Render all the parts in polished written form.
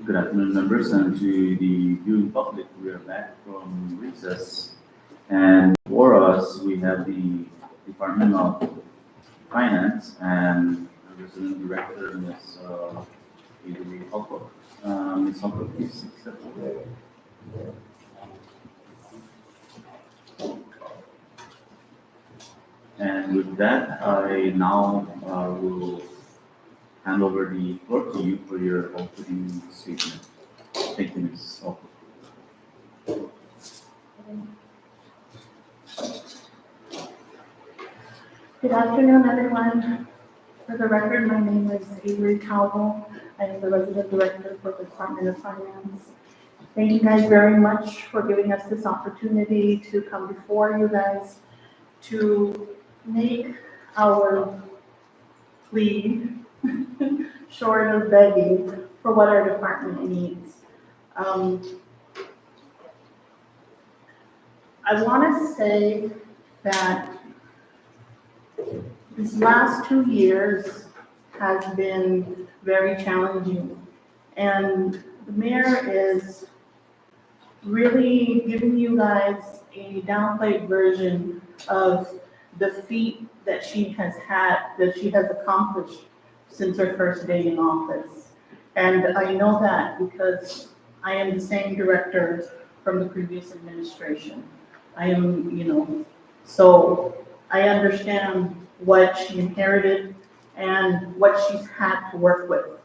Good afternoon, members, and to the viewing public. We are back from recess, and for us, we have the Department of Finance and the Resident Director, Ms. Avery Holbrook. Ms. Holbrook, please accept the floor. And with that, I now will hand over the floor to you for your opening statement. Thank you, Ms. Holbrook. Good afternoon, everyone. For the record, my name is Avery Cowell. I am the Resident Director for the Department of Finance. Thank you guys very much for giving us this opportunity to come before you guys to make our plea short of begging for what our department needs. I want to say that these last 2 years has been very challenging, and the mayor is really giving you guys a downplayed version of the feat that she has accomplished since her first day in office. And I know that because I am the same director from the previous administration. I am, so I understand what she inherited and what she's had to work with.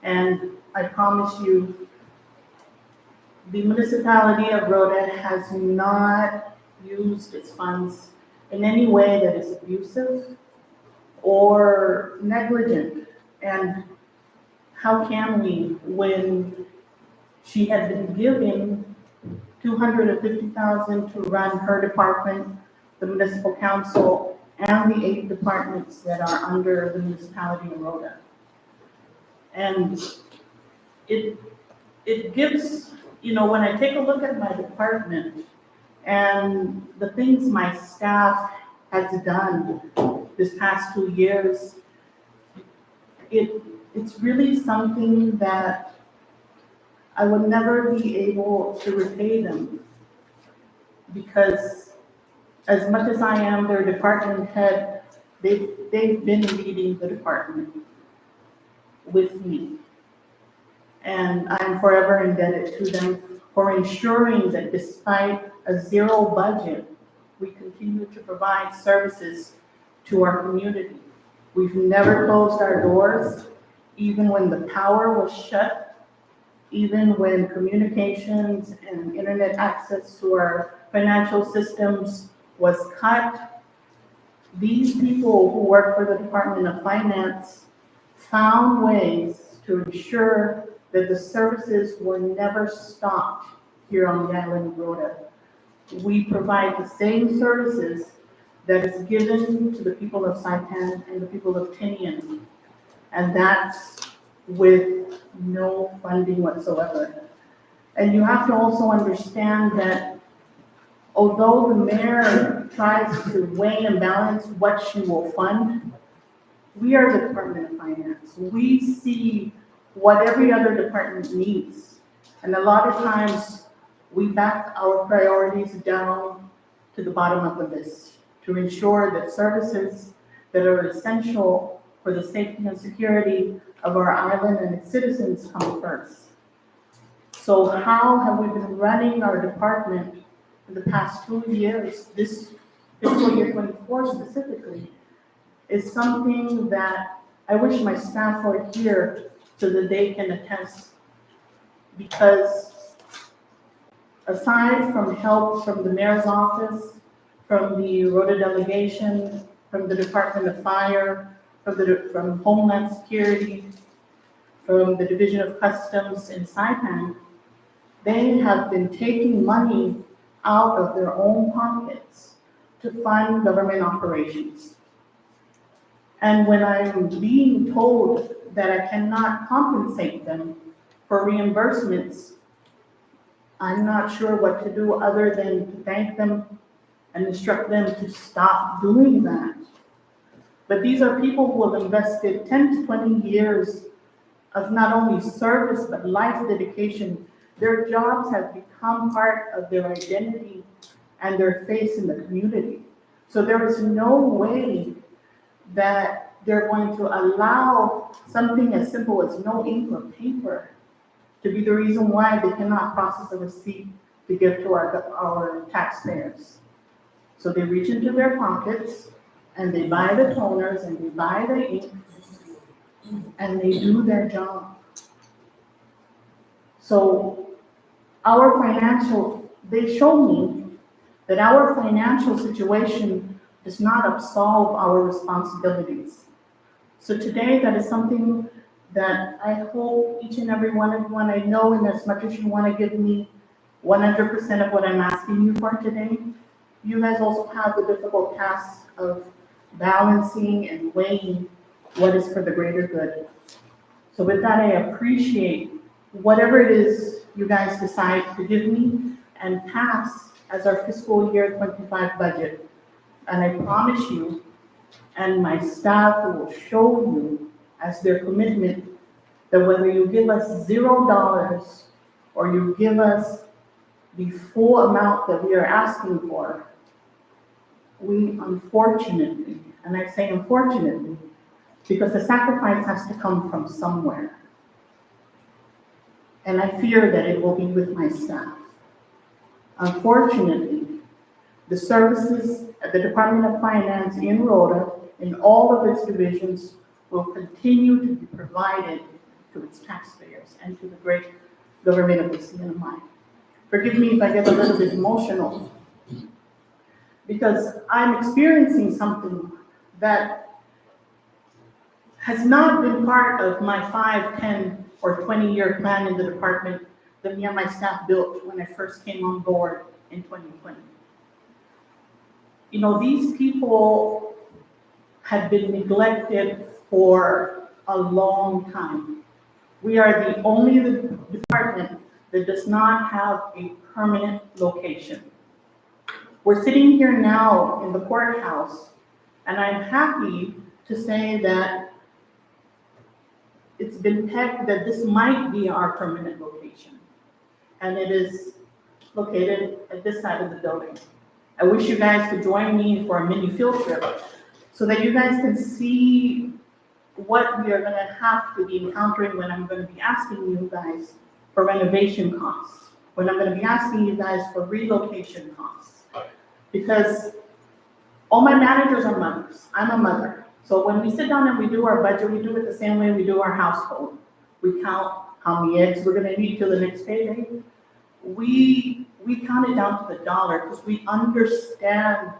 And I promise you, the municipality of Rota has not used its funds in any way that is abusive or negligent. And how can we, when she had been given $250,000 to run her department, the municipal council, and the 8 departments that are under the municipality of Rota. And it gives, when I take a look at my department and the things my staff has done this past 2 years, it's really something that I would never be able to repay them, because as much as I am their department head, they've been leading the department with me. And I'm forever indebted to them for ensuring that despite a zero budget, we continue to provide services to our community. We've never closed our doors, even when the power was shut, even when communications and internet access to our financial systems was cut. These people who work for the Department of Finance found ways to ensure that the services were never stopped here on the island of Rota. We provide the same services that is given to the people of Saipan and the people of Tinian, and that's with no funding whatsoever. And you have to also understand that although the mayor tries to weigh and balance what she will fund, we are the Department of Finance. We see what every other department needs. And a lot of times we back our priorities down to the bottom of the list to ensure that services that are essential for the safety and security of our island and its citizens come first. So how have we been running our department for the past 2 years, this fiscal year 24 specifically, is something that I wish my staff were here so that they can attest. Because aside from help from the mayor's office, from the Rota delegation, from the Department of Fire, from Homeland Security, from the Division of Customs in Saipan, they have been taking money out of their own pockets to fund government operations. And when I'm being told that I cannot compensate them for reimbursements, I'm not sure what to do other than to thank them and instruct them to stop doing that. But these are people who have invested 10 to 20 years of not only service, but life dedication. Their jobs have become part of their identity and their face in the community. So there is no way that they're going to allow something as simple as no ink or paper to be the reason why they cannot process a receipt to give to our taxpayers. So they reach into their pockets and they buy the toners and they buy the ink and they do their job. So they show me that our financial situation does not absolve our responsibilities. So today, that is something that I hope each and every one of you, I know, in as much as you want to give me 100% of what I'm asking you for today, you guys also have the difficult task of balancing and weighing what is for the greater good. So with that, I appreciate whatever it is you guys decide to give me and pass as our fiscal year 25 budget. And I promise you, and my staff will show you as their commitment, that whether you give us $0 or you give us the full amount that we are asking for, we unfortunately, and I say unfortunately, because the sacrifice has to come from somewhere. And I fear that it will be with my staff. Unfortunately, the services at the Department of Finance in Rota, in all of its divisions, will continue to be provided to its taxpayers and to the great government of the CNMI. Forgive me if I get a little bit emotional, because I'm experiencing something that has not been part of my 5, 10, or 20-year plan in the department that me and my staff built when I first came on board in 2020. You know, these people had been neglected for a long time. We are the only department that does not have a permanent location. We're sitting here now in the courthouse, and I'm happy to say that it's been pegged that this might be our permanent location. And it is located at this side of the building. I wish you guys could join me for a mini field trip so that you guys can see what we are gonna have to be encountering when I'm gonna be asking you guys for renovation costs, when I'm gonna be asking you guys for relocation costs. Because all my managers are mothers. I'm a mother. So when we sit down and we do our budget, we do it the same way we do our household. We count how many eggs we're gonna need till the next payday. We count it down to the dollar because we understand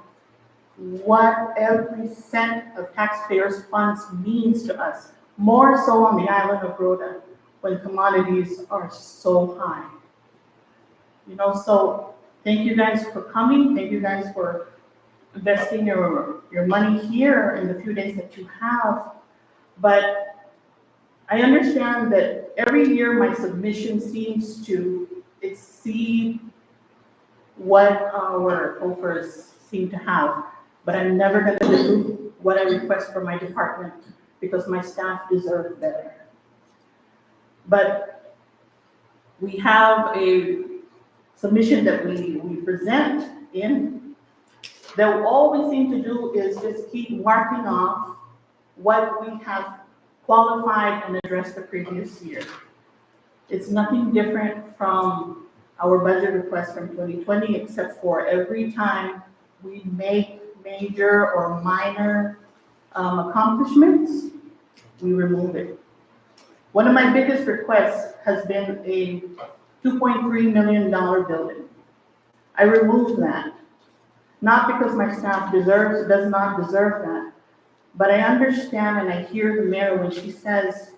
what every cent of taxpayers' funds means to us, more so on the island of Rota when commodities are so high. You know, so thank you guys for coming. Thank you guys for investing your money here in the few days that you have. But I understand that every year my submission seems to exceed what our offers seem to have. But I'm never going to do what I request for my department because my staff deserve better. But we have a submission that we present in that all we seem to do is just keep marking off what we have qualified and addressed the previous year. It's nothing different from our budget request from 2020, except for every time we make major or minor accomplishments, we remove it. One of my biggest requests has been a $2.3 million building. I removed that, not because my staff does not deserve that, but I understand and I hear the mayor when she says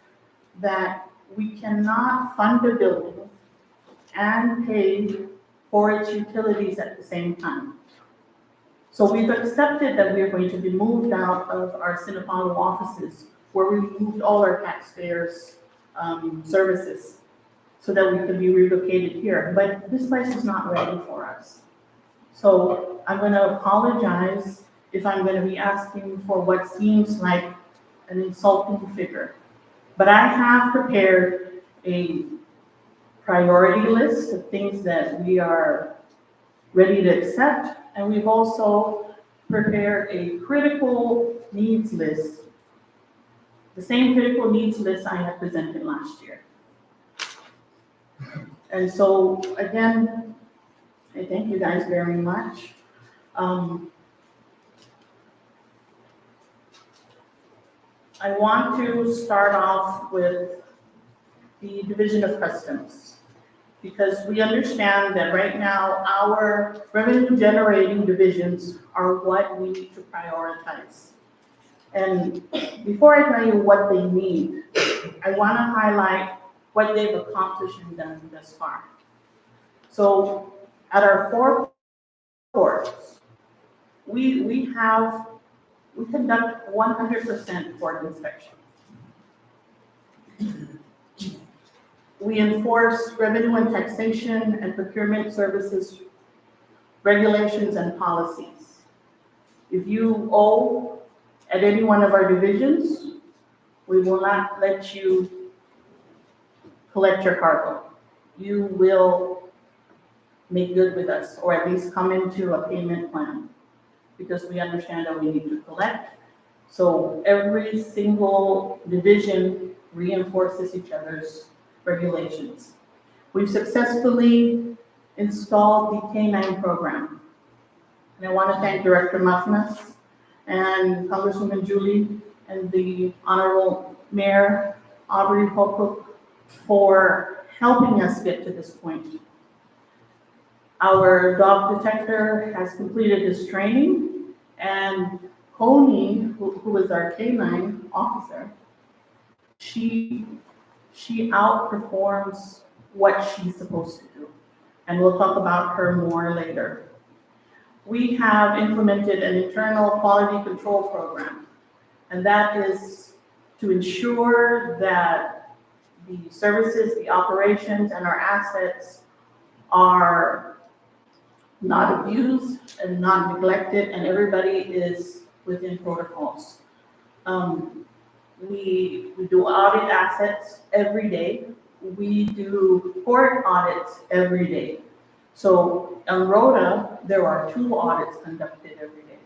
that we cannot fund a building and pay for its utilities at the same time. So we've accepted that we are going to be moved out of our Sinapalo offices where we moved all our taxpayers' services so that we can be relocated here. But this place is not ready for us. So I'm going to apologize if I'm going to be asking for what seems like an insulting figure. But I have prepared a priority list of things that we are ready to accept, and we've also prepared a critical needs list, the same critical needs list I had presented last year. And so, again, I thank you guys very much. I want to start off with the Division of Customs, because we understand that right now our revenue generating divisions are what we need to prioritize. And before I tell you what they need, I want to highlight what they've accomplished and done thus far. So at our 4 ports, we conduct 100% port inspection. We enforce revenue and taxation and procurement services regulations and policies. If you owe at any one of our divisions, we will not let you collect your cargo. You will make good with us, or at least come into a payment plan, because we understand that we need to collect. So every single division reinforces each other's regulations. We've successfully installed the K9 program. And I want to thank Director Mafnas and Congresswoman Julie and the Honorable Mayor Aubrey Holcook for helping us get to this point. Our dog detector has completed his training, and Coney, who is our K9 officer, she outperforms what she's supposed to do. And we'll talk about her more later. We have implemented an internal quality control program, and that is to ensure that the services, the operations, and our assets are not abused and not neglected, and everybody is within protocols. We do audit assets every day. We do port audits every day. So on Rota, there are 2 audits conducted every day.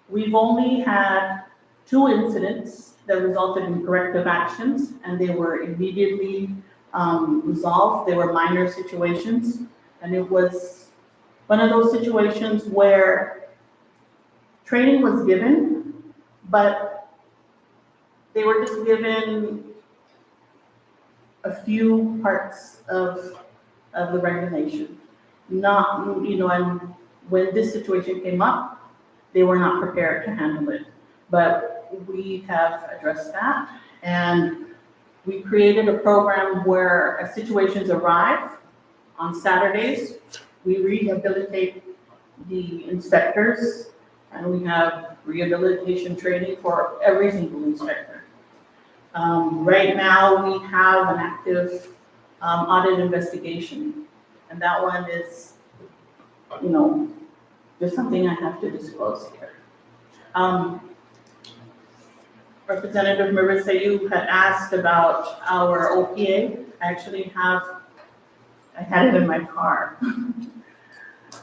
We've only had 2 incidents that resulted in corrective actions, and they were immediately resolved. They were minor situations, and it was one of those situations where training was given, but they were just given a few parts of the regulation. Not, and when this situation came up, they were not prepared to handle it. But we have addressed that, and we created a program where as situations arrive on Saturdays, we rehabilitate the inspectors, and we have rehabilitation training for every single inspector. Right now, we have an active audit investigation, and that one is, there's something I have to disclose here. Representative Marissa, you had asked about our OPA. I had it in my car.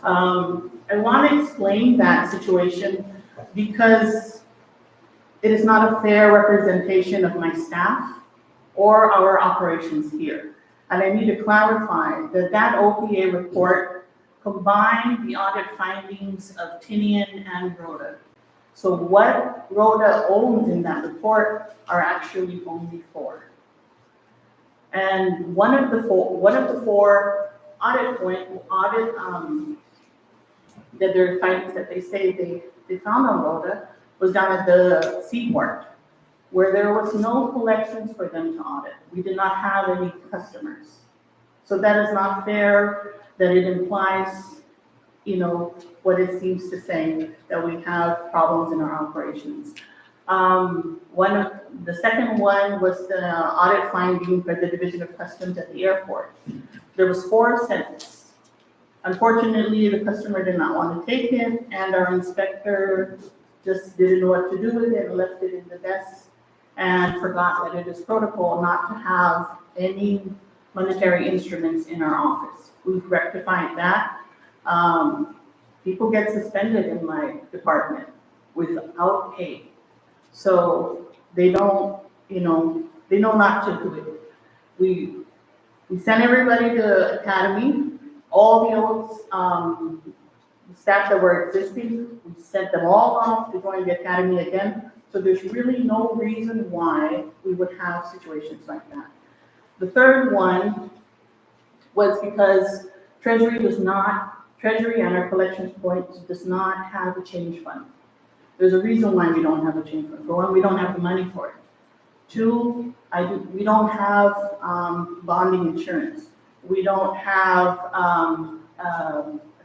I want to explain that situation because it is not a fair representation of my staff or our operations here. And I need to clarify that that OPA report combined the audit findings of Tinian and Rota. So what Rota owns in that report are actually only 4. And one of the four that their findings that they say they found on Rota was down at the seaport, where there was no collections for them to audit. We did not have any customers. So that is not fair, that it implies, what it seems to say, that we have problems in our operations. The second one was the audit finding for the Division of Customs at the airport. There was 4 cents. Unfortunately, the customer did not want to take it, and our inspector just didn't know what to do with it and left it in the desk. and forgot that it is protocol not to have any monetary instruments in our office. We've rectified that. People get suspended in my department without pay. So they don't, they know not to do it. We send everybody to academy, all the old staff that were existing, we sent them all off to join the academy again. So there's really no reason why we would have situations like that. The third one was because Treasury and our collections points does not have a change fund. There's a reason why we don't have a change fund. For one, we don't have the money for it. Two, we don't have bonding insurance. We don't have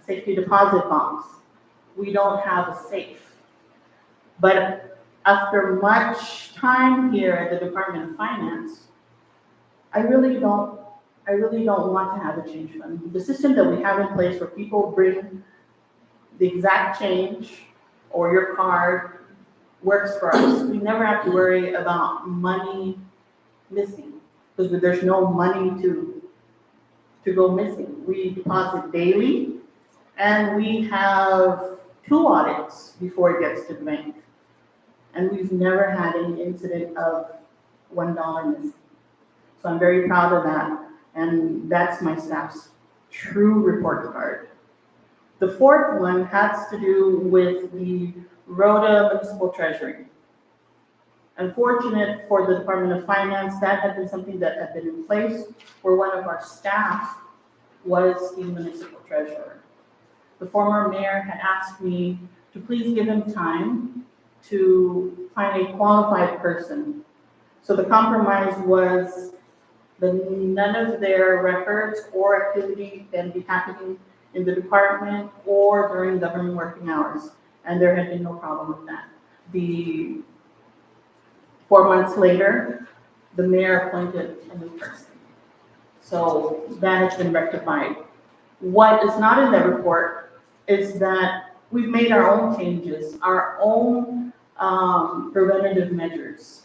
safety deposit bonds. We don't have a safe. But after much time here at the Department of Finance, I really don't want to have a change fund. The system that we have in place where people bring the exact change or your card works for us. We never have to worry about money missing because there's no money to go missing. We deposit daily and we have 2 audits before it gets to the bank. And we've never had any incident of $1 missing. So I'm very proud of that. And that's my staff's true report card. The fourth one has to do with the Rota Municipal Treasury. Unfortunate for the Department of Finance, that had been something that had been in place where one of our staff was the municipal treasurer. The former mayor had asked me to please give him time to find a qualified person. So the compromise was that none of their records or activity can be happening in the department or during government working hours. And there had been no problem with that. 4 months later, the mayor appointed a new person. So that has been rectified. What is not in that report is that we've made our own changes, our own preventative measures.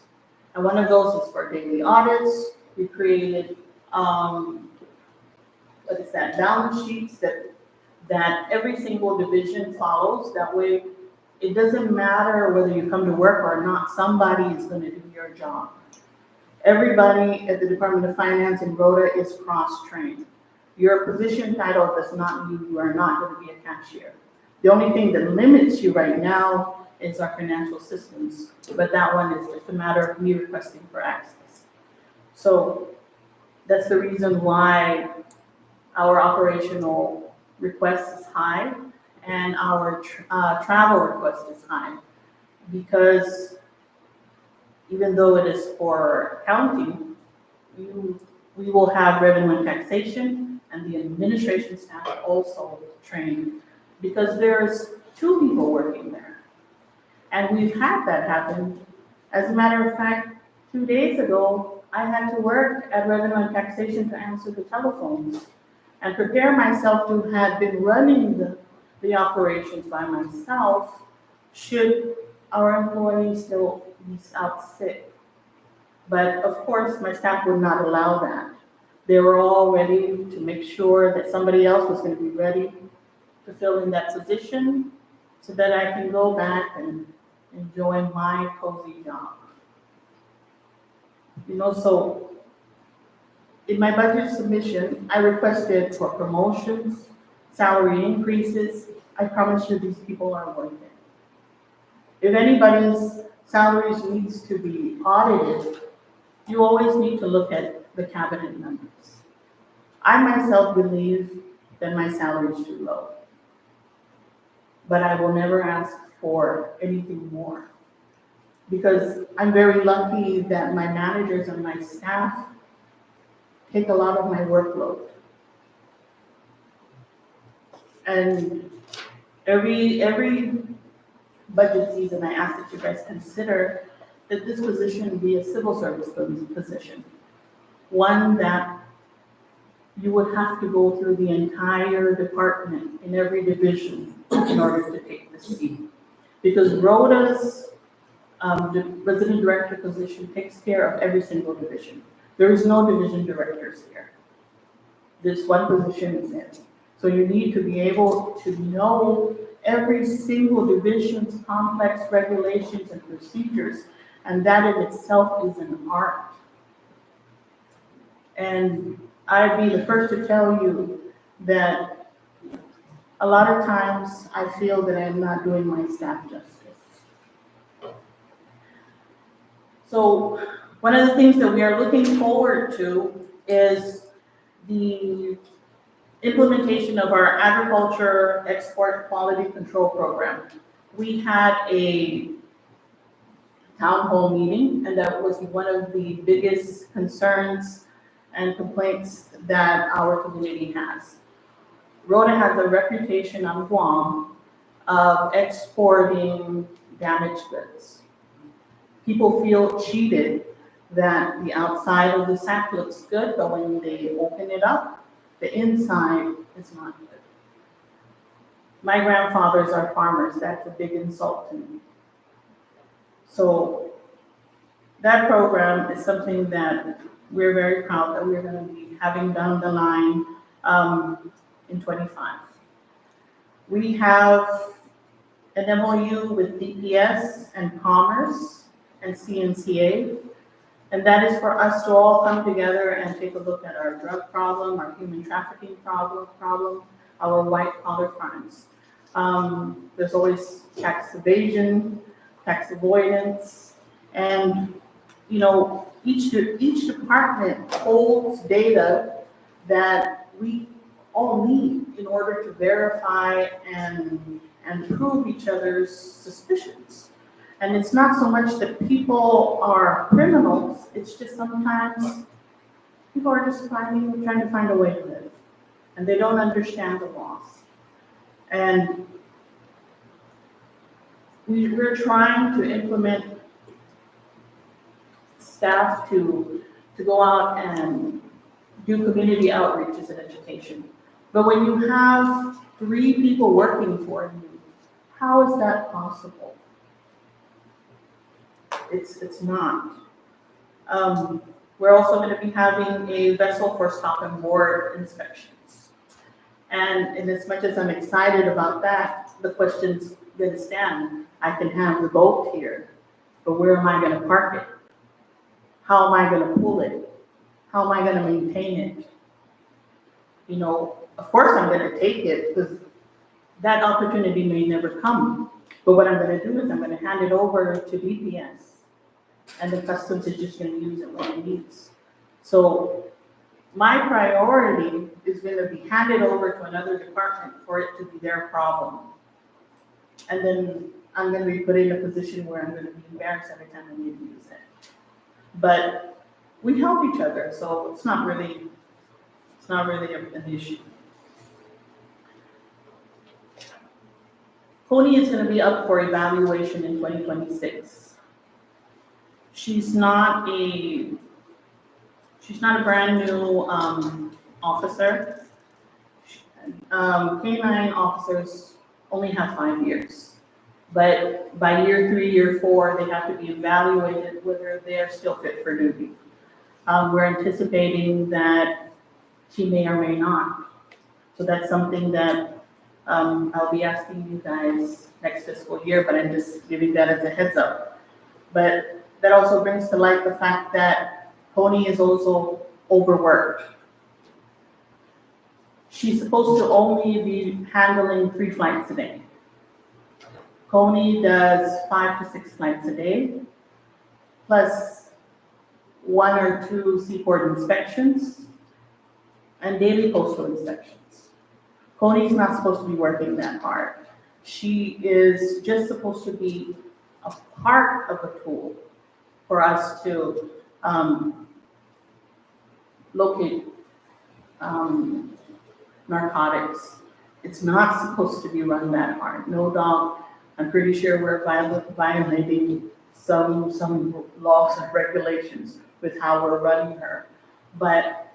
And one of those is for daily audits. We created, balance sheets that every single division follows. That way, it doesn't matter whether you come to work or not, somebody is going to do your job. Everybody at the Department of Finance and Rota is cross-trained. Your position title does not mean you are not going to be a cashier. The only thing that limits you right now is our financial systems, but that one is just a matter of me requesting for access. So that's the reason why our operational request is high and our travel request is high, because even though it is for accounting, we will have revenue and taxation and the administration staff also trained, because there's 2 people working there. And we've had that happen. As a matter of fact, 2 days ago, I had to work at revenue and taxation to answer the telephones and prepare myself to have been running the operations by myself should our employees still be out sick. But of course, my staff would not allow that. They were all ready to make sure that somebody else was going to be ready to fill in that position so that I can go back and enjoy my cozy job. So in my budget submission, I requested for promotions, salary increases. I promise you these people are worth it. If anybody's salaries needs to be audited, you always need to look at the cabinet numbers. I myself believe that my salary is too low, but I will never ask for anything more, because I'm very lucky that my managers and my staff take a lot of my workload. And every budget season, I ask that you guys consider that this position be a civil service position. One that you would have to go through the entire department in every division in order to take the seat. Because Rota's The resident director position takes care of every single division. There is no division directors here. This one position is in. So you need to be able to know every single division's complex regulations and procedures, and that in itself is an art. And I'd be the first to tell you that a lot of times I feel that I'm not doing my staff justice. So one of the things that we are looking forward to is the implementation of our agriculture export quality control program. We had a town hall meeting, and that was one of the biggest concerns and complaints that our community has. Rota has a reputation on Guam of exporting damaged goods. People feel cheated that the outside of the sack looks good, but when they open it up, the inside is not good. My grandfathers are farmers. That's a big insult to me. So that program is something that we're very proud that we're going to be having down the line in 25. We have an MOU with DPS and Commerce and CNCA, and that is for us to all come together and take a look at our drug problem, our human trafficking problem, our white collar crimes. There's always tax evasion, tax avoidance, and each department holds data that we all need in order to verify and prove each other's suspicions. And it's not so much that people are criminals, it's just sometimes people are just trying to find a way to live, and they don't understand the laws. And we're trying to implement staff to go out and do community outreaches and education. But when you have 3 people working for you, how is that possible? It's not. We're also going to be having a vessel for stop and board inspections. And in as much as I'm excited about that, the questions then stand. I can have the boat here, but where am I going to park it? How am I going to pull it? How am I going to maintain it? Of course I'm going to take it because that opportunity may never come. But what I'm going to do is I'm going to hand it over to DPS, and the customs is just going to use it when it needs. So my priority is going to be handed over to another department for it to be their problem. And then I'm going to be put in a position where I'm going to be embarrassed every time I need to use it. But we help each other, so it's not really an issue. Coney is going to be up for evaluation in 2026. She's not a brand new officer. K-9 officers only have 5 years, but by year 3, year 4, they have to be evaluated whether they are still fit for duty. We're anticipating that she may or may not. So that's something that I'll be asking you guys next fiscal year, but I'm just giving that as a heads up. But that also brings to light the fact that Coney is also overworked. She's supposed to only be handling 3 flights a day. Coney does 5 to 6 flights a day, plus 1 or 2 seaport inspections and daily postal inspections. Coney's not supposed to be working that hard. She is just supposed to be a part of a tool for us to locate narcotics. It's not supposed to be run that hard. No doubt, I'm pretty sure we're violating some laws and regulations with how we're running her. But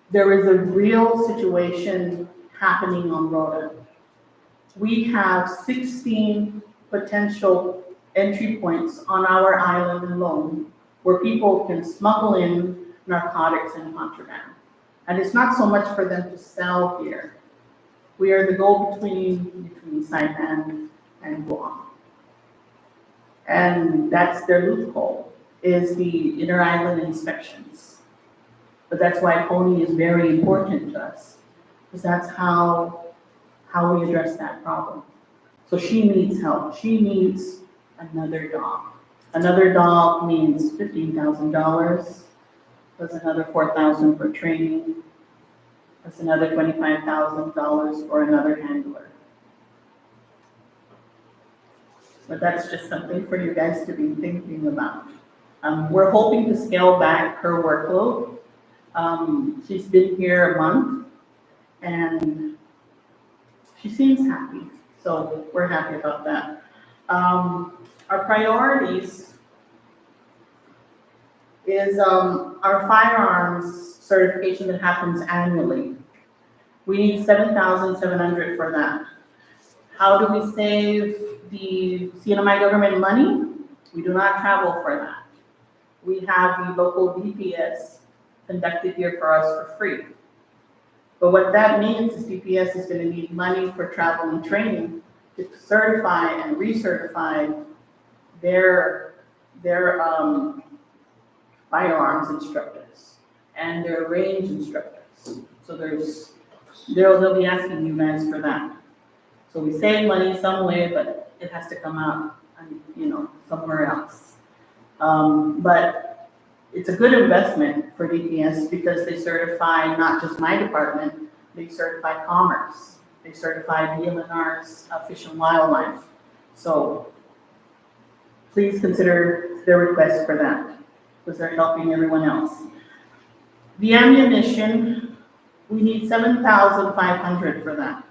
there is a real situation happening on Rota. We have 16 potential entry points on our island alone where people can smuggle in narcotics and contraband. And it's not so much for them to sell here. We are the go-between between Saipan and Guam. And that's their loophole, is the inter-island inspections. But that's why Pony is very important to us, because that's how we address that problem. So she needs help. She needs another dog. Another dog means $15,000, plus another $4,000 for training, plus another $25,000 for another handler. But that's just something for you guys to be thinking about. We're hoping to scale back her workload. She's been here a month and she seems happy. So we're happy about that. Our priorities is our firearms certification that happens annually. We need $7,700 for that. How do we save the CNMI government money? We do not travel for that. We have the local DPS conducted here for us for free. But what that means is DPS is going to need money for travel and training to certify and recertify their firearms instructors and their range instructors. So they'll be asking you guys for that. So we save money some way, but it has to come out, somewhere else. But it's a good investment for DPS because they certify not just my department, they certify Commerce, they certify DLNR's Fish and Wildlife. So please consider their request for that because they're helping everyone else. The ammunition, we need $7,500 for that.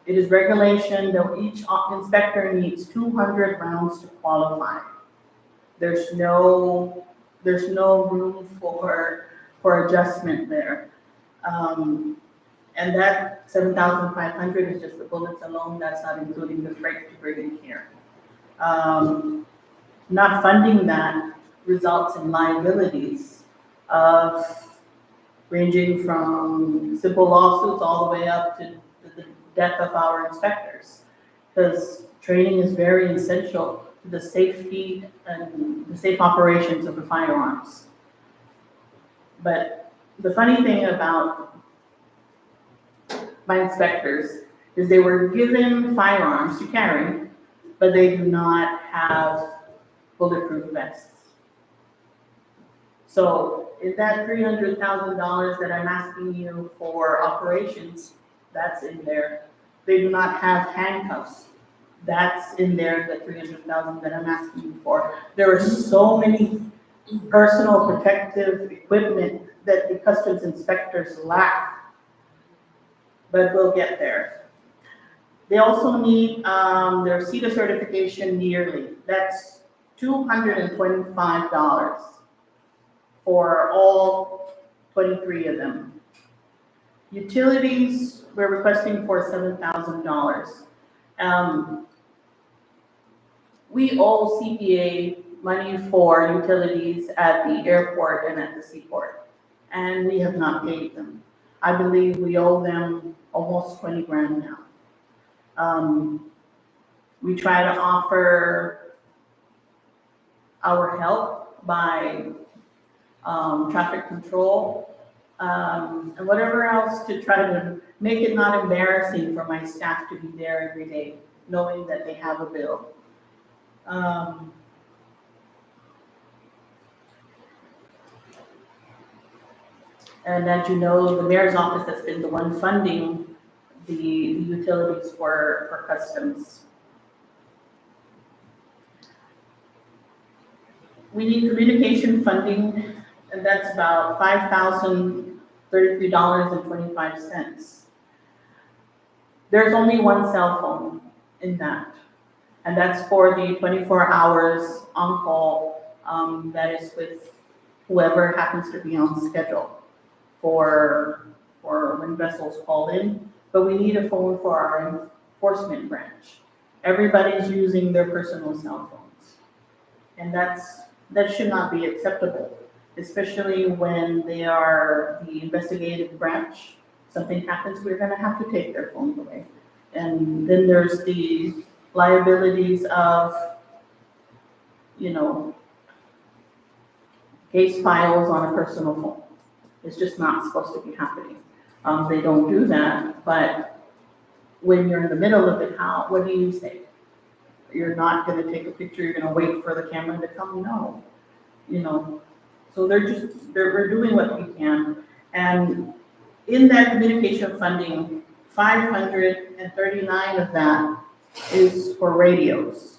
It is regulation that each inspector needs 200 rounds to qualify. There's no room for adjustment there. And that $7,500 is just the bullets alone. That's not including the freight to bring it here. Not funding that results in liabilities of ranging from simple lawsuits all the way up to the death of our inspectors. Because training is very essential to the safety and the safe operations of the firearms. But the funny thing about my inspectors is they were given firearms to carry, but they do not have bulletproof vests. So in that $300,000 that I'm asking you for operations, that's in there. They do not have handcuffs. That's in there, the $300,000 that I'm asking you for. There are so many personal protective equipment that the customs inspectors lack, but we'll get there. They also need their CETA certification yearly. That's $225 for all 23 of them. Utilities, we're requesting for $7,000. We owe CPA money for utilities at the airport and at the seaport, and we have not paid them. I believe we owe them almost 20 grand now. We try to offer our help by traffic control, and whatever else to try to make it not embarrassing for my staff to be there every day, knowing that they have a bill. And as you know, the mayor's office has been the one funding the utilities for customs. We need communication funding, and that's about $5,033.25. There's only one cell phone in that, and that's for the 24 hours on call that is with whoever happens to be on schedule for when vessels call in. But we need a phone for our enforcement branch. everybody's using their personal cell phones. And that should not be acceptable, especially when they are the investigative branch. Something happens, we're gonna have to take their phones away. And then there's the liabilities of, you know, case files on a personal phone. It's just not supposed to be happening. They don't do that, but when you're in the middle of it, what do you say? You're not gonna take a picture, you're gonna wait for the camera to come? No, you know. So we're doing what we can. And in that communication funding, 539 of that is for radios.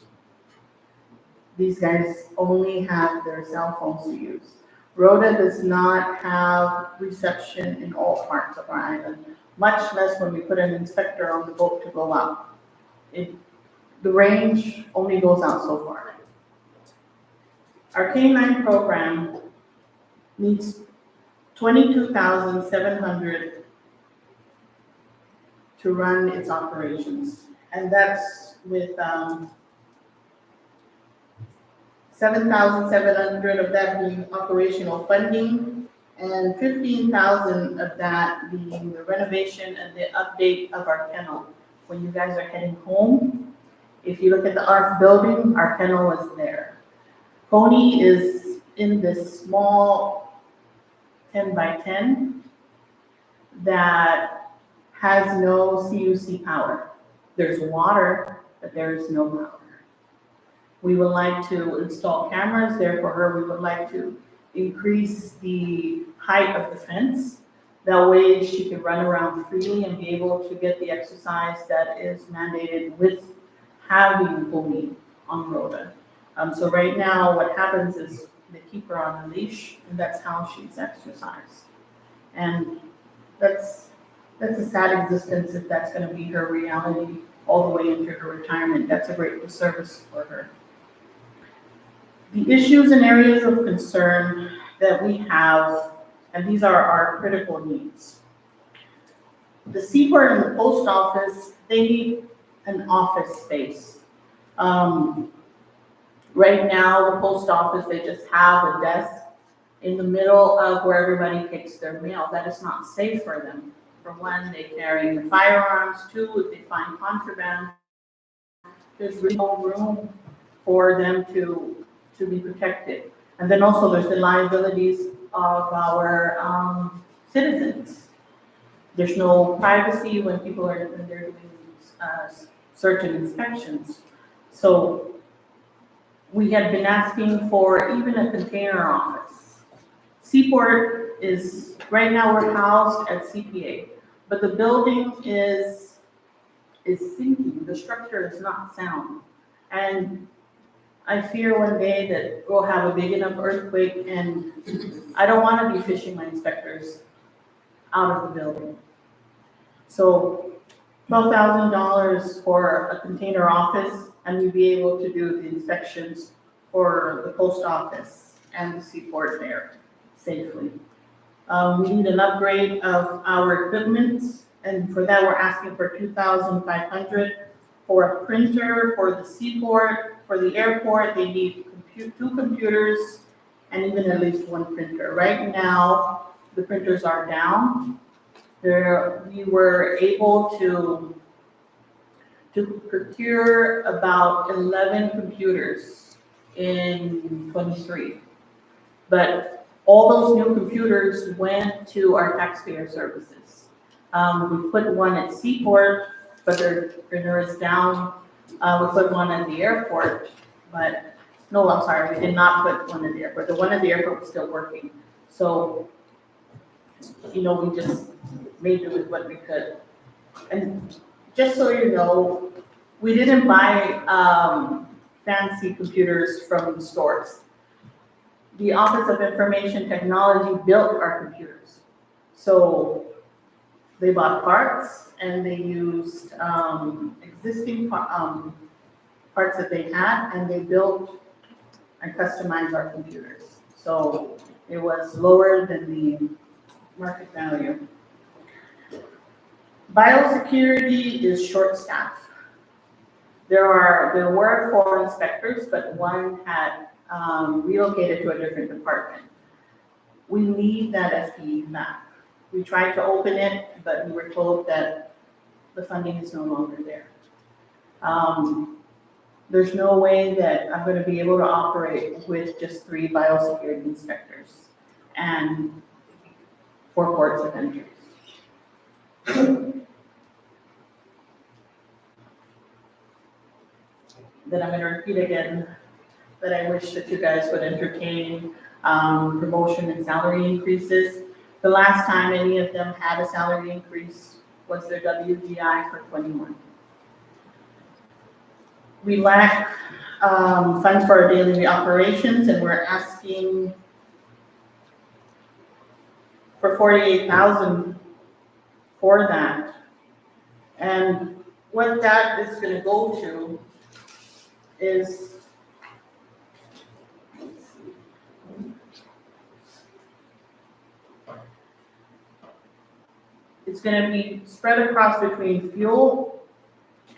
These guys only have their cell phones to use. Rota does not have reception in all parts of our island, much less when we put an inspector on the boat to go out. The range only goes out so far. Our K-9 program needs 22,700 to run its operations. And that's with 7,700 of that being operational funding, and 15,000 of that being the renovation and the update of our kennel. When you guys are heading home, if you look at the ARF building, our kennel is there. Coney is in this small 10 by 10 that has no CUC power. There's water, but there is no power. We would like to install cameras there for her. We would like to increase the height of the fence. That way she can run around freely and be able to get the exercise that is mandated with having Coney on Rota. So right now what happens is they keep her on a leash, and that's how she's exercised. And that's a sad existence if that's gonna be her reality all the way into her retirement. That's a great disservice for her. The issues and areas of concern that we have, and these are our critical needs. The seaport and the post office, they need an office space. Right now, the post office, they just have a desk in the middle of where everybody takes their mail. That is not safe for them. For one, they carry the firearms. Two, if they find contraband, there's really no room for them to be protected. And then also there's the liabilities of our citizens. There's no privacy when people are doing search and inspections. So we had been asking for even a container office. Seaport is, right now we're housed at CPA, but the building is sinking. The structure is not sound. And I fear one day that we'll have a big enough earthquake, and I don't want to be fishing my inspectors out of the building. So $12,000 for a container office, and we'd be able to do the inspections for the post office and the seaport there safely. We need an upgrade of our equipment, and for that we're asking for $2,500 for a printer for the seaport. For the airport, they need 2 computers and even at least 1 printer. Right now, the printers are down. We were able to procure about 11 computers in 23. But all those new computers went to our taxpayer services. We put one at Seaport, but their printer is down. We put one at the airport, but no, I'm sorry, we did not put one at the airport. The one at the airport was still working. So, we just made do with what we could. And just so you know, we didn't buy fancy computers from the stores. The Office of Information Technology built our computers. So they bought parts and they used existing parts that they had, and they built and customized our computers. So it was lower than the market value. Biosecurity is short staff. There were 4 inspectors, but one had relocated to a different department. We need that FTE back. We tried to open it, but we were told that the funding is no longer there. There's no way that I'm gonna be able to operate with just 3 biosecurity inspectors and 4 ports of entry. Then I'm gonna repeat again that I wish that you guys would entertain promotion and salary increases. The last time any of them had a salary increase was their WGI for 21. We lack funds for our daily operations, and we're asking for 48,000 for that. And what that is gonna go to is, it's gonna be spread across between fuel,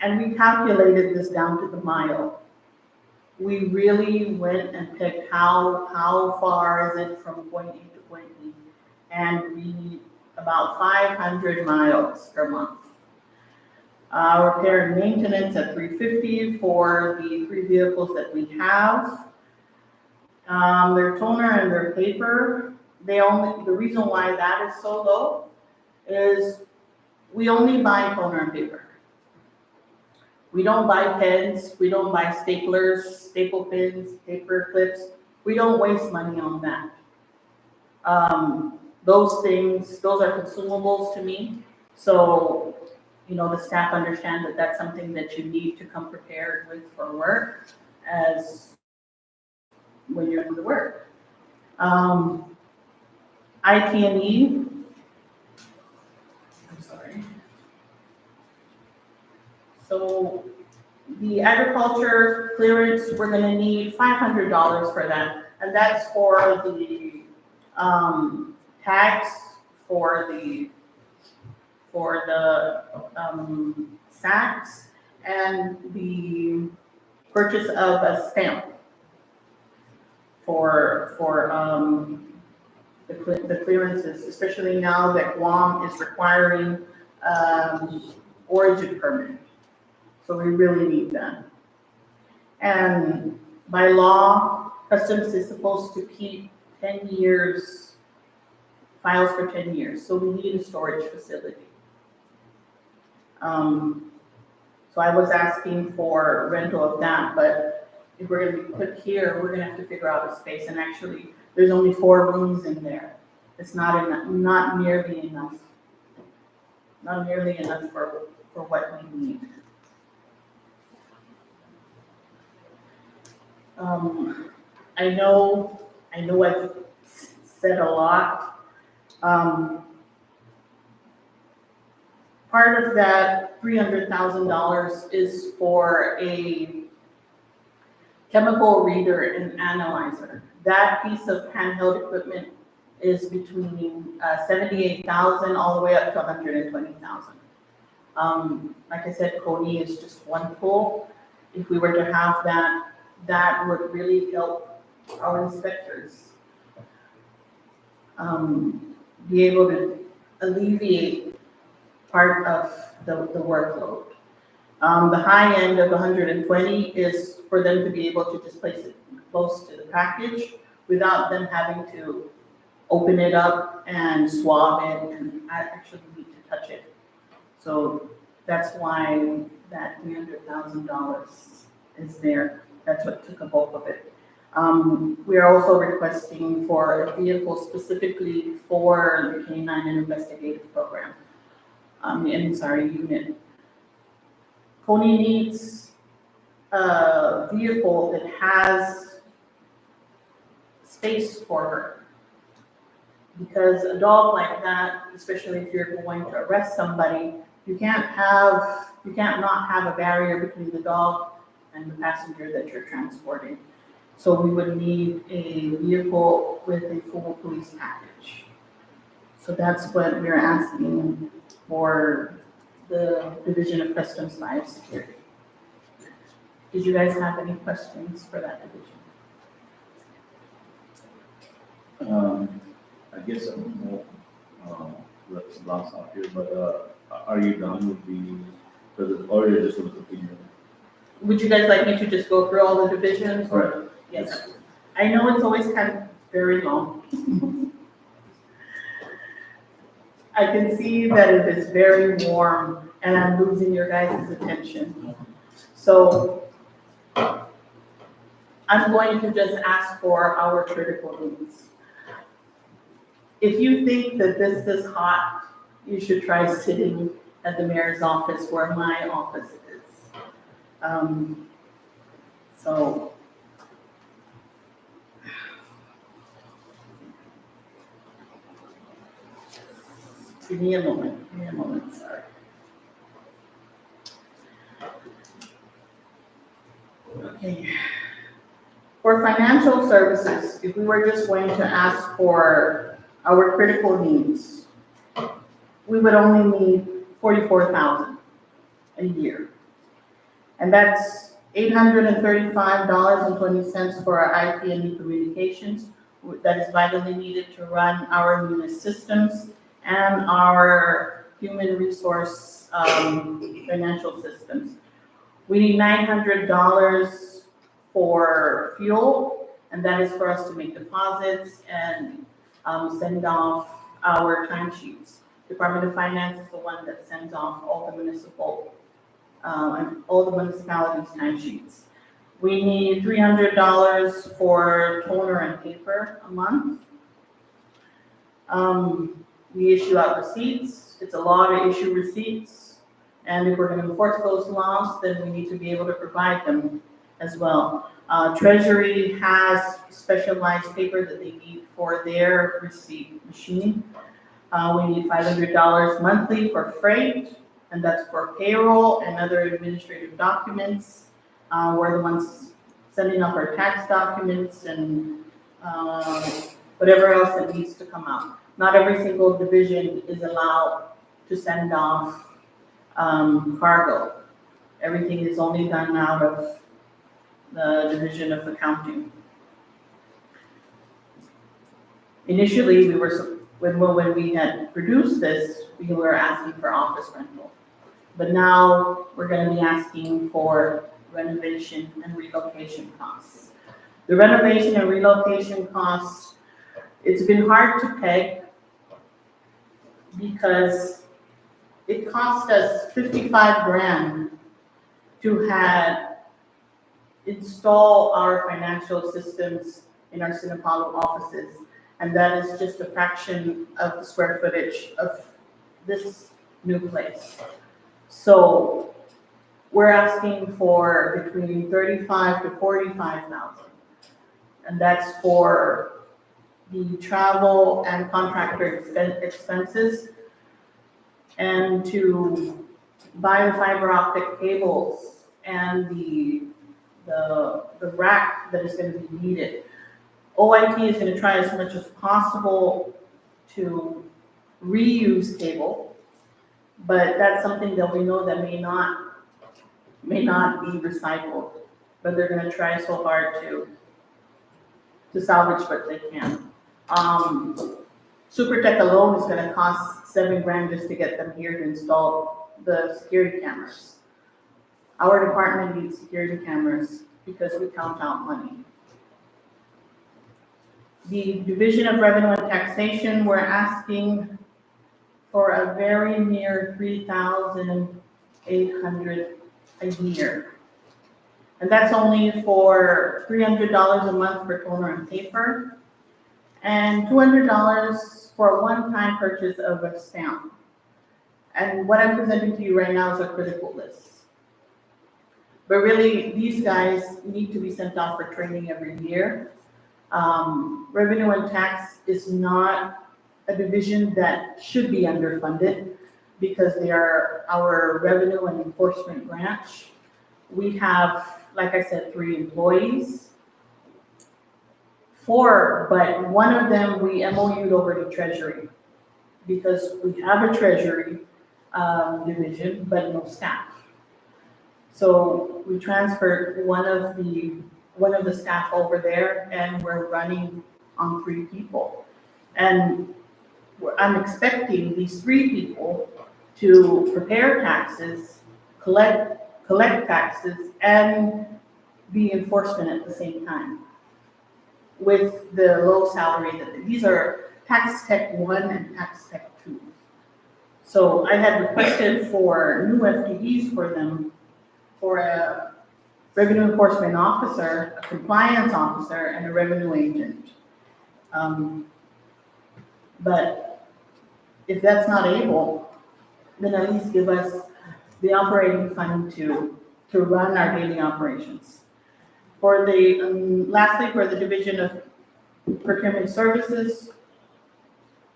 and we calculated this down to the mile. We really went and picked how far is it from point A to point B, and we need about 500 miles per month. Repair and maintenance at $350 for the 3 vehicles that we have. Their toner and their paper, the reason why that is so low is we only buy toner and paper. We don't buy pens, we don't buy staplers, staple pins, paper clips. We don't waste money on that. Those are consumables to me. So, the staff understand that that's something that you need to come prepared with for work as when you're doing the work. IT&E, I'm sorry. So the agriculture clearance, we're gonna need $500 for that. And that's for the tags, for the sacks, and the purchase of a stamp for the clearances, especially now that Guam is requiring origin permit. So we really need that. And by law, Customs is supposed to keep 10 years, files for 10 years. So we need a storage facility. So I was asking for rental of that, but if we're gonna be put here, we're gonna have to figure out a space. And actually, there's only 4 rooms in there. It's not nearly enough. Not nearly enough for what we need. I know I've said a lot. Part of that $300,000 is for a chemical reader and analyzer. That piece of handheld equipment is between 78,000 all the way up to 120,000. Like I said, Coney is just one tool. If we were to have that, that would really help our inspectors be able to alleviate part of the workload. The high end of 120 is for them to be able to just place it close to the package without them having to open it up and swab it and actually need to touch it. So that's why that $300,000 is there. That's what took a bulk of it. We are also requesting for a vehicle specifically for the Canine and Investigative Program. Unit. Coney needs a vehicle that has space for her. Because a dog like that, especially if you're going to arrest somebody, you can't not have a barrier between the dog and the passenger that you're transporting. So we would need a vehicle with a full police package. So that's what we're asking for the Division of Customs Biosecurity. Did you guys have any questions for that division? I guess I'm more, let's last up here, but, are you done with or you're just gonna continue? Would you guys like me to just go through all the divisions? or- Right. Yes. I know it's always kind of very long. I can see that it is very warm and I'm losing your guys' attention. So I'm going to just ask for our critical needs. If you think that this is hot, you should try sitting at the mayor's office where my office is. So. Give me a moment, sorry. Okay. For financial services, if we were just going to ask for our critical needs, we would only need 44,000 a year. And that's $835.20 for our IT and communications that is vitally needed to run our Munis systems and our human resource financial systems. We need $900 for fuel, and that is for us to make deposits and send off our timesheets. Department of Finance is the one that sends off all the all the municipalities' timesheets. We need $300 for toner and paper a month. We issue out receipts. It's a law to issue receipts. And if we're going to enforce those laws, then we need to be able to provide them as well. Treasury has specialized paper that they need for their receipt machine. We need $500 monthly for freight, and that's for payroll and other administrative documents. We're the ones sending up our tax documents and whatever else that needs to come out. Not every single division is allowed to send off cargo. Everything is only done out of the Division of Accounting. Initially, when we had produced this, we were asking for office rental. But now we're going to be asking for renovation and relocation costs. The renovation and relocation costs, it's been hard to peg because it cost us 55 grand to install our financial systems in our São Paulo offices. And that is just a fraction of the square footage of this new place. So we're asking for between 35 to 45,000. And that's for the travel and contractor expenses, and to buy the fiber optic cables and the rack that is going to be needed. OIT is going to try as much as possible to reuse cable, but that's something that we know that may not be recycled, but they're going to try so hard to salvage what they can. SuperTech alone is going to cost 7 grand just to get them here to install the security cameras. Our department needs security cameras because we count out money. The Division of Revenue and Taxation, we're asking for a very mere $3,800 a year. And that's only for $300 a month for toner and paper, and $200 for a one-time purchase of a stamp. And what I'm presenting to you right now is a critical list. But really, these guys need to be sent off for training every year. Revenue and tax is not a division that should be underfunded because they are our revenue and enforcement branch. We have, like I said, 3 employees. 4, but one of them we MOU'd over to Treasury because we have a Treasury division, but no staff. So we transferred one of the staff over there, and we're running on 3 people. And I'm expecting these 3 people to prepare taxes, collect taxes, and be enforcement at the same time with the low salary that, these are tax tech 1 and tax tech 2. So I had requested for new FTEs for them, for a revenue enforcement officer, a compliance officer, and a revenue agent. But if that's not able, then at least give us the operating fund to run our daily operations. For the, lastly, for the division of procurement services,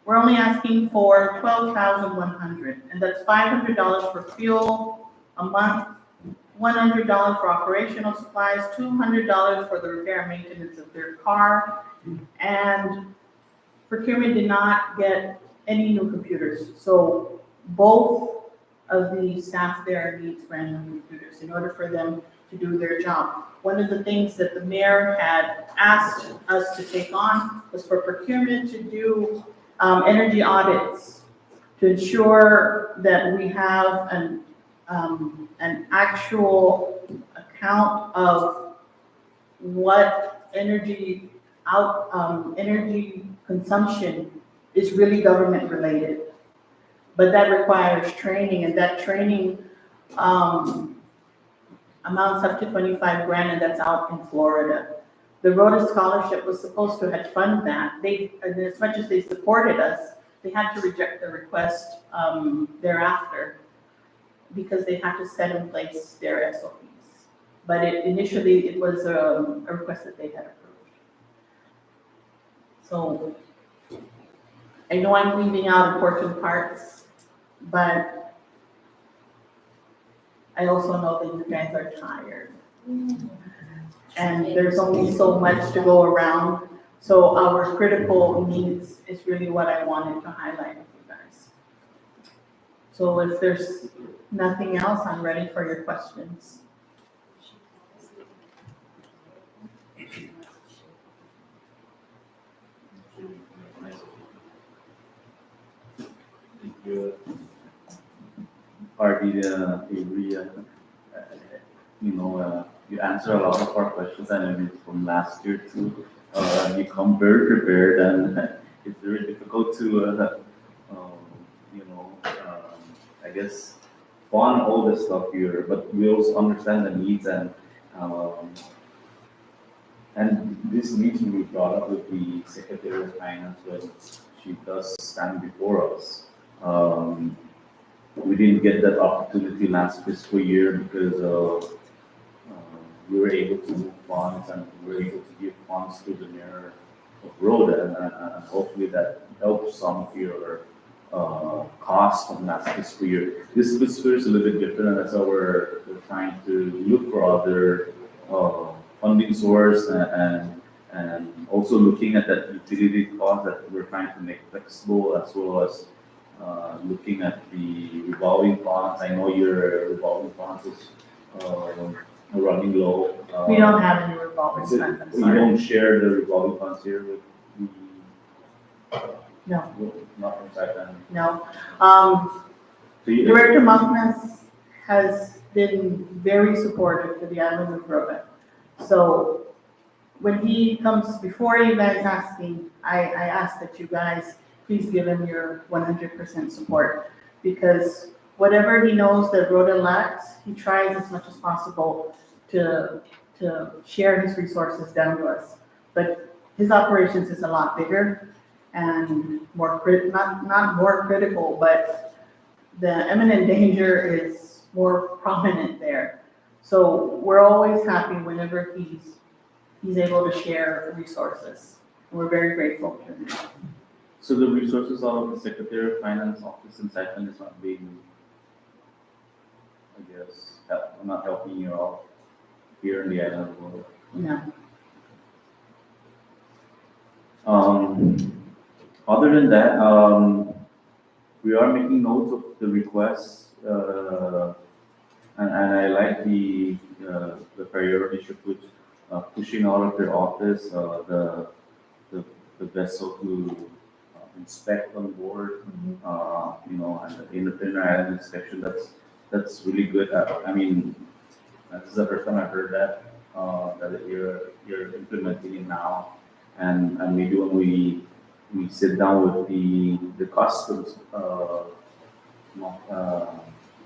we're only asking for $12,100, and that's $500 for fuel a month, $100 for operational supplies, $200 for the repair and maintenance of their car, and procurement did not get any new computers. So both of the staff there needs brand new computers in order for them to do their job. One of the things that the mayor had asked us to take on was for procurement to do energy audits to ensure that we have an actual account of what energy energy consumption is really government related. But that requires training, and that training amounts up to 25 grand, and that's out in Florida. The Rota scholarship was supposed to have funded that. And as much as they supported us, they had to reject the request thereafter because they had to set in place their SOPs. But initially it was a request that they had approved. So I know I'm leaving out important parts, but I also know that you guys are tired. And there's only so much to go around. So our critical needs is really what I wanted to highlight with you guys. So if there's nothing else, I'm ready for your questions. You answer a lot of our questions, and maybe from last year too. You come very prepared, and it's very difficult to, I guess, fund all this stuff here. But we also understand the needs, and this needs to be brought up with the Secretary of Finance when she does stand before us. We didn't get that opportunity last fiscal year because we were able to move funds, and we were able to give funds to the mayor of Rota, and hopefully that helps some of your costs from last fiscal year. This fiscal year is a little bit different, and that's how we're trying to look for other funding source, and also looking at that utility cost that we're trying to make flexible, as well as looking at the revolving funds. I know your revolving funds is running low. We don't have any revolving funds, I'm You sorry. don't share the revolving funds here with the. No. Not from Saipan. No. So you, Director Malknas has been very supportive to the island of Rota. So when he comes before you guys asking, I ask that you guys please give him your 100% support, because whatever he knows that Rota lacks, he tries as much as possible to share his resources down to us. But his operations is a lot bigger and more not more critical, but the imminent danger is more prominent there. So we're always happy whenever he's able to share resources. We're very grateful to him. so the resources of the Secretary of Finance office in Saipan is not being, I guess, not helping you out here in the island of Rota. No. Other than that, we are making notes of the requests And I like the priority you put, pushing out of your office, the, the vessel to inspect on board, you know, and the inner island inspection, that's really good. I mean, this is the first time I've heard that, that you're implementing it now. And maybe when we sit down with the customs, mo- uh,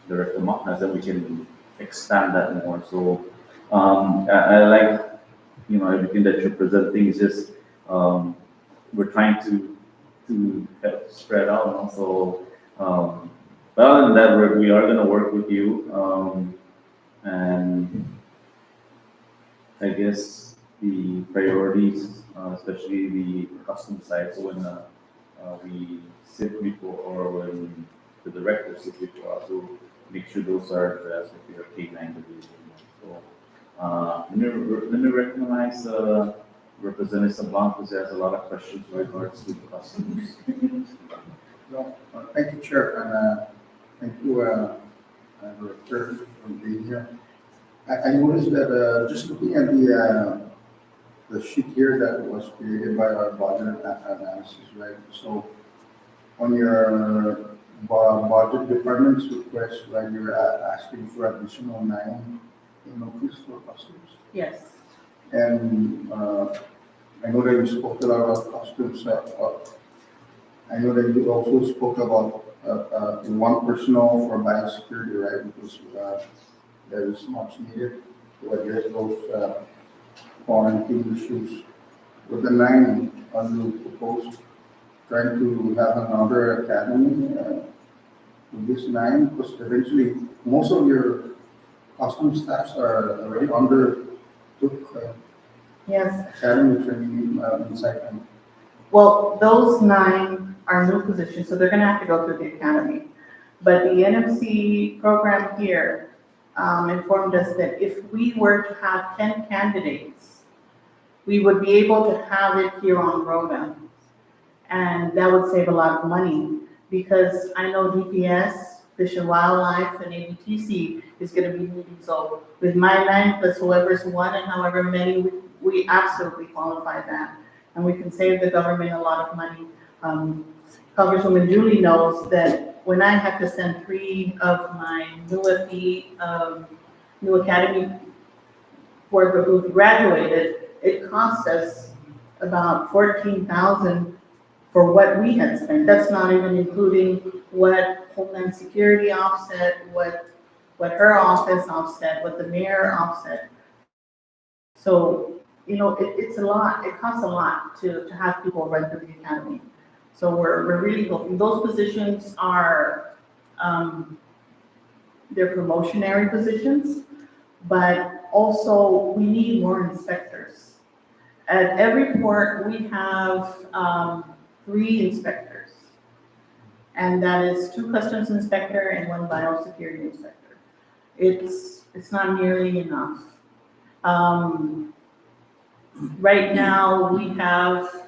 Director Mockness, then we can expand that more. So, I like, you know, everything that you're presenting is just, we're trying to help spread out, you know? So, but other than that, we are gonna work with you, and I guess the priorities, especially the custom side, so when we sit before, or when the director sits before us, so make sure those are addressed if you're K9 division. So, let me recognize Representative Sablan, because he has a lot of questions with regards to the customs. No, thank you, Chair, and thank you, Director, for being here. I noticed that just looking at the sheet here that was created by our budget analysis, right? So on your budget department's request, right, you're asking for additional 9 increase for customs. Yes, And I know that you spoke a lot about customs. I know that you also spoke about one personnel for biosecurity, right? Because that is much needed to address those quarantine issues. With the 9 you proposed, trying to have another academy with this 9, because eventually most of your custom staffs are already under took yes. academy training inside them. Well, those 9 are new positions, so they're gonna have to go through the academy. But the NMC program here informed us that if we were to have 10 candidates, we would be able to have it here on Rota. And that would save a lot of money, because I know DPS, Fish and Wildlife, and ABTC is gonna be meeting. So with my 9 plus whoever's 1 and however many, we absolutely qualify that. And we can save the government a lot of money. Congresswoman Julie knows that when I had to send 3 of my new academy worker who graduated, it cost us about 14,000 for what we had spent. That's not even including what Homeland Security offset, what her office offset, what the mayor offset. So, you know, it's a lot, it costs a lot to have people run through the academy. So we're really hoping, those positions are, they're promotionary positions, but also we need more inspectors. At every port, we have 3 inspectors. And that is 2 customs inspector and 1 biosecurity inspector. It's not nearly enough. Right now, we have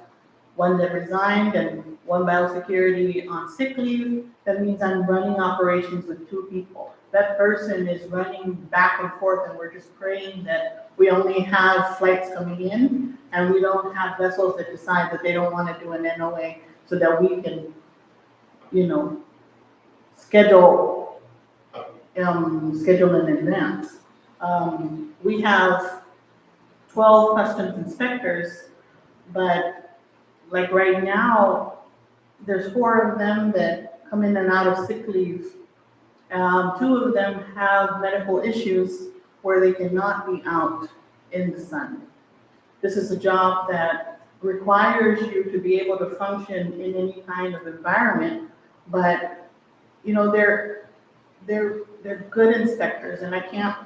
1 that resigned and 1 biosecurity on sick leave. That means I'm running operations with 2 people. That person is running back and forth, and we're just praying that we only have flights coming in, and we don't have vessels that decide that they don't want to do an NOA, so that we can, you know, schedule in advance. We have 12 customs inspectors, but like right now, there's 4 of them that come in and out of sick leave. 2 of them have medical issues where they cannot be out in the sun. This is a job that requires you to be able to function in any kind of environment, but you know, they're good inspectors, and I can't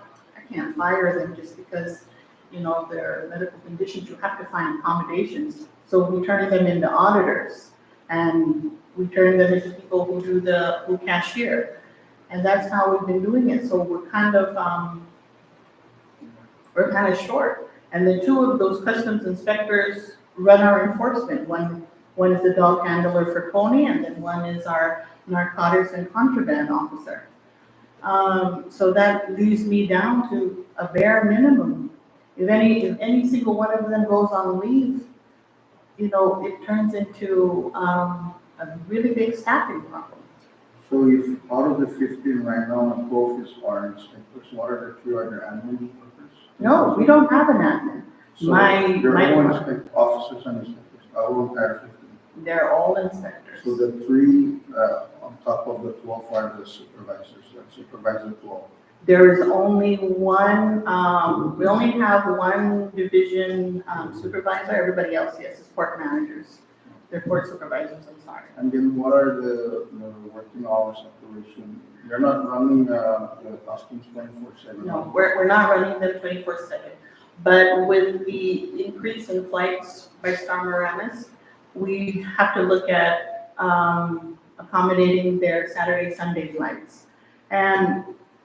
fire them just because, you know, of their medical conditions. You have to find accommodations. So we turn them into auditors, and we turn them into people who cashier. And that's how we've been doing it. So we're kind of short. And then 2 of those customs inspectors run our enforcement. One is the dog handler for Coney, and then 1 is our narcotics and contraband officer. So that leaves me down to a bare minimum. If any single one of them goes on leave, it turns into, a really big staffing problem. So if out of the 15 right now, 12 is our inspectors, what are the 3 other admin workers? No, we don't have an admin. So My- there my- are no officers and inspectors, our entire 15. They're all inspectors. So the 3 on top of the 12 are the supervisors, that supervisor 12. There is only one, we only have one division supervisor, everybody else, yes, is court managers. They're court supervisors, I'm sorry. And then what are the working hours operation? You're not running the costumes 24/7? No, we're not running them 24/7. But with the increase in flights by Star Moranis, we have to look at accommodating their Saturday, Sunday flights. And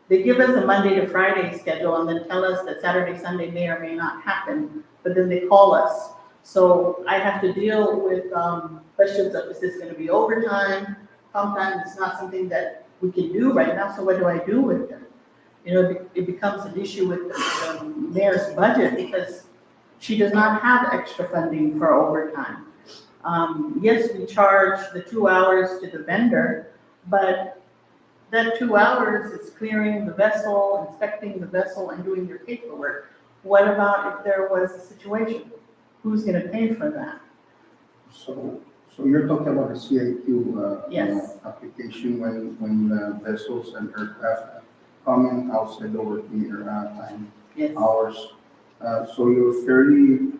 they give us a Monday to Friday schedule and then tell us that Saturday, Sunday may or may not happen, but then they call us. So I have to deal with questions of, is this gonna be overtime? Sometimes it's not something that we can do right now, so what do I do with them? It becomes an issue with the mayor's budget because she does not have extra funding for overtime. Yes, we charge the 2 hours to the vendor, but that 2 hours is clearing the vessel, inspecting the vessel, and doing your paperwork. What about if there was a situation? Who's gonna pay for that? So you're talking about the CIQ Yes. application when vessels and aircraft come in outside the working time Yes, hours. So you're fairly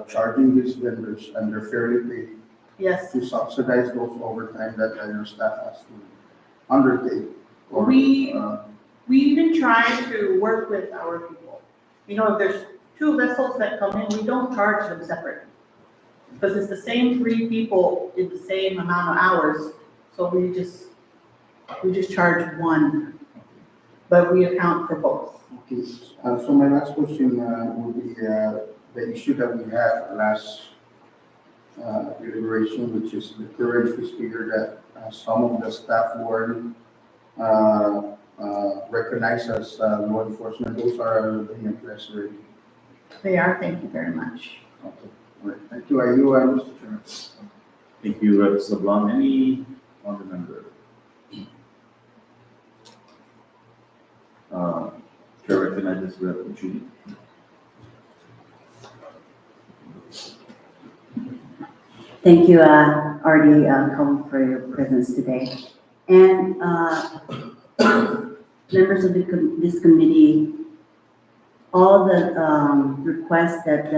charging these vendors and they're fairly paid yes. to subsidize those overtime that your staff has to undertake? Or, We even try to work with our people. If there's 2 vessels that come in, we don't charge them separately. Because it's the same 3 people in the same amount of hours, so we just charge one. But we account for both. Okay, so my last question would be the issue that we had last deliberation, which is the current fiscal year that some of the staff weren't recognized as law enforcement. Those are being addressed already. They are, thank you very much. Okay, all right. Thank you. Are you, Mr. Chairman? Thank you, Rep. Sablan. Any other member? Chair recognizes Rep. Judy. Thank you, Artie, Cullen, for your presence today. And members of this committee, all the requests that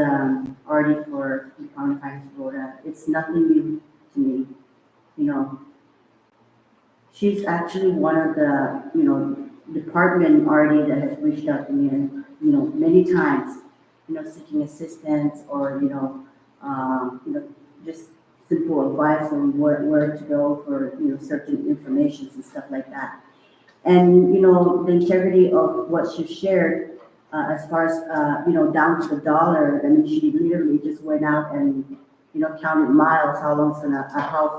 Artie for Department of Finance Rota, it's nothing new to me. She's actually one of the, department Artie that has reached out to me, and, many times, seeking assistance or, just simple advice on where to go for, certain information and stuff like that. And, the integrity of what she shared, as far as, down to the dollar, I mean, she literally just went out and, counted miles, how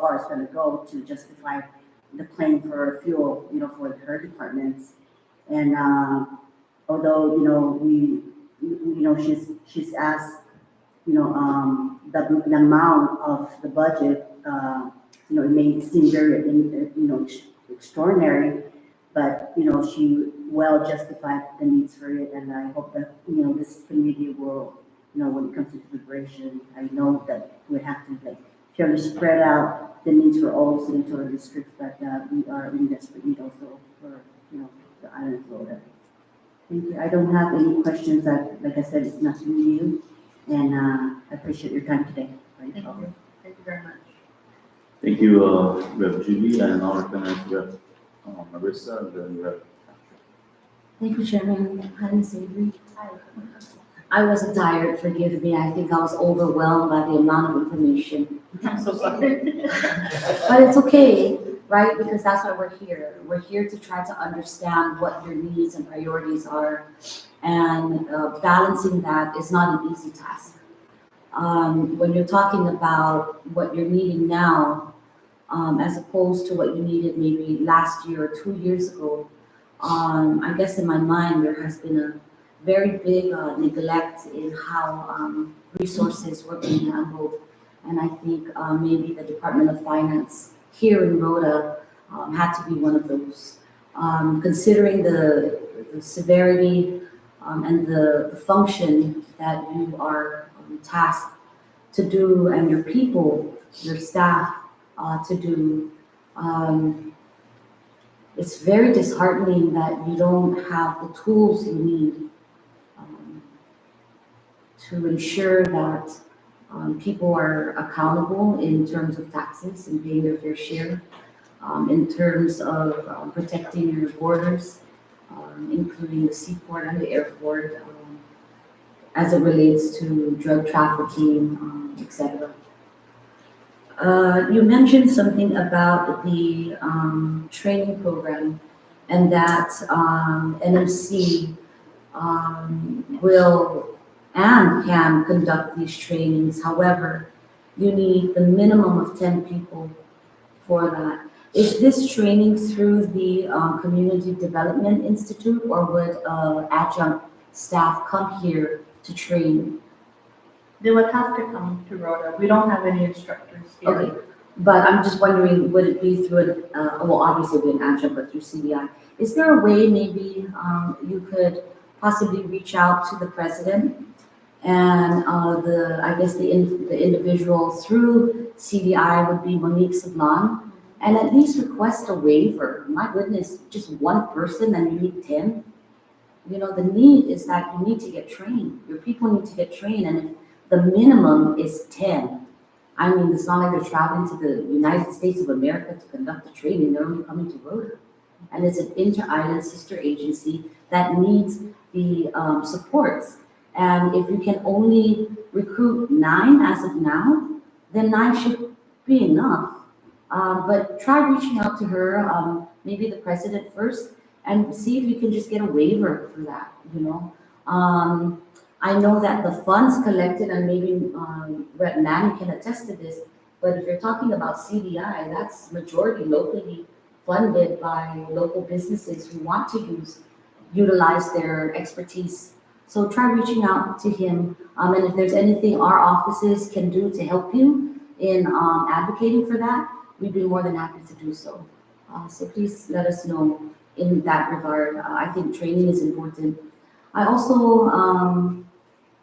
far it's gonna go to justify the claim for fuel, for her departments. And, although, she's asked, the amount of the budget, it may seem very, extraordinary, but, she well justified the needs for it, and I hope that, this committee will, when it comes to deliberation, I know that we have to, fairly spread out the needs for all senatorial districts, but, we are in desperate need also for, the island of Florida. Thank you. I don't have any questions. Like I said, it's nothing new, and, I appreciate your time today. Thank you. Thank you very much. Thank you, Rep. Judy, and I'll recognize Rep. Marissa and then Rep. Thank you, Chairman. Hi, Ms. Avery. I wasn't tired, forgive me. I think I was overwhelmed by the amount of information. I'm so sorry. But it's okay, right? Because that's why we're here. We're here to try to understand what your needs and priorities are. And balancing that is not an easy task. When you're talking about what you're needing now, as opposed to what you needed maybe last year or 2 years ago, I guess in my mind, there has been a very big neglect in how resources were being handled. And I think maybe the Department of Finance here in Rota had to be one of those. Considering the severity and the function that you are tasked to do and your people, your staff to do, it's very disheartening that you don't have the tools you need to ensure that people are accountable in terms of taxes and paying their fair share, in terms of protecting your borders, including the seaport and the airport, as it relates to drug trafficking, etc. You mentioned something about the training program and that NMC will and can conduct these trainings. However, you need the minimum of 10 people for that. Is this training through the Community Development Institute, or would adjunct staff come here to train? They would have to come to Rota. We don't have any instructors here. Okay, but I'm just wondering, would it be through well, obviously it'd be an adjunct, but through CDI. Is there a way maybe you could possibly reach out to the president and I guess the individual through CDI would be Monique Sablon, and at least request a waiver? My goodness, just one person and you need 10? You know, the need is that you need to get trained. Your people need to get trained, and if the minimum is 10, I mean, it's not like they're traveling to the United States of America to conduct the training. They're only coming to Rota. And it's an inter-island sister agency that needs the supports. And if you can only recruit 9 as of now, then 9 should be enough. But try reaching out to her, maybe the president first, and see if you can just get a waiver for that, you know. I know that the funds collected, and maybe Rep. Manny can attest to this, but if you're talking about CDI, that's majority locally funded by local businesses who want to utilize their expertise. So try reaching out to him, and if there's anything our offices can do to help you in advocating for that, we'd be more than happy to do so. So please let us know in that regard. I think training is important. I also,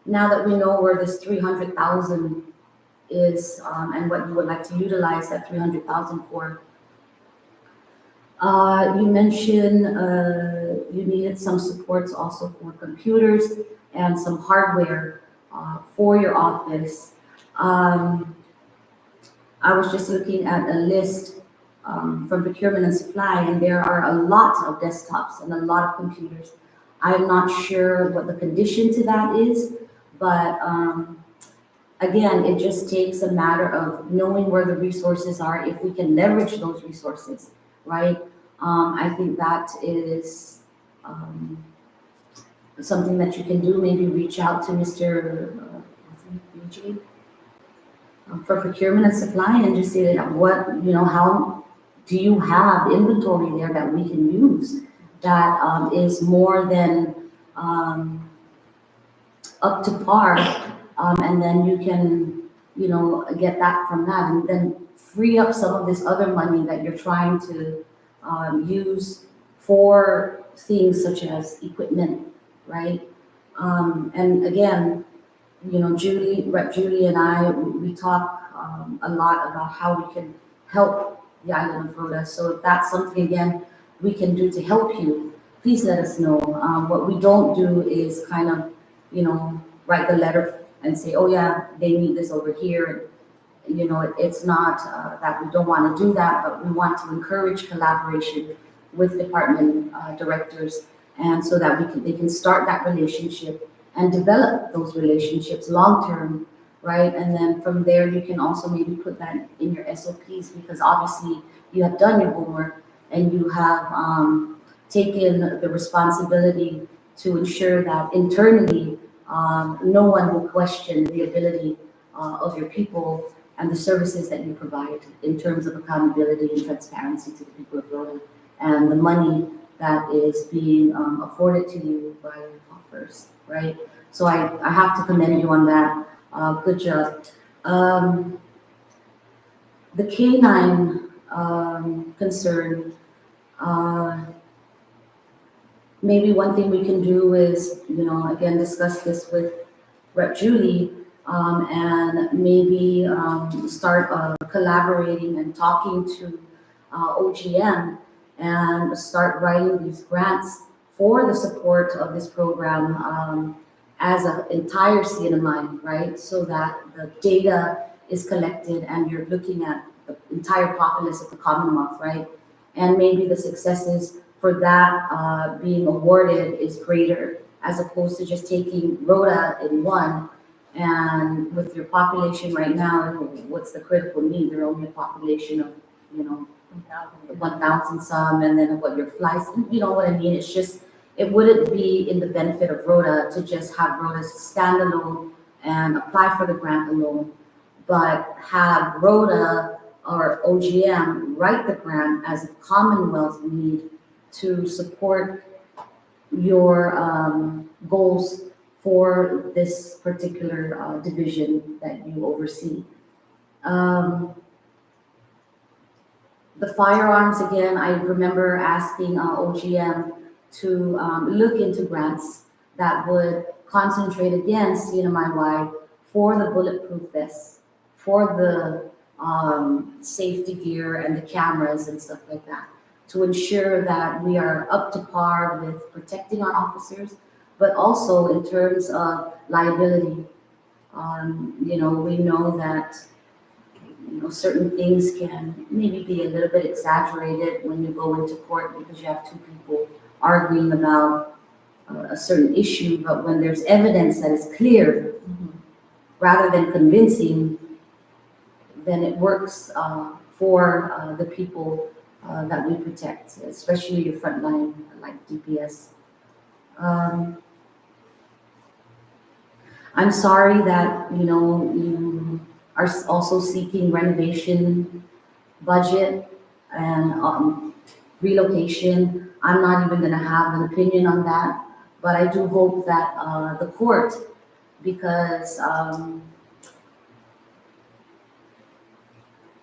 now that we know where this 300,000 is and what you would like to utilize that 300,000 for, you mentioned you needed some supports also for computers and some hardware for your office. I was just looking at a list from procurement and supply, and there are a lot of desktops and a lot of computers. I'm not sure what the condition to that is, but again, it just takes a matter of knowing where the resources are, if we can leverage those resources, right? I think that is something that you can do. Maybe reach out to Mr. BJ for procurement and supply and just say that what, you know, how do you have inventory there that we can use that is more than up to par, and then you can, you know, get that from that, and then free up some of this other money that you're trying to use for things such as equipment, right? And again, you know, Rep. Julie and I, we talk a lot about how we can help the island of Rota. So if that's something, again, we can do to help you, please let us know. What we don't do is kind of, you know, write the letter and say, oh yeah, they need this over here. You know, it's not that we don't want to do that, but we want to encourage collaboration with department directors, and so that they can start that relationship and develop those relationships long-term, right? And then from there, you can also maybe put that in your SOPs, because obviously you have done your homework and you have taken the responsibility to ensure that internally, no one will question the ability of your people and the services that you provide in terms of accountability and transparency to the people of Rota, and the money that is being afforded to you by your coffers, right? So I have to commend you on that. Good job. The canine concern, maybe one thing we can do is, again, discuss this with Rep. Julie, and maybe start collaborating and talking to OGM and start writing these grants for the support of this program as an entire CNMI, right? So that the data is collected and you're looking at the entire populace of the Commonwealth, right? And maybe the successes for that being awarded is greater as opposed to just taking Rota in one. And with your population right now, what's the critical need? They're only a population of, 1,000 some, and then what your flies, you know what I mean? It's just, it wouldn't be in the benefit of Rota to just have Rota stand alone and apply for the grant alone, but have Rota or OGM write the grant as a Commonwealth need to support your goals for this particular division that you oversee. The firearms, again, I remember asking OGM to look into grants that would concentrate again CNMI-wide for the bulletproof vests, for the safety gear and the cameras and stuff like that, to ensure that we are up to par with protecting our officers, but also in terms of liability. We know that certain things can maybe be a little bit exaggerated when you go into court because you have two people arguing about a certain issue, but when there's evidence that is clear rather than convincing, then it works for the people that we protect, especially your front line, like DPS. I'm sorry that, you are also seeking renovation budget and relocation. I'm not even gonna have an opinion on that, but I do hope that the court, because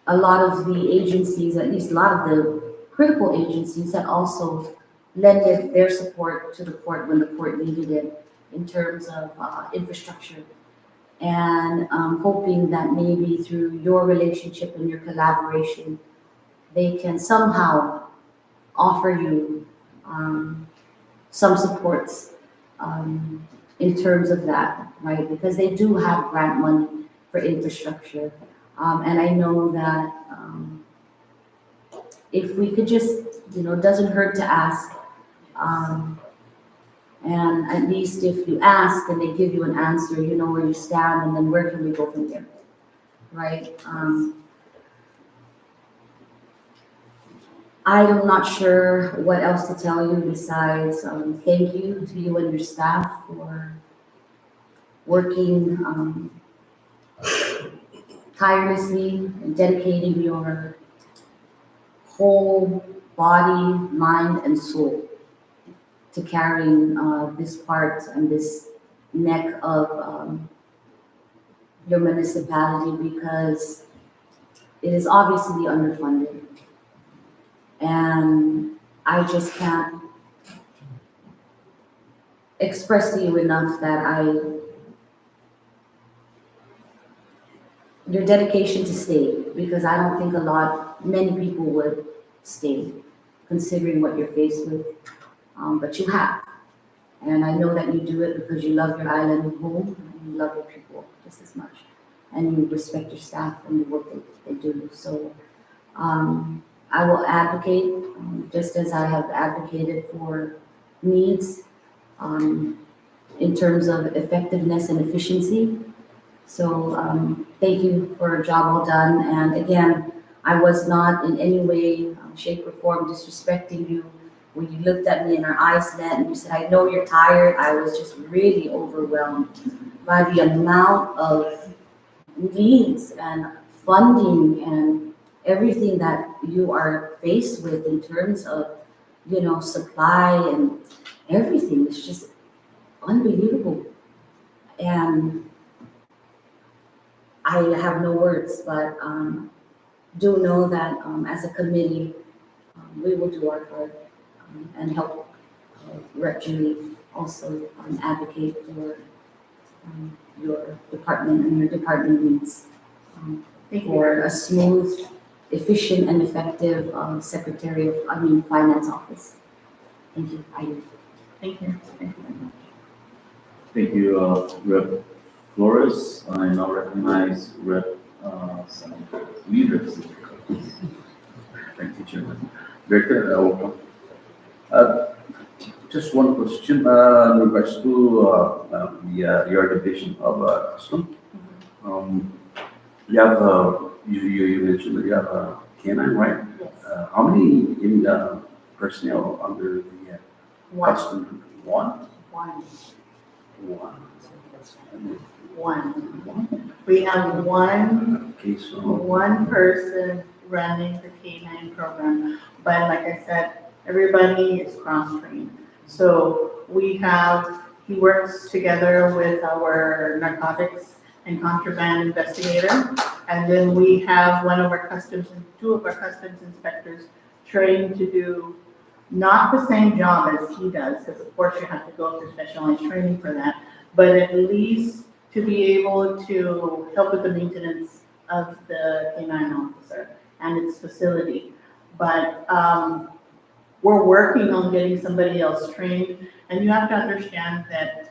a lot of the agencies, at least a lot of the critical agencies, had also lended their support to the court when the court needed it in terms of infrastructure. And hoping that maybe through your relationship and your collaboration, they can somehow offer you some supports in terms of that, right? Because they do have grant money for infrastructure. And I know that if we could just, doesn't hurt to ask. And at least if you ask and they give you an answer, you know where you stand, and then where can we go from there, right? I'm not sure what else to tell you besides thank you to you and your staff for working tirelessly and dedicating your whole body, mind, and soul to carrying this part and this neck of your municipality, because it is obviously underfunded. And I just can't express to you enough that your dedication to stay, because I don't think many people would stay considering what you're faced with. But you have. And I know that you do it because you love your island and home, and you love your people just as much. And you respect your staff and the work that they do. So I will advocate, just as I have advocated for needs in terms of effectiveness and efficiency. So thank you for a job well done. And again, I was not in any way, shape, or form disrespecting you. When you looked at me and our eyes met and you said, I know you're tired, I was just really overwhelmed by the amount of needs and funding and everything that you are faced with in terms of supply and everything. It's just unbelievable. And I have no words, but do know that as a committee, we will do our part and help Rep. Julie also advocate for your department and your department needs for a smooth, efficient, and effective finance office. Thank you. Thank you. Thank you very much. Thank you, Rep. Flores. I now recognize some leaders. Thank you, Chairman. Director, welcome. Just one question, in regards to your division of custom. You have, you mentioned that you have a canine, right? Yes. How many in the personnel under the One. custom? One? One. One. We have one Okay, so, person running the K9 program, but like I said, everybody is cross-trained. So he works together with our narcotics and contraband investigator, and then we have two of our customs inspectors trained to do not the same job as he does, because of course you have to go through specialized training for that, but at least to be able to help with the maintenance of the K9 officer and its facility. But we're working on getting somebody else trained, and you have to understand that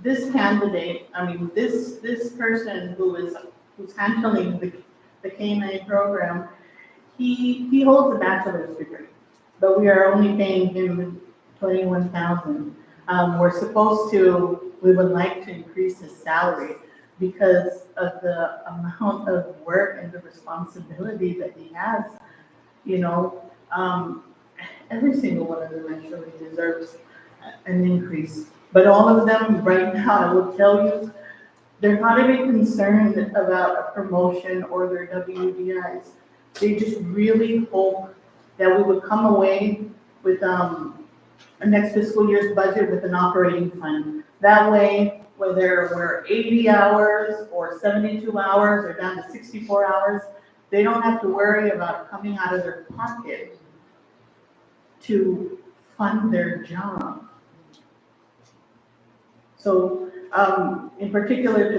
this candidate, this person who's handling the K9 program, he holds a bachelor's degree, but we are only paying him $21,000. We would like to increase his salary because of the amount of work and the responsibility that he has. Every single one of them actually deserves an increase. But all of them right now, I will tell you, they're not even concerned about a promotion or their WDIs. They just really hope that we would come away with a next fiscal year's budget with an operating fund. That way, whether we're 80 hours or 72 hours or down to 64 hours, they don't have to worry about coming out of their pocket to fund their job. So, in particular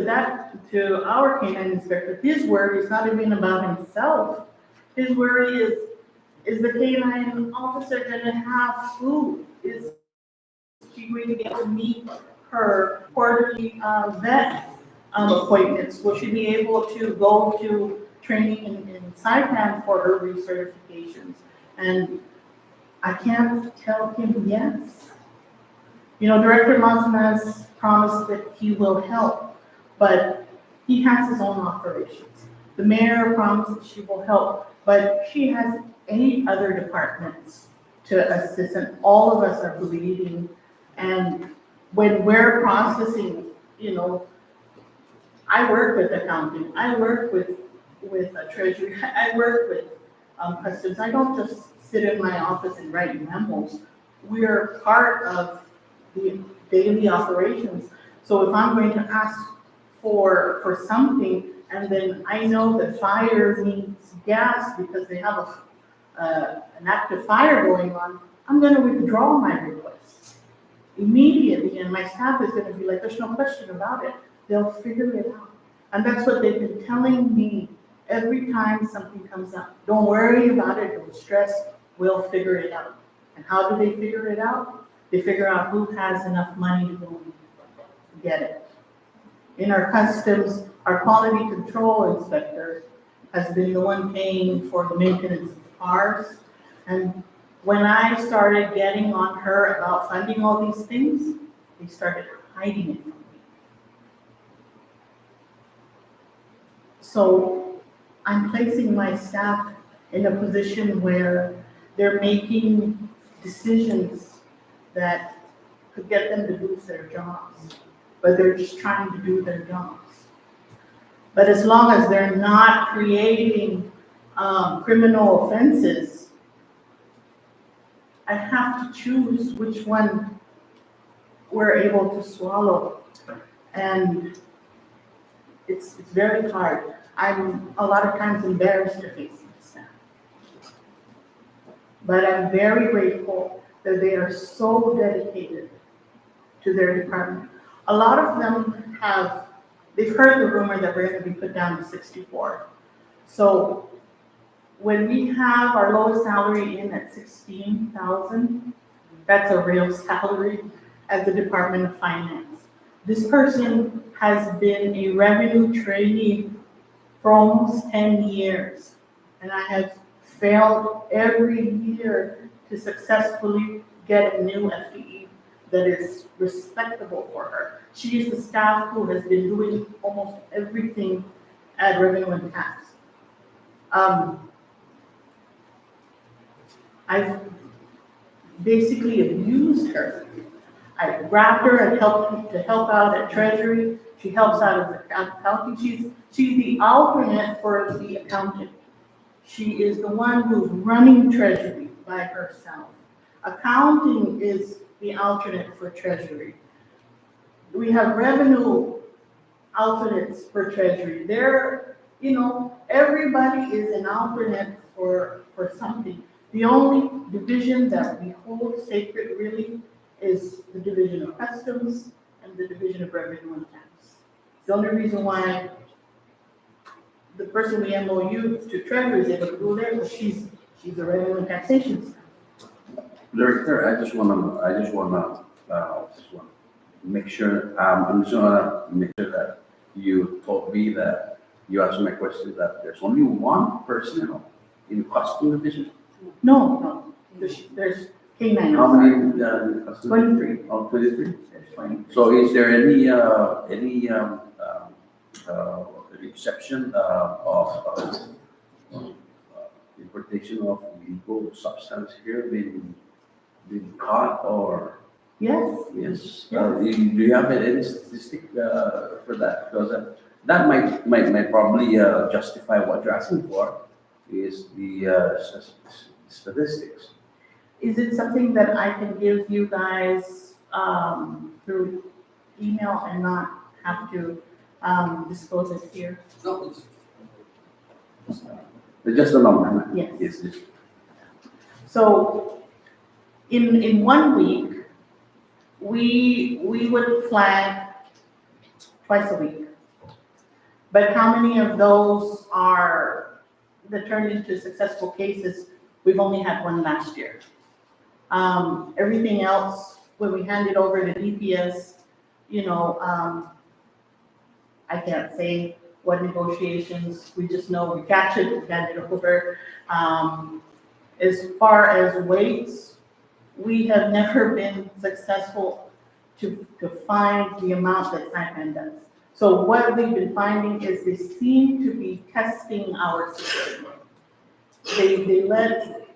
to our canine inspector, his worry is not even about himself. His worry is the canine officer gonna have food? Is she going to get to meet her quarterly vet appointments? Will she be able to go to training in Saipan for her recertifications? And I can't tell him yes. Director Manzanas promised that he will help, but he has his own operations. The mayor promised that she will help, but she has 8 other departments to assist, and all of us are bleeding. And when we're processing, I work with accounting, I work with treasury, I work with customs. I don't just sit in my office and write memos. We are part of the daily operations. So if I'm going to ask for something, and then I know that fire needs gas because they have an active fire going on, I'm going to withdraw my request immediately, and my staff is going to be like, there's no question about it. They'll figure it out. And that's what they've been telling me every time something comes up. Don't worry about it, don't stress, we'll figure it out. And how do they figure it out? They figure out who has enough money to go get it. In our customs, our quality control inspector has been the one paying for the maintenance of the cars. And when I started getting on her about funding all these things, they started hiding it from me. So I'm placing my staff in a position where they're making decisions that could get them to lose their jobs, but they're just trying to do their jobs. But as long as they're not creating criminal offenses, I have to choose which one we're able to swallow. And it's very hard. I'm a lot of times embarrassed to face this now. But I'm very grateful that they are so dedicated to their department. A lot of them they've heard the rumor that we're gonna be put down to 64. So when we have our lowest salary in at 16,000, that's a real salary at the Department of Finance. This person has been a revenue trainee for almost 10 years. And I have failed every year to successfully get a new FTE that is respectable for her. She is the staff who has been doing almost everything at Revenue and Tax. I've basically abused her. I grabbed her and helped to help out at Treasury. She helps out as accounting. She's the alternate for the accountant. She is the one who's running Treasury by herself. Accounting is the alternate for Treasury. We have revenue alternates for Treasury. Everybody is an alternate for something. The only division that we hold sacred really is the Division of Customs and the Division of Revenue and Tax. The only reason why the person we MOU to Treasury is able to go there is she's a Revenue and Taxation staff. Director, I just wanna make sure, I'm just gonna make sure that you told me that you answered my question that there's only one person in custom division. No, there's K9. How many, custom? 23. Oh, 23? There's 20. So is there any exception of importation of illegal substance here being caught or? Yes, Yes. Do you have any statistic for that? Because that might probably justify what you're asking for is the statistics. is it something that I can give you guys through email and not have to disclose it here? No, it's just a number. Yes. Yes. So in 1 week, we would flag twice a week. But how many of those are that turned into successful cases? We've only had one last year. Everything else, when we hand it over to DPS, I can't say what negotiations, we just know we catch it, we hand it over. As far as weights, we have never been successful to find the amount that Saipan does. So what we've been finding is they seem to be testing our system. They let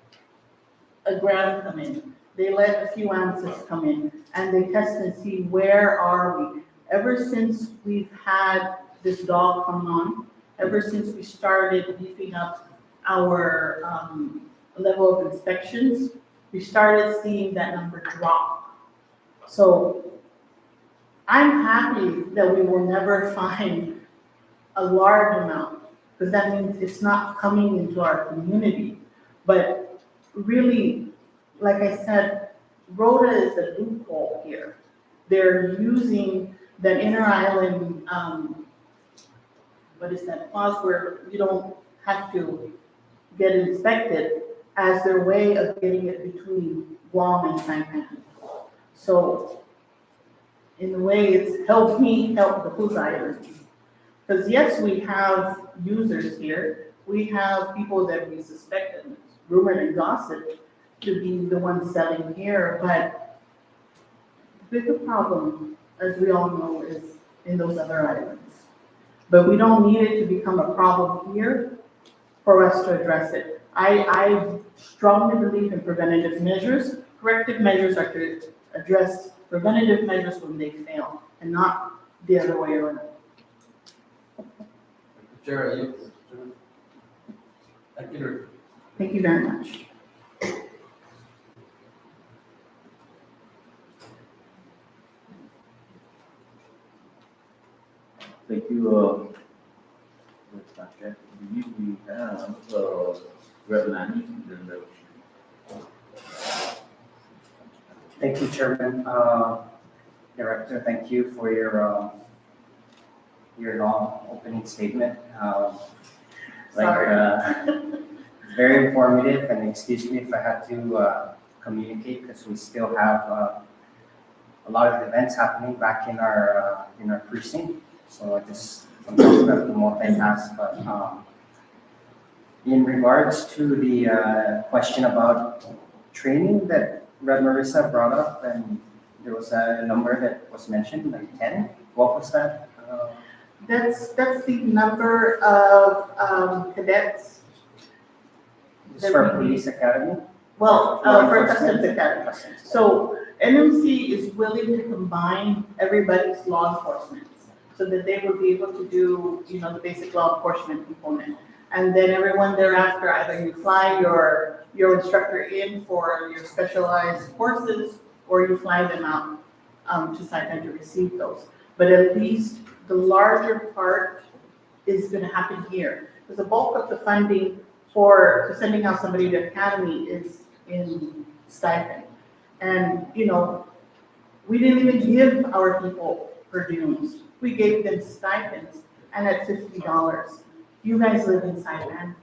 a gram come in, they let a few ounces come in, and they test and see where are we. Ever since we've had this dog come on, ever since we started beefing up our level of inspections, we started seeing that number drop. So I'm happy that we will never find a large amount, because that means it's not coming into our community. But really, like I said, Rota is the loophole here. They're using the inter-island, what is that clause where you don't have to get inspected, as their way of getting it between Guam and Saipan. So in a way, it's helped me help the Cook Islands. Because yes, we have users here. We have people that we suspect and rumored and gossiped to be the ones selling here, but the bigger problem, as we all know, is in those other islands. But we don't need it to become a problem here for us to address it. I strongly believe in preventative measures. Corrective measures are to address preventative measures when they fail, and not the other way around. Chair, Thank you very much. Okay, we have, Rep. Manny, then Rep. Thank you, Chairman. Director, thank you for your long opening statement. Sorry. Very informative, and excuse me if I had to communicate, because we still have a lot of events happening back in our precinct. So I just sometimes have to multitask, but in regards to the question about training that Red Marissa brought up, and there was a number that was mentioned, like 10. What was that? That's the number of cadets. It's for Police Academy? Well, Law for enforcement? Customs Academy. So NMC is willing to combine everybody's law enforcement so that they would be able to do, the basic law enforcement component. And then everyone thereafter, either you fly your instructor in for your specialized courses, or you fly them out to Saipan to receive those. But at least the larger part is gonna happen here. Because the bulk of the funding for sending out somebody to academy is in stipend. And, we didn't even give our people per diems. We gave them stipends, and at $50. You guys live in Saipan.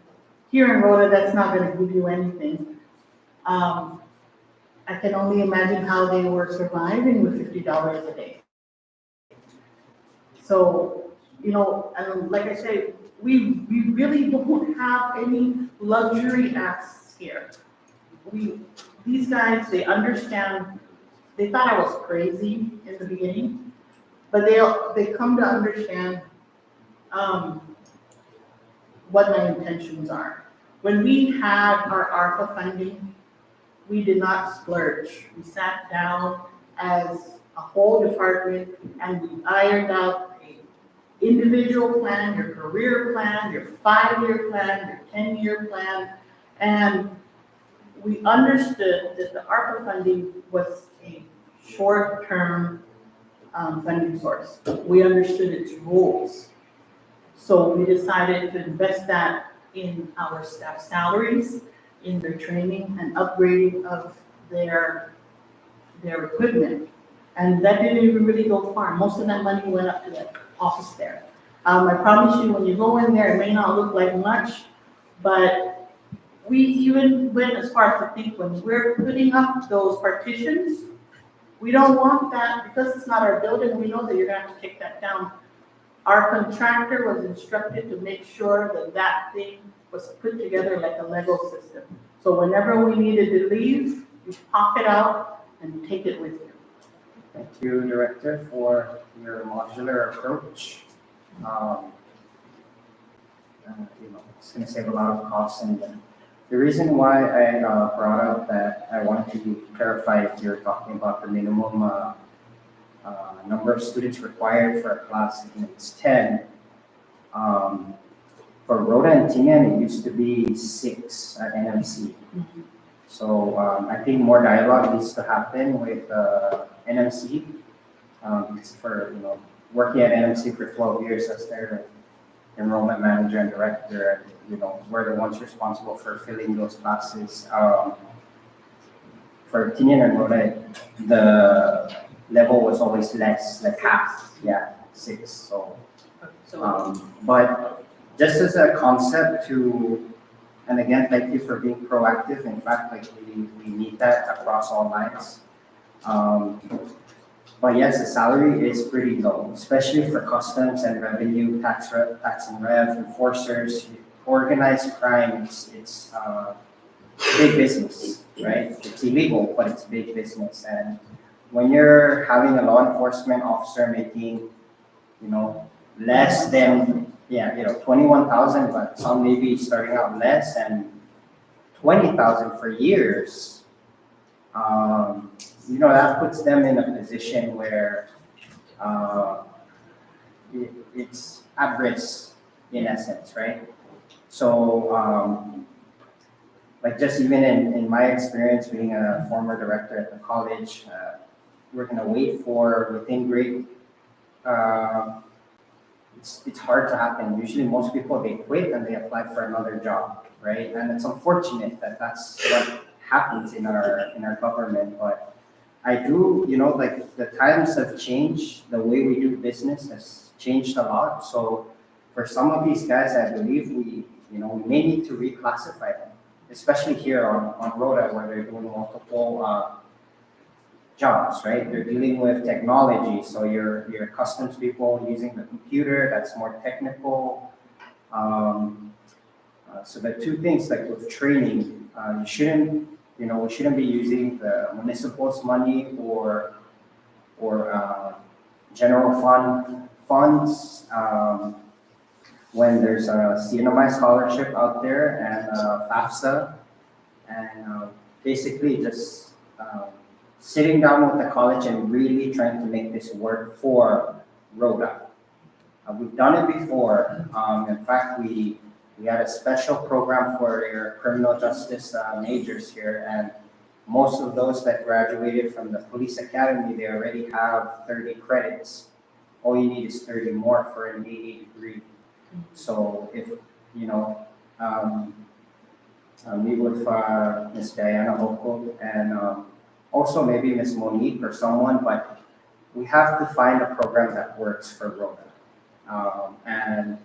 Here in Rota, that's not gonna give you anything. I can only imagine how they were surviving with $50 a day. So, and like I say, we really don't have any luxury acts here. These guys, they understand, they thought I was crazy in the beginning, but they come to understand, what my intentions are. When we had our ARPA funding, we did not splurge. We sat down as a whole department and we ironed out a individual plan, your career plan, your 5-year plan, your 10-year plan. And we understood that the ARPA funding was a short-term funding source. We understood its rules. So we decided to invest that in our staff salaries, in their training and upgrading of their equipment. And that didn't even really go far. Most of that money went up to the office there. I promise you, when you go in there, it may not look like much, but we even went as far as to think when we're putting up those partitions, we don't want that, because it's not our building, we know that you're gonna have to take that down. Our contractor was instructed to make sure that that thing was put together like a Lego system. So whenever we needed to leave, you pop it out and take it with you. Thank you, Director, for your modular approach. It's going to save a lot of costs. And the reason why I brought up that I wanted to clarify if you're talking about the minimum number of students required for a class, and it's 10. For Rota and Tinian, it used to be 6 at NMC. So I think more dialogue needs to happen with NMC. Because for working at NMC for 12 years as their enrollment manager and director, we're the ones responsible for filling those classes. For Tinian and Rota, the level was always less, like half, 6. So, but just as a concept to, and again, thank you for being proactive. In fact, we need that across all lines. But yes, the salary is pretty low, especially for customs and revenue, tax and rev, enforcers, organized crime. It's big business, right? It's illegal, but it's big business. And when you're having a law enforcement officer making, less than, 21,000, but some maybe starting out less, and 20,000 for years, that puts them in a position where it's at risk in essence, right? So, just even in my experience being a former director at the college, we're gonna wait for within grade it's hard to happen. Usually most people, they quit and they apply for another job, right? And it's unfortunate that that's what happens in our government, but I do, like the times have changed, the way we do business has changed a lot. So for some of these guys, I believe we may need to reclassify them, especially here on Rota where they're doing multiple jobs, right? They're dealing with technology, so your customs people using the computer, that's more technical. So the two things like with training, we shouldn't be using the municipal's money or general funds when there's a CNMI scholarship out there and FAFSA, and basically just sitting down with the college and really trying to make this work for Rota. We've done it before. In fact, we had a special program for your criminal justice majors here, and most of those that graduated from the police academy, they already have 30 credits. All you need is 30 more for an 80 degree. So if, meet with Ms. Diana Hoko and also maybe Ms. Monique or someone, but we have to find a program that works for Rota. And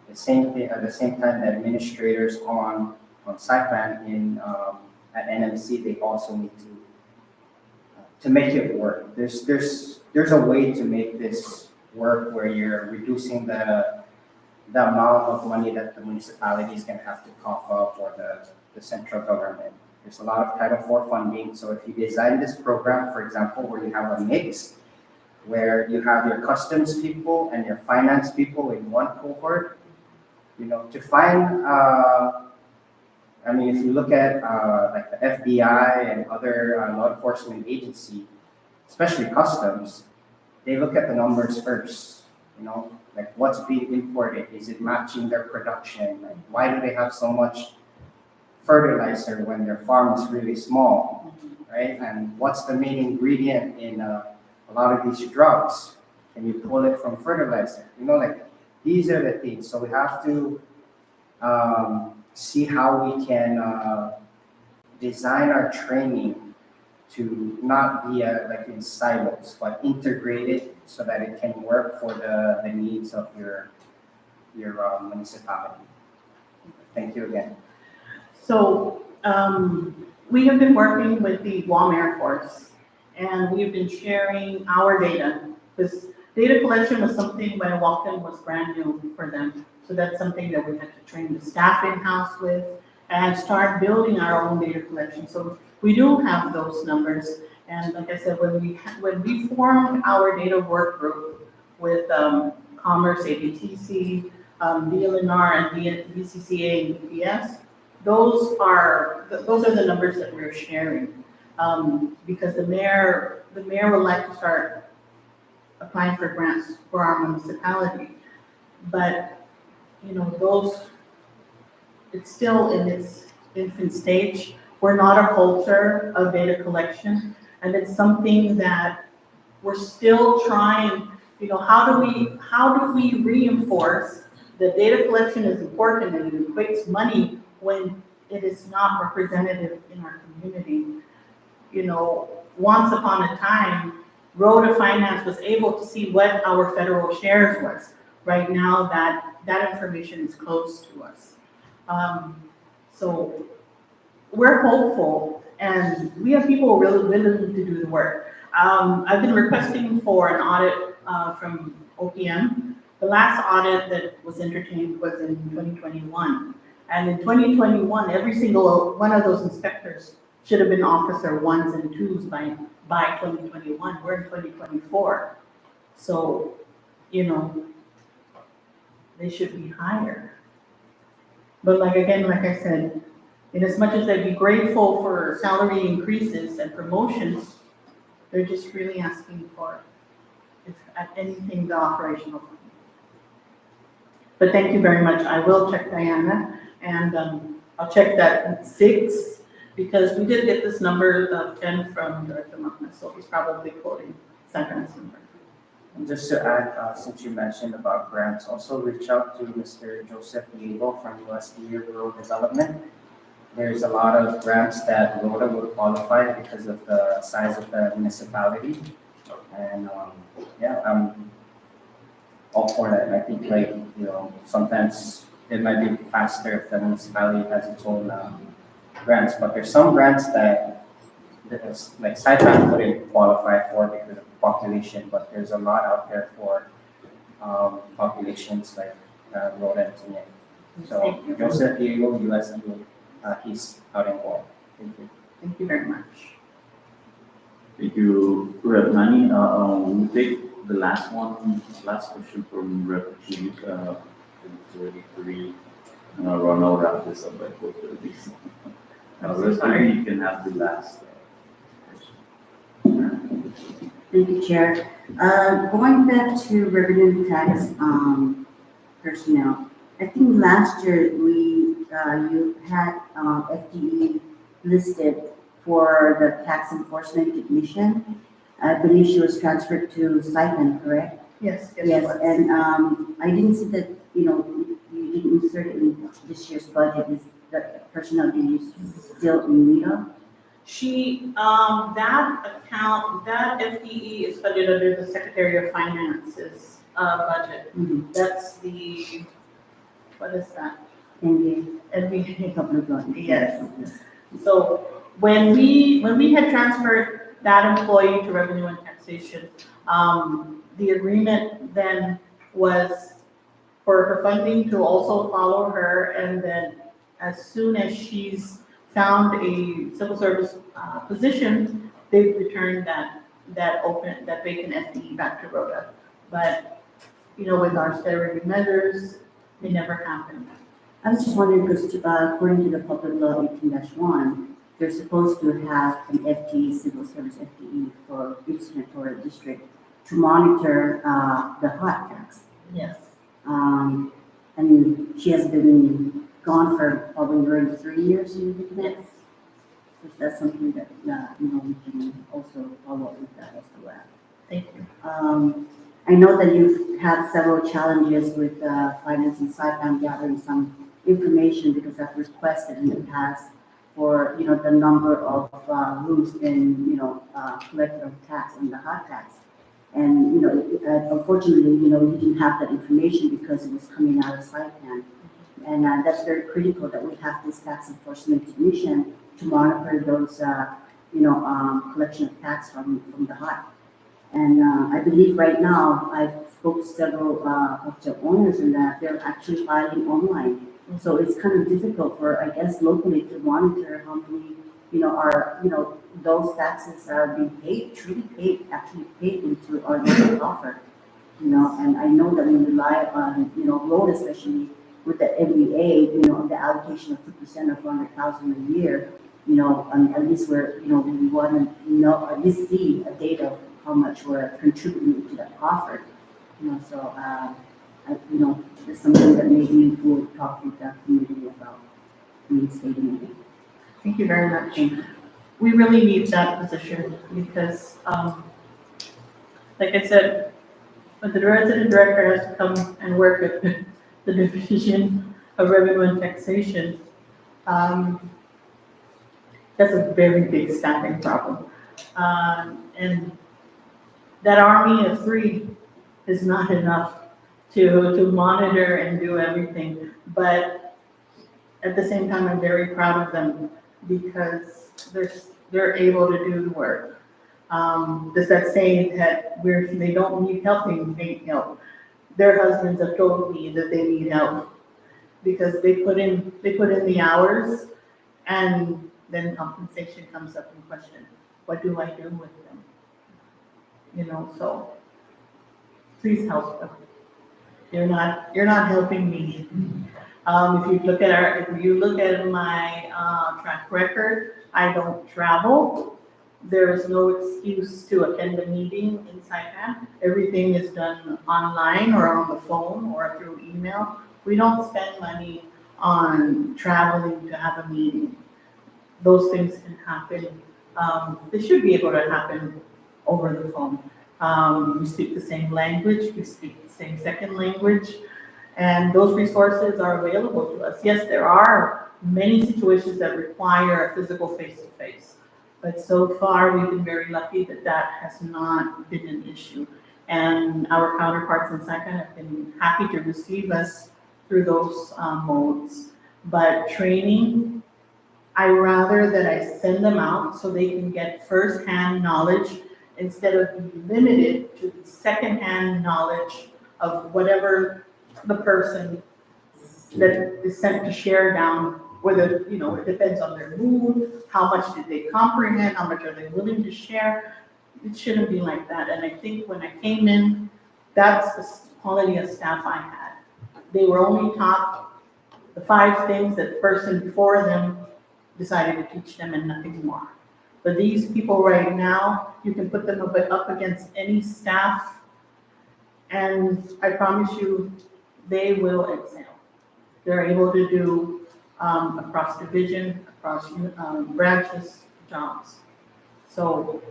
at the same time, the administrators on Saipan at NMC, they also need to make it work. There's a way to make this work where you're reducing the amount of money that the municipality is going to have to cough up or the central government. There's a lot of Title IV funding. So if you design this program, for example, where you have a mix, where you have your customs people and your finance people in one cohort, to find, if you look at like the FBI and other law enforcement agency, especially customs, they look at the numbers first, like what's being imported, is it matching their production? Like why do they have so much fertilizer when their farm is really small, right? And what's the main ingredient in a lot of these drugs? Can you pull it from fertilizer? Like these are the things. So we have to see how we can design our training to not be like in silos, but integrated so that it can work for the needs of your municipality. Thank you again. So we have been working with the Guam Air Force, and we've been sharing our data. This data collection was something when I walked in was brand new for them. So that's something that we had to train the staff in-house with and start building our own data collection. So we do have those numbers. And like I said, when we formed our data work group with Commerce, ABTC, DLNR, and BCCA and UPS, those are the numbers that we're sharing. Because the mayor would like to start applying for grants for our municipality. But, it's still in its infant stage. We're not a culture of data collection, and it's something that we're still trying, how do we reinforce that data collection is important and it equates money when it is not representative in our community. Once upon a time, Rota Finance was able to see what our federal shares was. Right now, that information is closed to us. So we're hopeful, and we have people really willing to do the work. I've been requesting for an audit from OPM. The last audit that was entertained was in 2021. And in 2021, every single one of those inspectors should have been officer 1s and 2s by 2021. We're in 2024. So, they should be higher. But like I said, in as much as they'd be grateful for salary increases and promotions, they're just really asking for, if at anything, the operational. But thank you very much. I will check Diana, and I'll check that 6, because we did get this number of 10 from Director Magna, so he's probably quoting Saipan's number. And just to add, since you mentioned about grants, also reach out to Mr. Joseph Diego from USDA Rural Development. There's a lot of grants that Rota would qualify because of the size of the municipality. And, yeah, I'm all for that. I think like, sometimes it might be faster if the municipality has its own, grants, but there's some grants that like Saipan wouldn't qualify for because of population, but there's a lot out there for populations like Rota and Tine. So Joseph Diego, USDA, he's out in Guam. Thank you. Thank you very much. Thank you, Rep. Nani. We'll take the last question from Rep. Chief. It's already 3. Ron, I'll wrap this up by 4:30. I'm so Rep. sorry. Nani, you can have the last question. Thank you, Chair. Going back to revenue tax, personnel, I think last year you had, FTE listed for the tax enforcement technician. I believe she was transferred to Saipan, correct? Yes, Yes, yes. and, I didn't see that, you didn't insert it in this year's budget. Is that personnel being still in need of? She, that account, that FTE is funded under the Secretary of Finance's, budget. Mm-hmm. That's the, what is that? And NVA. public law. Yes. So when we had transferred that employee to revenue and taxation, the agreement then was for her funding to also follow her, and then as soon as she's found a civil service position, they've returned that vacant FTE back to Rota. But, with our austerity measures, it never happened. I was just wondering, because according to the public law 18-1, they're supposed to have an FTE, civil service FTE for each senatorial district to monitor the hot tax. Yes. And she has been gone for probably around 3 years, Yes. So that's something that, we can also follow up with that as well. Thank you. I know that you've had several challenges with finance and Saipan gathering some information because I've requested in the past for, the number of rooms in, collected of tax and the hot tax. And, unfortunately, we didn't have that information because it was coming out of Saipan. And that's very critical that we have this tax enforcement technician to monitor those, collection of tax from the hot. And I believe right now, I've spoke to several of the owners and that they're actually filing online. So it's kind of difficult for, I guess, locally to monitor how many, those taxes are being paid, truly paid, actually paid into our local offer. And I know that we rely on, road, especially with the MBA, the allocation of 2% of 100,000 a year, at least we're, we want to know, at least see a data of how much we're contributing to that offer. So, it's something that maybe we'll talk with the community about reinstating it. Thank you very much. We really need that position because, like I said, when the resident director has to come and work with the Division of Revenue and Taxation, that's a very big staffing problem. And that army of 3 is not enough to monitor and do everything. But at the same time, I'm very proud of them because they're able to do the work. There's that saying that they don't need help, they need help. Their husbands have told me that they need help because they put in the hours, and then compensation comes up in question. What do I do with them? So please help them. You're not helping me. If you look at my track record, I don't travel. There is no excuse to attend a meeting in Saipan. Everything is done online or on the phone or through email. We don't spend money on traveling to have a meeting. Those things can happen. They should be able to happen over the phone. We speak the same language, we speak the same second language, and those resources are available to us. Yes, there are many situations that require a physical face-to-face, but so far, we've been very lucky that that has not been an issue. And our counterparts in Saipan have been happy to receive us through those modes. But training, I rather that I send them out so they can get firsthand knowledge instead of being limited to the secondhand knowledge of whatever the person that is sent to share down, whether, it depends on their mood, how much did they comprehend, how much are they willing to share. It shouldn't be like that. And I think when I came in, that's the quality of staff I had. They were only taught the 5 things that the person before them decided to teach them and nothing more. But these people right now, you can put them up against any staff, and I promise you, they will excel. They're able to do across division, across branches, jobs. So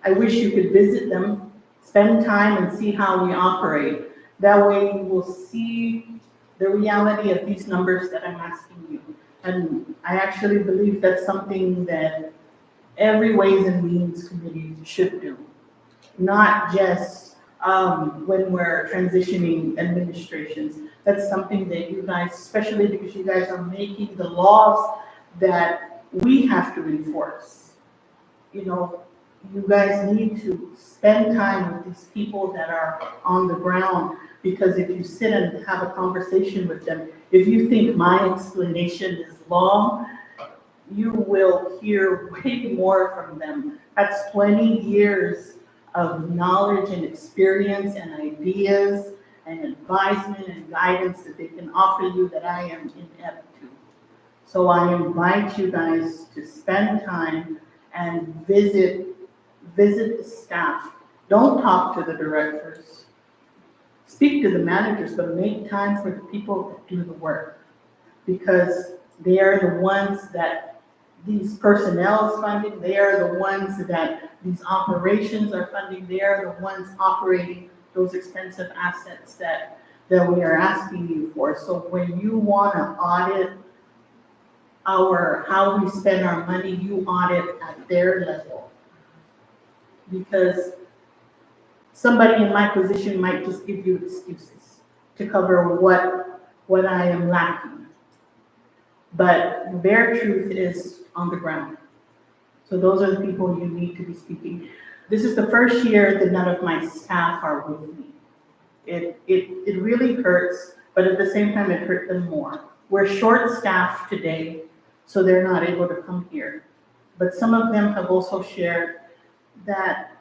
I wish you could visit them, spend time and see how we operate. That way you will see the reality of these numbers that I'm asking you. And I actually believe that's something that every Ways and Means Committee should do. Not just when we're transitioning administrations. That's something that you guys, especially because you guys are making the laws that we have to enforce. You guys need to spend time with these people that are on the ground, because if you sit and have a conversation with them, if you think my explanation is long, you will hear way more from them. That's 20 years of knowledge and experience and ideas and advisement and guidance that they can offer you that I am inept to. So I invite you guys to spend time and visit the staff. Don't talk to the directors. Speak to the managers, but make time for the people that do the work, because they are the ones that these personnel is funding, they are the ones that these operations are funding, they are the ones operating those expensive assets that we are asking you for. So when you want to audit how we spend our money, you audit at their level. Because somebody in my position might just give you excuses to cover what I am lacking. But their truth is on the ground. So those are the people you need to be speaking. This is the first year that none of my staff are with me. It really hurts, but at the same time, it hurt them more. We're short-staffed today, so they're not able to come here. But some of them have also shared that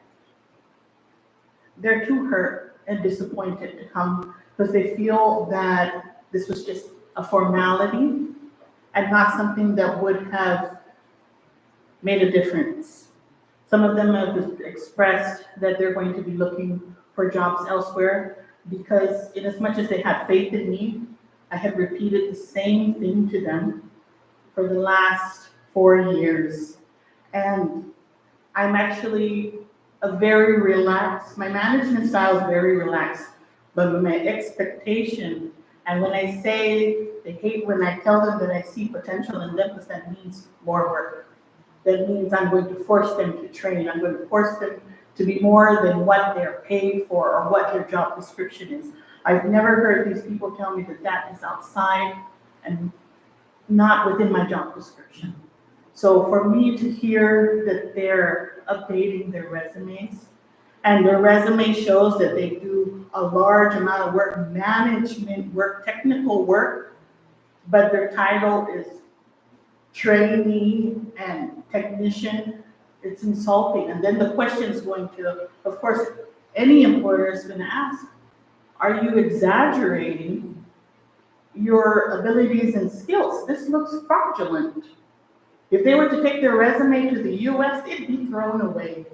they're too hurt and disappointed to come because they feel that this was just a formality and not something that would have made a difference. Some of them have expressed that they're going to be looking for jobs elsewhere because in as much as they had faith in me, I had repeated the same thing to them for the last 4 years. And I'm actually very relaxed. My management style is very relaxed, but my expectation, and when I say they hate when I tell them that I see potential in them, because that means more work. That means I'm going to force them to train. I'm going to force them to be more than what they're paid for or what their job description is. I've never heard these people tell me that that is outside and not within my job description. So for me to hear that they're updating their resumes, and their resume shows that they do a large amount of work, management work, technical work, but their title is trainee and technician, it's insulting. And then the question is going to, of course, any employer is going to ask, are you exaggerating your abilities and skills? This looks fraudulent. If they were to take their resume to the US, it'd be thrown away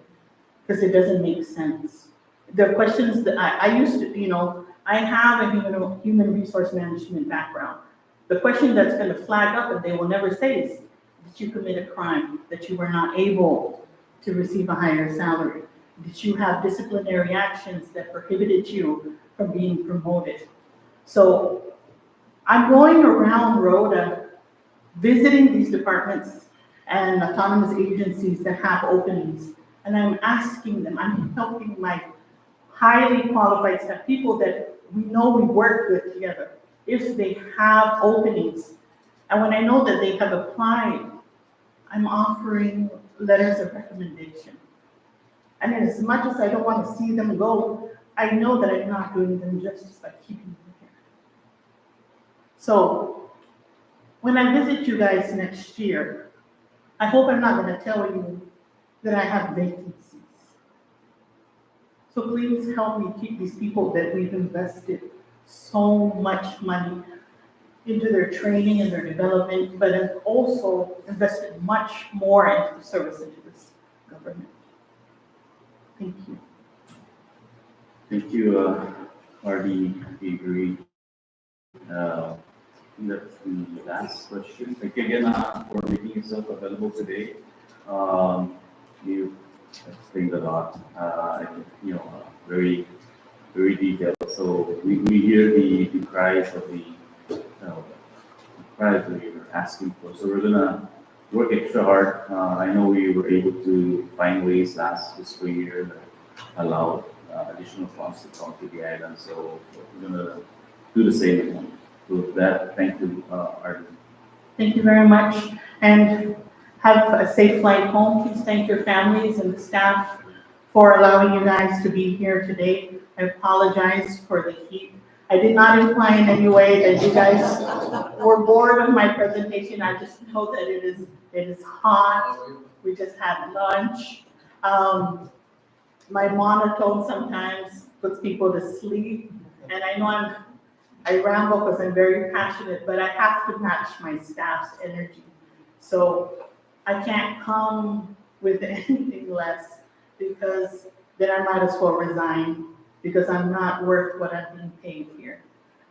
because it doesn't make sense. The questions that I used to, I have a human resource management background. The question that's going to flag up and they will never say is that you commit a crime, that you were not able to receive a higher salary. did you have disciplinary actions that prohibited you from being promoted? So I'm going around Rota, visiting these departments and autonomous agencies that have openings. And I'm asking them, I'm helping my highly qualified staff, people that we know we work with together, if they have openings. And when I know that they have applied, I'm offering letters of recommendation. And as much as I don't want to see them go, I know that I'm not doing them justice by keeping them here. So when I visit you guys next year, I hope I'm not going to tell you that I have vacancies. So please help me keep these people that we've invested so much money into their training and their development, but have also invested much more into the service into this government. Thank you. Thank you, Artie, Avery. I think that's the last question. Thank you again for making yourself available today. You explained a lot. I think, very, very detailed. So we hear the cries of the cries that you're asking for. So we're gonna work extra hard. I know we were able to find ways last fiscal year that allowed additional funds to come to the island. So we're gonna do the same again. So with that, thank you, Artie. Thank you very much, and have a safe flight home. Please thank your families and the staff for allowing you guys to be here today. I apologize for the heat. I did not imply in any way that you guys were bored of my presentation. I just know that it is hot. We just had lunch. My monotone sometimes puts people to sleep, and I know I ramble because I'm very passionate, but I have to match my staff's energy. So I can't come with anything less, because then I might as well resign, because I'm not worth what I'm being paid here.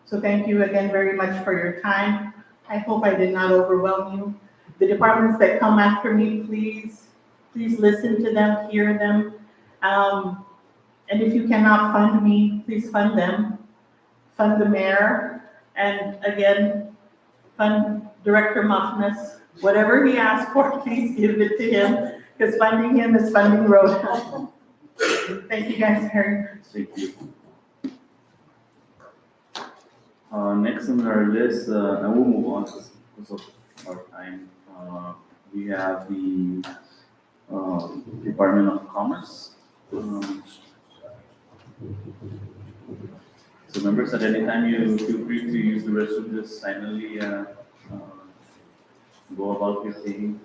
So thank you again very much for your time. I hope I did not overwhelm you. The departments that come after me, please listen to them, hear them. And if you cannot fund me, please fund them. Fund the mayor, and again, fund Director Muffness. Whatever he asks for, please give it to him, because funding him is funding Rota. Thank you guys very much. Thank you. Next on our list, and we'll move on because of our time. We have the Department of Commerce. So members, at any time you feel free to use the restroom, just silently go about your thing.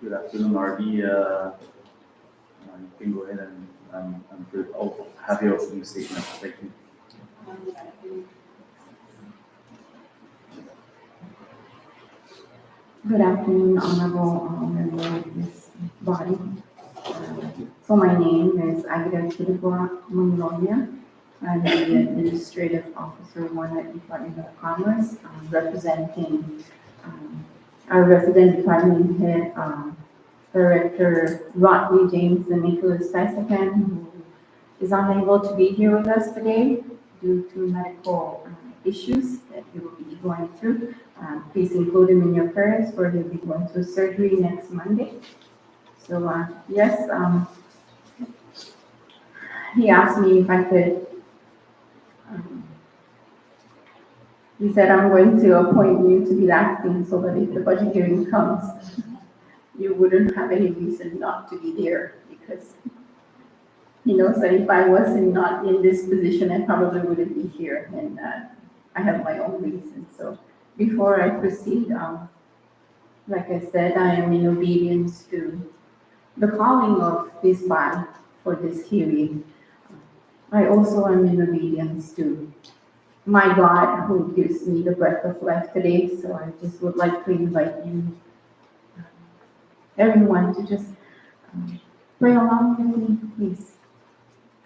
Good afternoon, Artie. You can go ahead and I'll have your opening statement. Thank you. Good afternoon, honorable member of this body. So my name is Aguida Chidibwa Mungonia. I'm the Administrative Officer 1 at Department of Commerce, representing our resident department head, Director Rodney James and Nicholas Tysakan, who is unable to be here with us today due to medical issues that he will be going through. Please include him in your prayers, for he'll be going through surgery next Monday. So yes, he asked me if I could, he said, I'm going to appoint you to be the acting so that if the budget hearing comes, you wouldn't have any reason not to be there, because he knows that if I was not in this position, I probably wouldn't be here, and I have my own reasons. So before I proceed, like I said, I am in obedience to the calling of this body for this hearing. I also am in obedience to my God who gives me the breath of life today. So I just would like to invite you, everyone, to just pray along with me, please.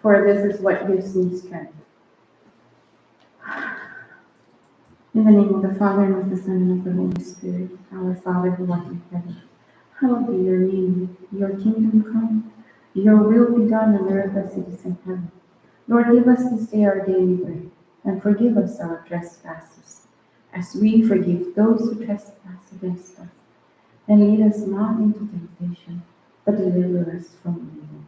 For this is what gives me strength. In the name of the Father, and of the Son, and of the Holy Spirit, our Father who art in heaven, hallowed be your name. Your kingdom come, your will be done on earth as it is in heaven. Lord, give us this day our daily bread, and forgive us our trespasses, as we forgive those who trespass against us. And lead us not into temptation, but deliver us from evil.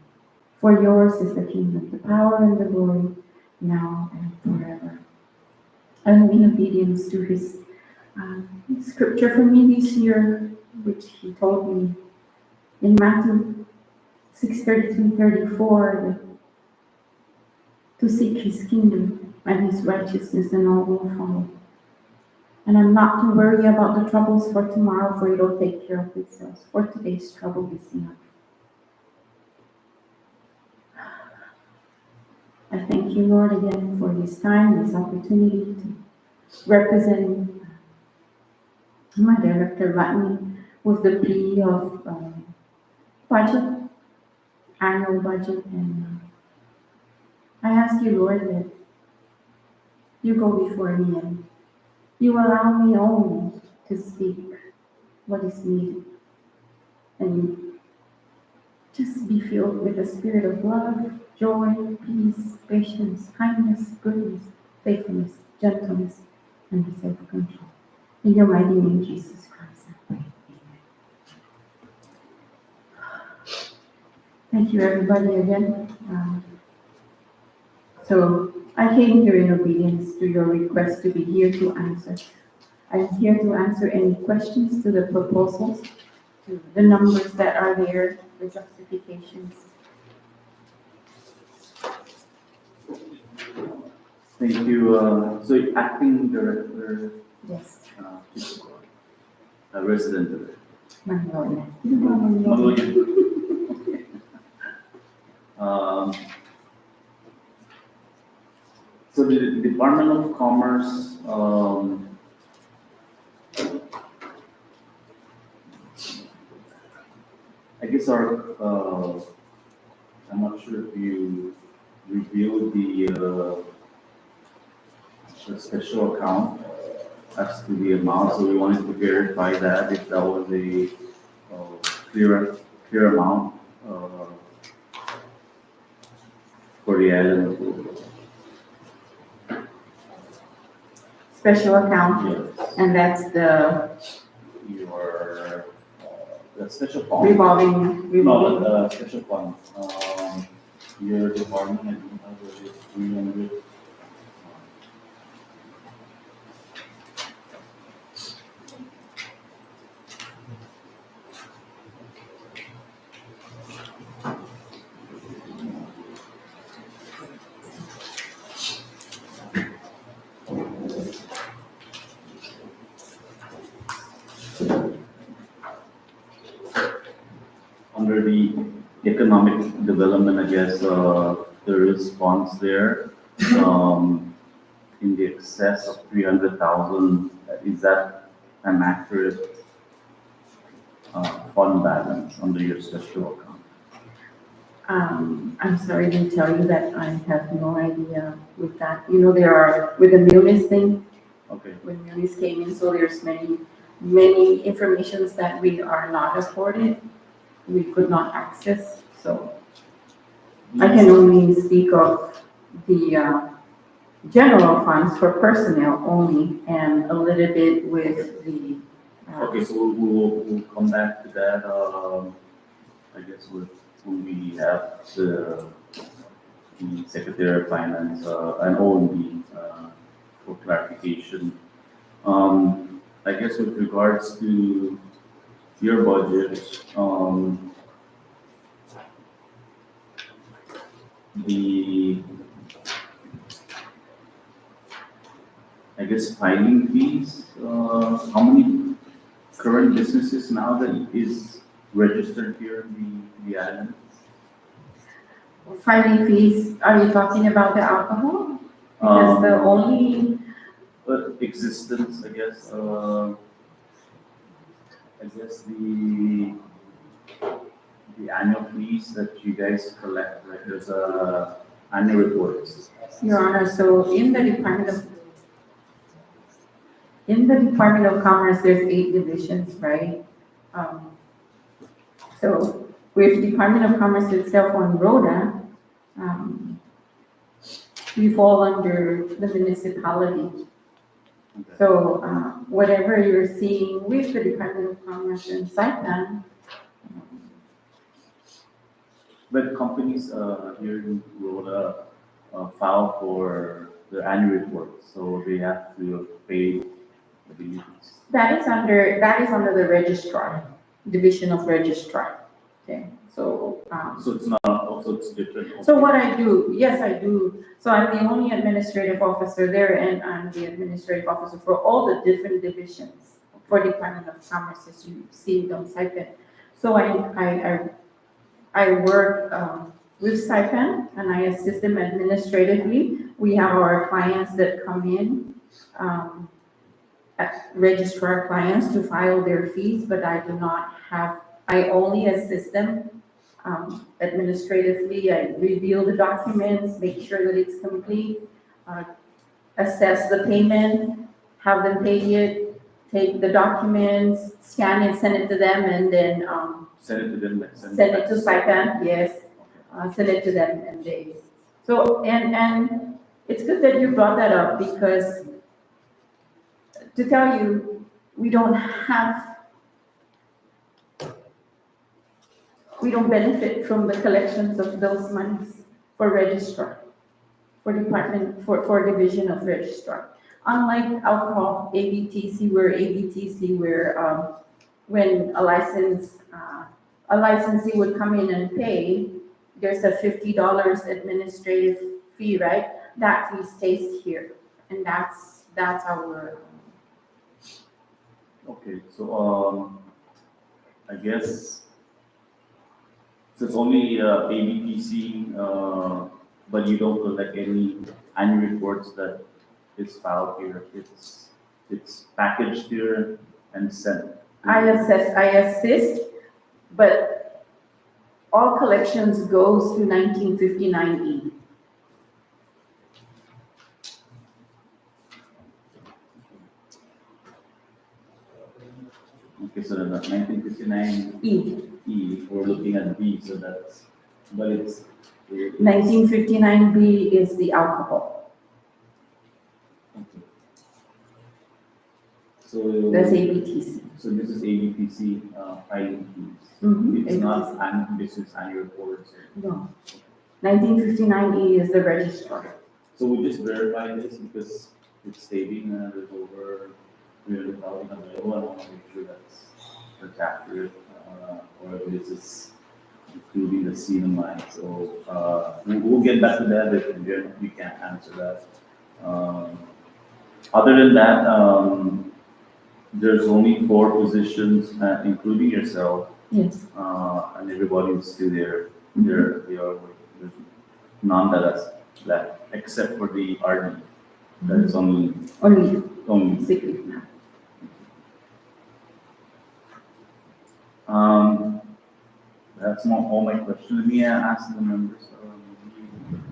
For yours is the kingdom, the power, and the glory, now and forever. And in obedience to his scripture for me this year, which he told me in Matthew 6:33-34, to seek his kingdom and his righteousness, and all will follow. And I'm not to worry about the troubles for tomorrow, for it'll take care of itself. For today's trouble is enough. I thank you, Lord, again for this time, this opportunity to represent my director, Ratney, with the plea of budget, annual budget, and I ask you, Lord, that you go before me and you allow me only to speak what is needed, and just be filled with a spirit of love, joy, peace, patience, kindness, goodness, faithfulness, gentleness, and self-control. In your mighty name, Jesus Christ, I pray. Amen. Thank you, everybody, again. So I came here in obedience to your request to be here to answer. I'm here to answer any questions to the proposals, to the numbers that are there, the justifications. Thank you. So acting director, Yes, resident director. Magnolia. Maloyan. Um, So the Department of Commerce, I guess I'm not sure if you reviewed the special account as to the amount, so we wanted to verify that if that was a clear amount for the island. Special account, Yes. and that's the The special fund. revolving. No, the special fund. Your department, I don't have it, 300. Under the economic development, I guess, there is funds there, in the excess of 300,000. Is that an accurate, fund balance under your special account? I'm sorry to tell you that I have no idea with that. You know, there are, with the Munis thing, Okay, when Munis came in, so there's many informations that we are not afforded, we could not access, so I can only speak of the general funds for personnel only, and a little bit with the. Okay, so we'll come back to that, I guess when we have the Secretary of Finance, and OMB, for clarification. I guess with regards to your budget, the, I guess filing fees, how many current businesses now that is registered here in the island? Filing fees, are you talking about the alcohol? Because the only existence, I guess, the annual fees that you guys collect, right? There's a annual reports. Your Honor, so in the Department of Commerce, there's 8 divisions, right? Um, So with Department of Commerce itself on Rota, um, we fall under the municipality. Okay. So, whatever you're seeing with the Department of Commerce and Saipan, But companies here in Rota file for their annual report, so they have to pay the duties. that is under the registrar, Division of Registrar. Okay, so, So it's not, also it's different. so what I do, yes, I do. So I'm the only administrative officer there, and I'm the administrative officer for all the different divisions for Department of Commerce, as you see on Saipan. So I work with Saipan, and I assist them administratively. We have our clients that come in, registrar clients to file their fees, but I do not have, I only assist them administratively. I review the documents, make sure that it's complete, assess the payment, have them pay it, take the documents, scan it, send it to them, and then Send it to them, like send it to Saipan, yes, send it to them, and they, so, and it's good that you brought that up, because to tell you, we don't benefit from the collections of those monies for registrar, for department, for division of registrar. Unlike alcohol, ABTC, where when a licensee would come in and pay, there's a $50 administrative fee, right? That fee stays here, and that's our, Okay, so, I guess, so it's only, ABPC, but you don't collect any annual reports that is filed here. It's packaged here and sent. I assist, but all collections goes to 1959E. Okay, so then that 1959 E, we're looking at B, so that's, but it's. 1959B is the alcohol. Okay. So. That's ABTC. So this is ABPC, filing fees. Mhm, It's not ABTC. business annual reports. No. 1959E is the registrar. So we just verify this because it's stating there's over 300,000 available. I want to make sure that's accurate, or if this is including the ceiling line. So we'll get back to that if we can't answer that. Other than that, there's only 4 positions, including yourself, Yes. and everybody is still there. They are working. There's none that is left, except for the RD. That's only Only sick leave now. That's all my questions. Let me ask the members.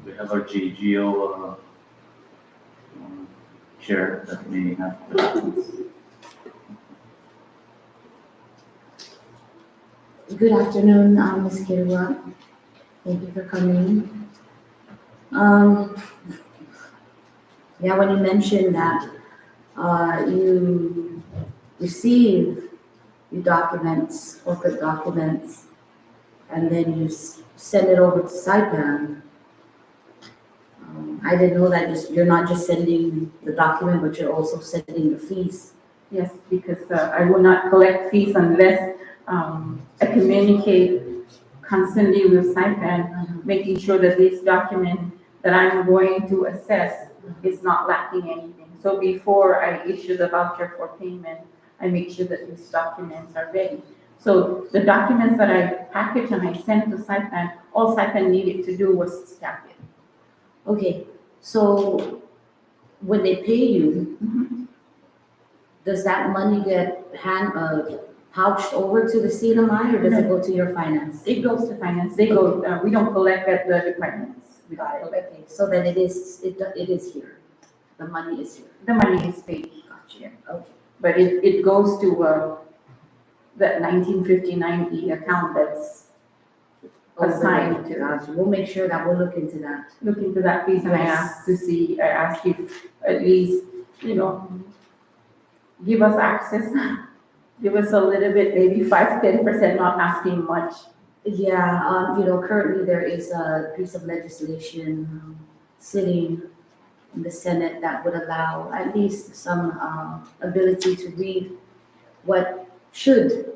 We have our JGO chair that may have questions. Good afternoon, Ms. Kirwa. Thank you for coming. Yeah, when you mentioned that you receive your documents, corporate documents, and then you send it over to Saipan. I didn't know that you're not just sending the document, but you're also sending the fees. Yes, because I will not collect fees unless I communicate constantly with Saipan, making sure that this document that I'm going to assess is not lacking anything. So before I issue the voucher for payment, I make sure that these documents are ready. So the documents that I package and I send to Saipan, all Saipan needed to do was stamp it. Okay, so when they pay you, does that money get pouched over to the CNMI, or does it go to your finance? It goes to finance, they go, we don't collect at the departments. We Got it, collect. okay, so then it is here, the money is here. The money is paid, Gotcha, okay. but it goes to, that 1959 account that's assigned to. Gotcha, we'll make sure that we'll look into that. Look into that piece, and I asked if at least, give us access, give us a little bit, maybe 5-10%, not asking much. Yeah, currently there is a piece of legislation sitting in the Senate that would allow at least some ability to read what should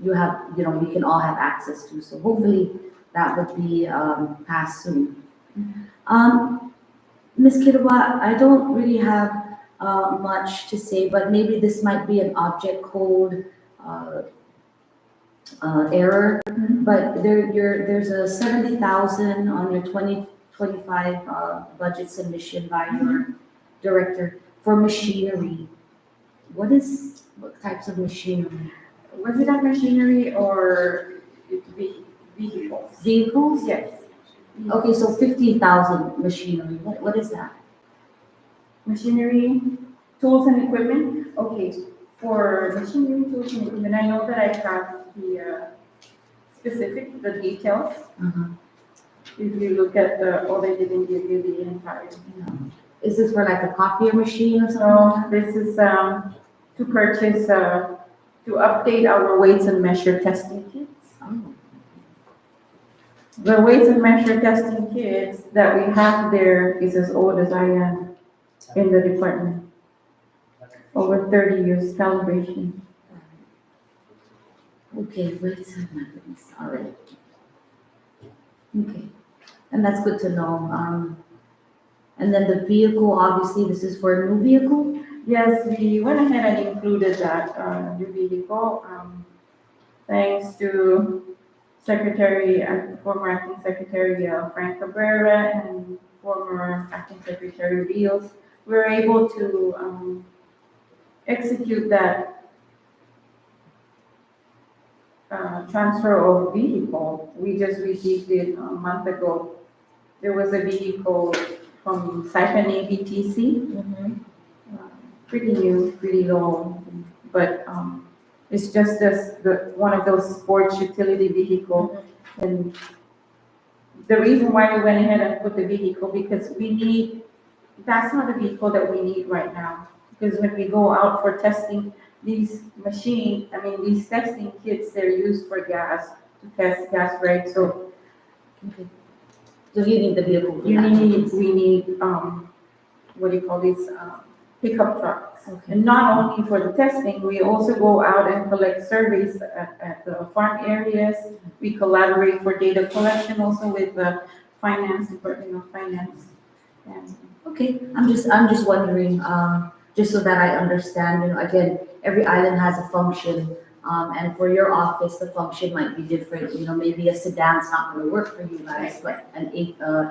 you have, we can all have access to. So hopefully that would be passed soon. Ms. Kirwa, I don't really have much to say, but maybe this might be an object code error. But there's a 70,000 on your 2025 budget submission by your director for machinery. What types of machinery? Was it that machinery or vehicles? Vehicles? Yes. Okay, so 15,000 machinery. What is that? Machinery, tools and equipment? Okay, for machinery, tools and equipment, I know that I have the the details. If you look at they didn't give you the entire. Is this for like a copier machine or So something? this is to purchase, to update our weights and measure testing kits. Oh. The weights and measure testing kits that we have there is as old as I am in the department. Over 30 years calibration. Okay, wait a minute, all right. Okay, and that's good to know. And then the vehicle, obviously, this is for a new vehicle? Yes, we went ahead and included that new vehicle, thanks to former Acting Secretary Frank Cabrera and former Acting Secretary Rios. We were able to execute that transfer of vehicle. We just received it a month ago. There was a vehicle from Saipan ABTC. Pretty new, pretty low, but it's just one of those sports utility vehicle. And the reason why we went ahead and put the vehicle, because that's not the vehicle that we need right now. Because when we go out for testing, these testing kits, they're used for gas, to test gas, right? So So you need the vehicle for we that? need, what do you call these, pickup trucks. Okay. And not only for the testing, we also go out and collect surveys at the farm areas. We collaborate for data collection also with the Department of Finance. And Okay, I'm just wondering, just so that I understand, again, every island has a function, and for your office, the function might be different, maybe a sedan's not gonna work for you guys, but an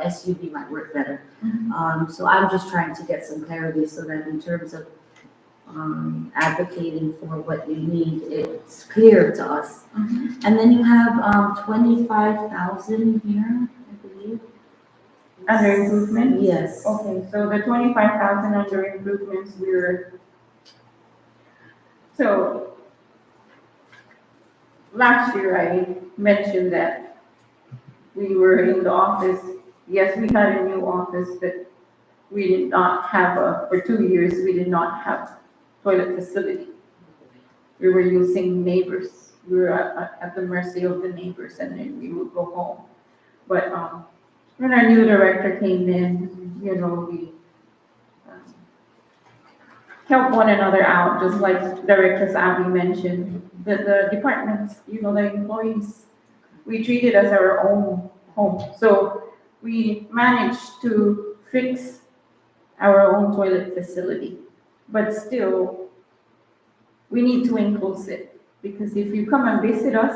SUV might work better. So I'm just trying to get some clarity so that in terms of, advocating for what you need, it's clear to us. And then you have, 25,000 here, I believe. under improvement? Yes. Okay, so the 25,000 under improvements, so last year I mentioned that we were in the office. Yes, we had a new office, but we did not have for 2 years, we did not have toilet facility. We were using neighbors. We were at the mercy of the neighbors, and then we would go home. But when our new director came in, we help one another out, just like Director Abby mentioned. The departments, the employees, we treat it as our own home. So we managed to fix our own toilet facility, but still, we need to enclose it, because if you come and visit us.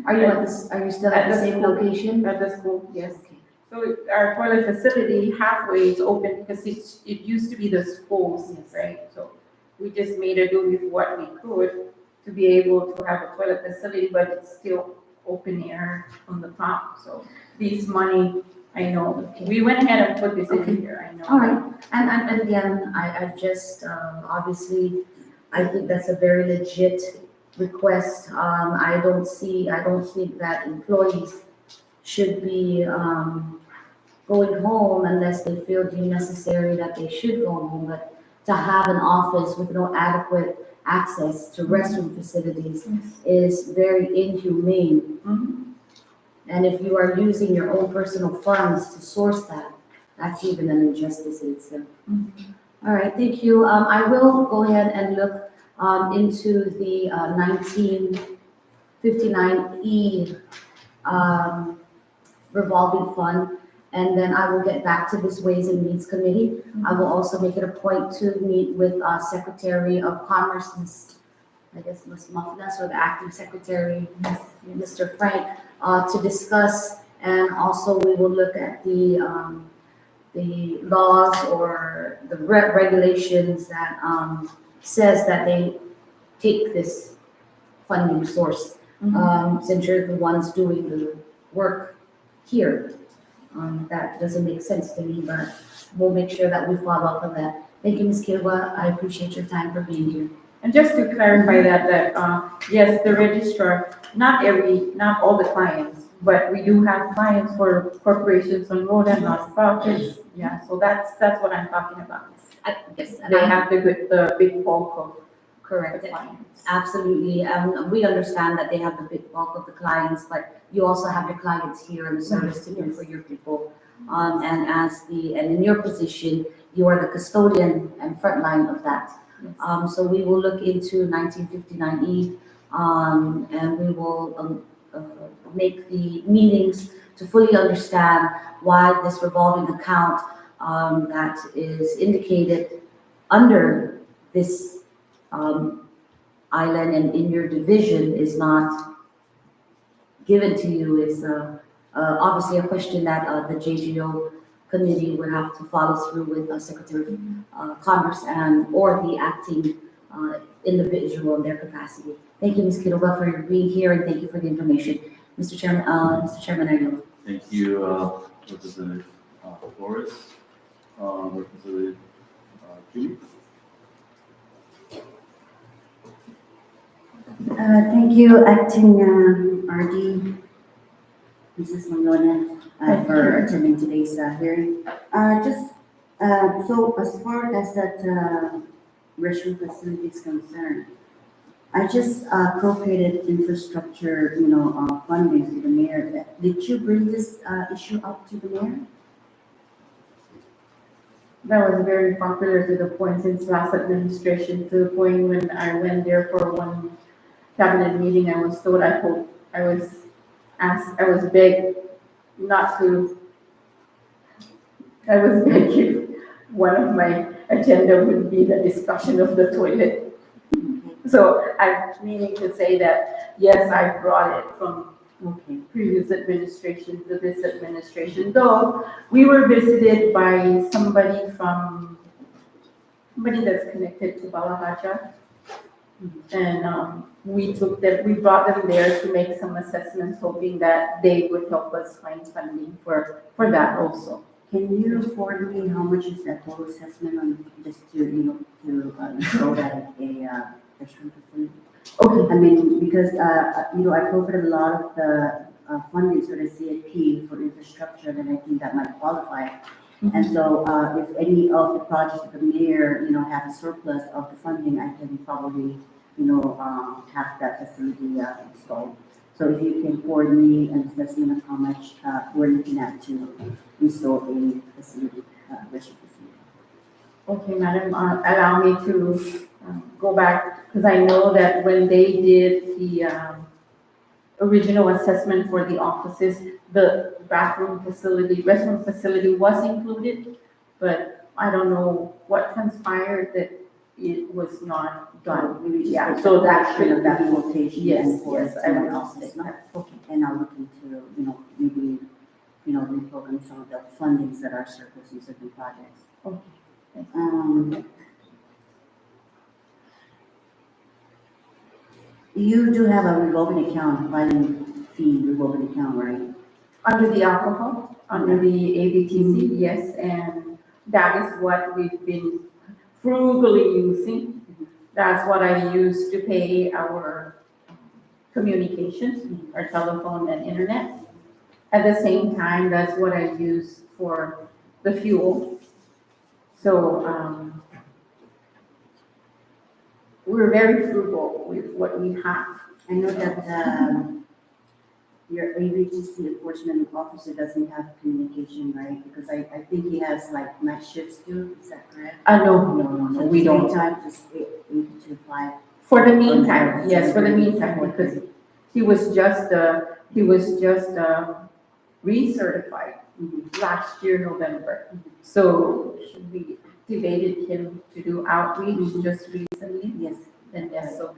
Are you still at the same school. location? At the school, yes. Okay. So our toilet facility halfway is open because it used to be the schools, right? So we just made a do with what we could to be able to have a toilet facility, but it's still open air on the top. So this money, I know, we went ahead and put this Okay. in here, I know. All right, and again, I just, obviously, I think that's a very legit request. I don't think that employees should be, going home unless they feel deemed necessary that they should go home, but to have an office with no adequate access to restroom facilities is very inhumane. Mhm. And if you are using your own personal funds to source that, that's even an injustice in itself. All right, thank you. I will go ahead and look, into the, 1959E, revolving fund. And then I will get back to this Ways and Means Committee. I will also make it a point to meet with, Secretary of Commerce, Ms. Muffness, or the acting secretary, Mr. Frank, to discuss. And also we will look at the laws or the regulations that, says that they take this funding source. Since you're the ones doing the work here. That doesn't make sense to me, but we'll make sure that we follow up on that. Thank you, Ms. Kilwa. I appreciate your time for being here. And just to clarify that, yes, the registrar, not all the clients, but we do have clients for corporations on Rota, nonprofits. Yeah, so that's what I'm talking about. Yes, and They I have the big bulk of correct the it. clients. Absolutely. We understand that they have the big bulk of the clients, but you also have your clients here and the service to do for your people. And in your position, you are the custodian and frontline of that. So we will look into 1959E, and we will, make the meetings to fully understand why this revolving account, that is indicated under this, island and in your division is not given to you is, obviously a question that, the JGO committee would have to follow through with, Secretary of, Commerce or the acting, individual in their capacity. Thank you, Ms. Kidova, for being here, and thank you for the information. Mr. Chairman, I yield. Thank you, Representative Flores, Representative Julie. Thank you, Acting RD, Mrs. Malonia, for attending today's hearing. So as far as that restroom facility is concerned, I just appropriated infrastructure, funding to the mayor. Did you bring this issue up to the mayor? That was very popular to the point since last administration, to the point when I went there for one cabinet meeting, I was told, I was begged not to, I was begging, one of my agenda would be the discussion of the toilet. So I'm meaning to say that, yes, I brought it from previous administration to this administration, though we were visited by somebody that's connected to Balahaja. And we brought them there to make some assessments, hoping that they would help us find funding for that also. Can you forward me how much is that total assessment on just to show that a restroom facility? Okay. I mean, because, I appropriated a lot of the fundings for the CIP for infrastructure, then I think that might qualify. And so, if any of the projects of the mayor, have a surplus of the funding, I can probably, have that facility installed. So if you can forward me an assessment of how much we're looking at to install a facility, restroom facility. Okay, madam, allow me to go back, because I know that when they did the original assessment for the offices, the restroom facility was included, but I don't know what transpired that it was not done. Yeah, so that should that be, quotation. yes, and for yes, I someone will else's. take that. Okay, and I'll look into, maybe reprogram some of the fundings that are surplus in certain projects. Okay. You do have a revolving account, filing fee revolving account, right? Under the alcohol, under the ABTC, yes, and that is what we've been frugally using. That's what I use to pay our communications, our telephone and internet. At the same time, that's what I use for the fuel. So, we're very frugal with what we have. I know that, your ABTC enforcement officer doesn't have communication, right? Because I think he has like night shifts too, is that correct? No, we don't. Time, just 8 to 5. For the meantime, yes, for the meantime, because he was just recertified last year, November. So we activated him to do outreach just recently. Yes. And yes, so,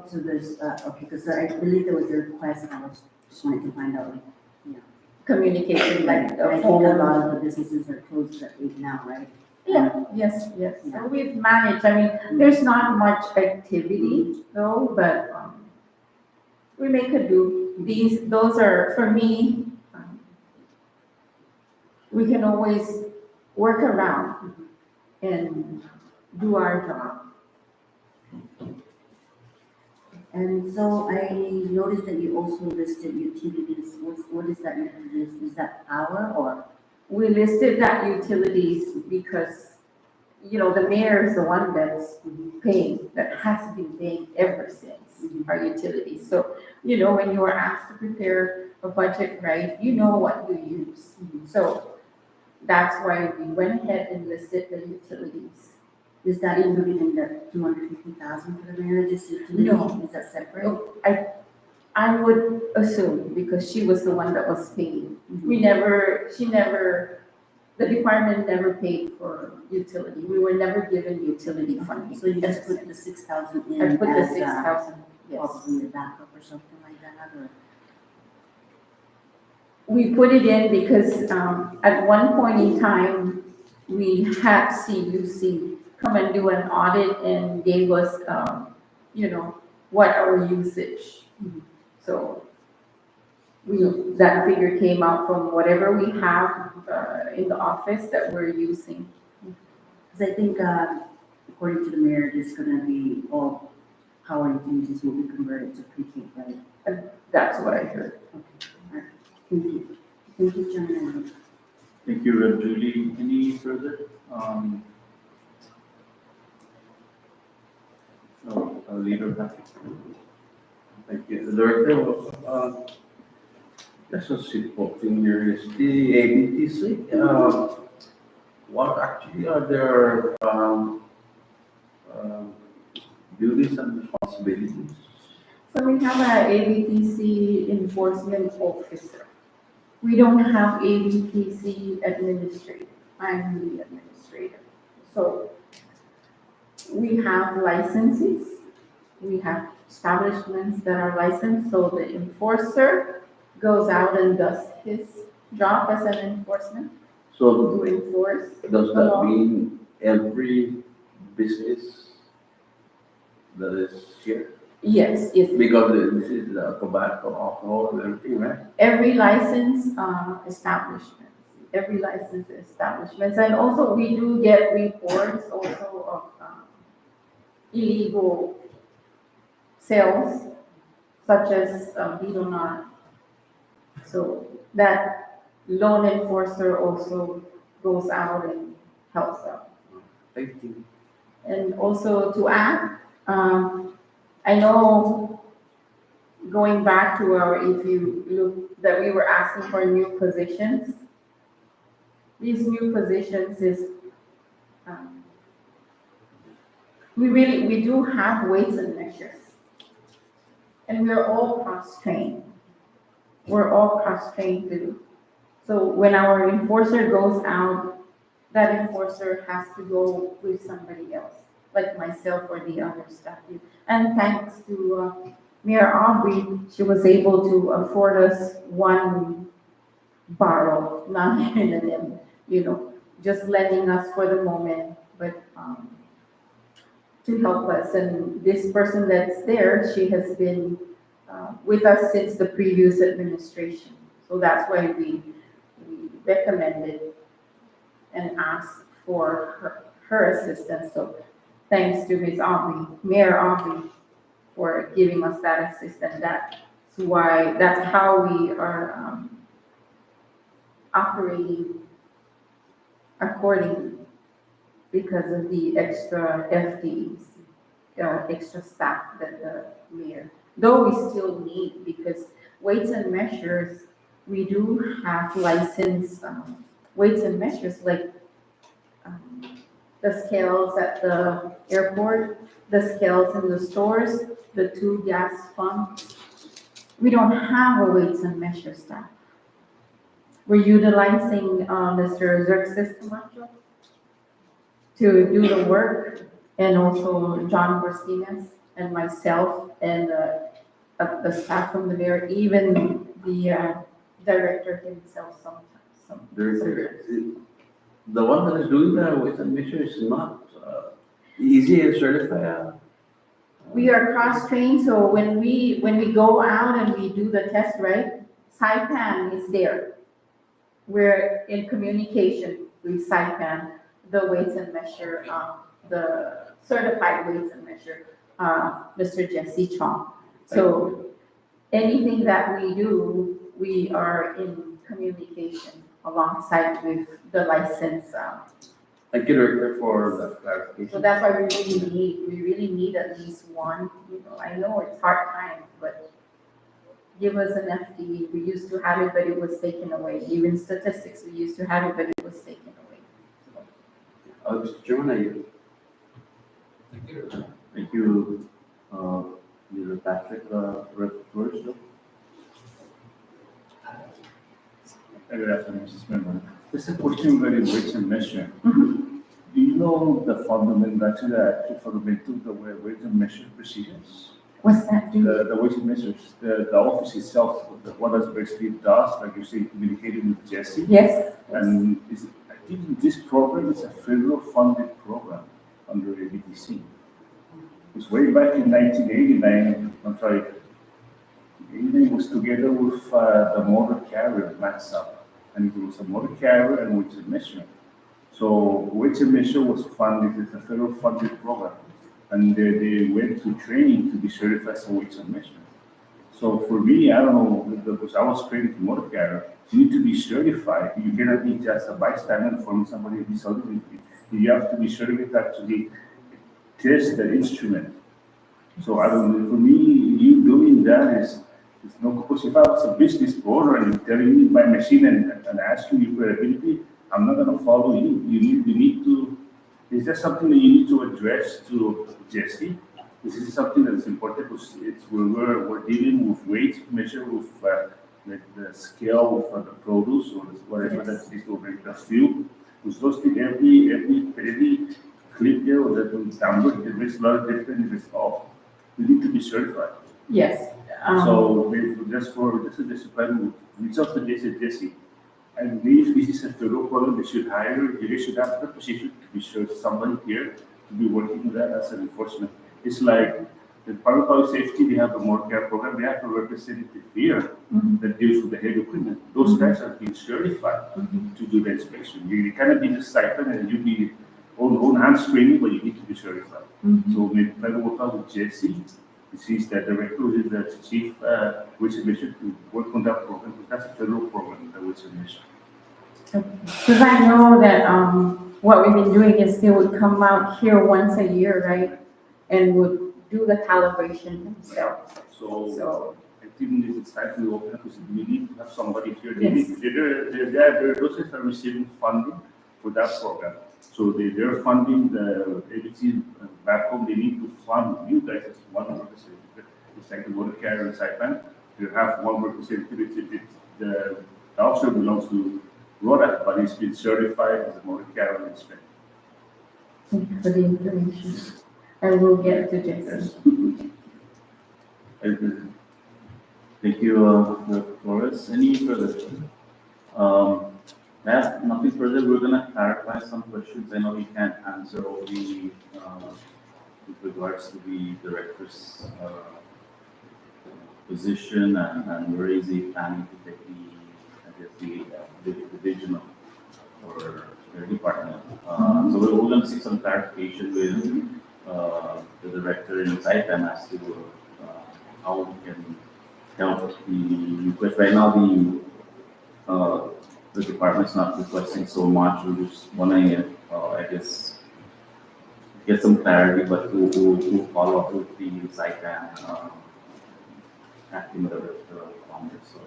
So there's, okay, because I believe there was a request, and I was just wanting to find out, communication, like I a think a phone. lot of the businesses are closed at 8 now, right? Yes. So we've managed, there's not much activity though, but, we make a do. Those are, for me, we can always work around and do our job. And so I noticed that you also listed utilities. What is that utilities? Is that power or? We listed that utilities because, the mayor is the one that's paying, that has been paying ever since our utilities. So, when you are asked to prepare a budget, right, you know what you use. So that's why we went ahead and listed the utilities. Is that included in the 250,000 for the mayor, just utility? No. Is that separate? I would assume, because she was the one that was paying. The department never paid for utility. We were never given utility funding. So you just put the 6,000 in I put the as, 6,000, yes. probably a backup or something like that, or? We put it in because, at one point in time, we had CUC come and do an audit and gave us, what our usage. So that figure came out from whatever we have, in the office that we're using. Because I think, according to the mayor, there's gonna be all power utilities will be converted to prepaid, right? That's what I heard. Thank you. Thank you, John. Thank you, Rev. Julie. Any further? No, I'll leave it back. Thank you. The director, just a simple thing here is the ABTC. What actually are their duties and responsibilities? So we have an ABTC enforcement officer. We don't have ABTC administrator. I'm the administrator. So we have licenses. We have establishments that are licensed. So the enforcer goes out and does his job as an enforcement So to enforce. does the that law. mean every business that is here? Yes. Because this is tobacco, alcohol, and everything, right? Every licensed establishments, and also we do get reports also of illegal sales, such as Beetle Knot. So that loan enforcer also goes out and helps out. Thank you. And also to add, I know going back to if you look, that we were asking for new positions. These new positions is, we do have weights and measures. And we're all cross-trained. Too. So when our enforcer goes out, that enforcer has to go with somebody else, like myself or the other staff. And thanks to Mayor Aubrey, she was able to afford us one borrow, not even them, just lending us for the moment, but, to help us. And this person that's there, she has been with us since the previous administration. So that's why we recommended and asked for her assistance. So thanks to Ms. Aubrey, Mayor Aubrey, for giving us that assistance. That's how we are operating accordingly because of the extra FTEs, extra staff that the mayor, though we still need, because weights and measures, we do have licensed weights and measures like the scales at the airport, the scales in the stores, the 2 gas pumps. We don't have a weights and measure staff. We're utilizing Mr. Xerxes Camacho to do the work, and also John Borsinas and myself and the staff from the mayor, even the director himself sometimes. The one that is doing the weights and measures is not easy and certified. We are cross-trained, so when we go out and we do the test, right, Saipan is there. We're in communication with Saipan, the weights and measure, the certified weights and measure, Mr. Jesse Chong. So anything that we do, we are in communication alongside with the license. Thank you, Director, for that clarification. So that's why we really need at least one, I know it's hard time, but give us an FTE. We used to have it, but it was taken away. Even statistics, we used to have it, but it was taken away. Mr. Chairman, are you? Thank you, Mr. Patrick, Rep. First. Good afternoon, Mrs. Member. Just a question regarding weights and measure. Mhm. Do you know the fundamental the weight and measure procedures? What's that do? The weight and measures, the office itself, what does basically does, like you say, communicating with Jesse. Yes. And I think this program is a federal funded program under ABTC. It was way back in 1989, I'm sorry, it was together with the motor carrier, MaxUp. And it was a motor carrier and weights and measure. So weights and measure was funded, it's a federal funded program. And they went to training to be certified as a weights and measure. So for me, I don't know, because I was trained in motor carrier, you need to be certified. You cannot be just a bystander for somebody with disability. You have to be certified to actually test the instrument. So I don't know, for me, you doing that is no, because if I was a business owner and you're telling me my machine and asking you for ability, I'm not gonna follow you. You need to, is that something that you need to address to Jesse? This is something that is important because it's we're dealing with weight, measure with the scale of the produce or whatever that is over the field. Because those things, every clip there or that download, there is a lot of different results. You need to be certified. Yes. So just a discipline, reach out to Jesse. I believe this is a federal program. They should have the position to be sure somebody here to be working with that as an enforcement. It's like the Department of Public Safety, they have a more care program. They have a representative here that deals with the heavy equipment. Those guys are being certified to do the inspection. You cannot be the stipend and you be on hands training, but you need to be certified. So maybe try to work out with Jesse. She's the director, who is the chief weights and measure to work on that program, because that's a federal program, the weights and measure. Because I know that what we've been doing is they would come out here once a year, right? And would do the calibration themselves. So I think this is time to open up because we need to have somebody here. Yes. Those guys are receiving funding for that program. So they're funding the ABC back home. They need to fund you guys as one representative. It's like the motor carrier and Saipan. You have one representative. The officer belongs to Rota, but he's been certified as a motor carrier inspector. Thank you for the information. I will get to Jesse. Thank you, Flores. Any further? That's nothing further. We're gonna clarify some questions. I know we can't answer all the, with regards to the director's, position and where is he planning to take the, I guess, the division of, or their department. So we're gonna see some clarification with, the director in Saipan as to, how we can help the request. Right now, the department's not requesting so much. We're just wanting, I guess, get some clarity, but we'll follow up with the Saipan, acting director of Congress. So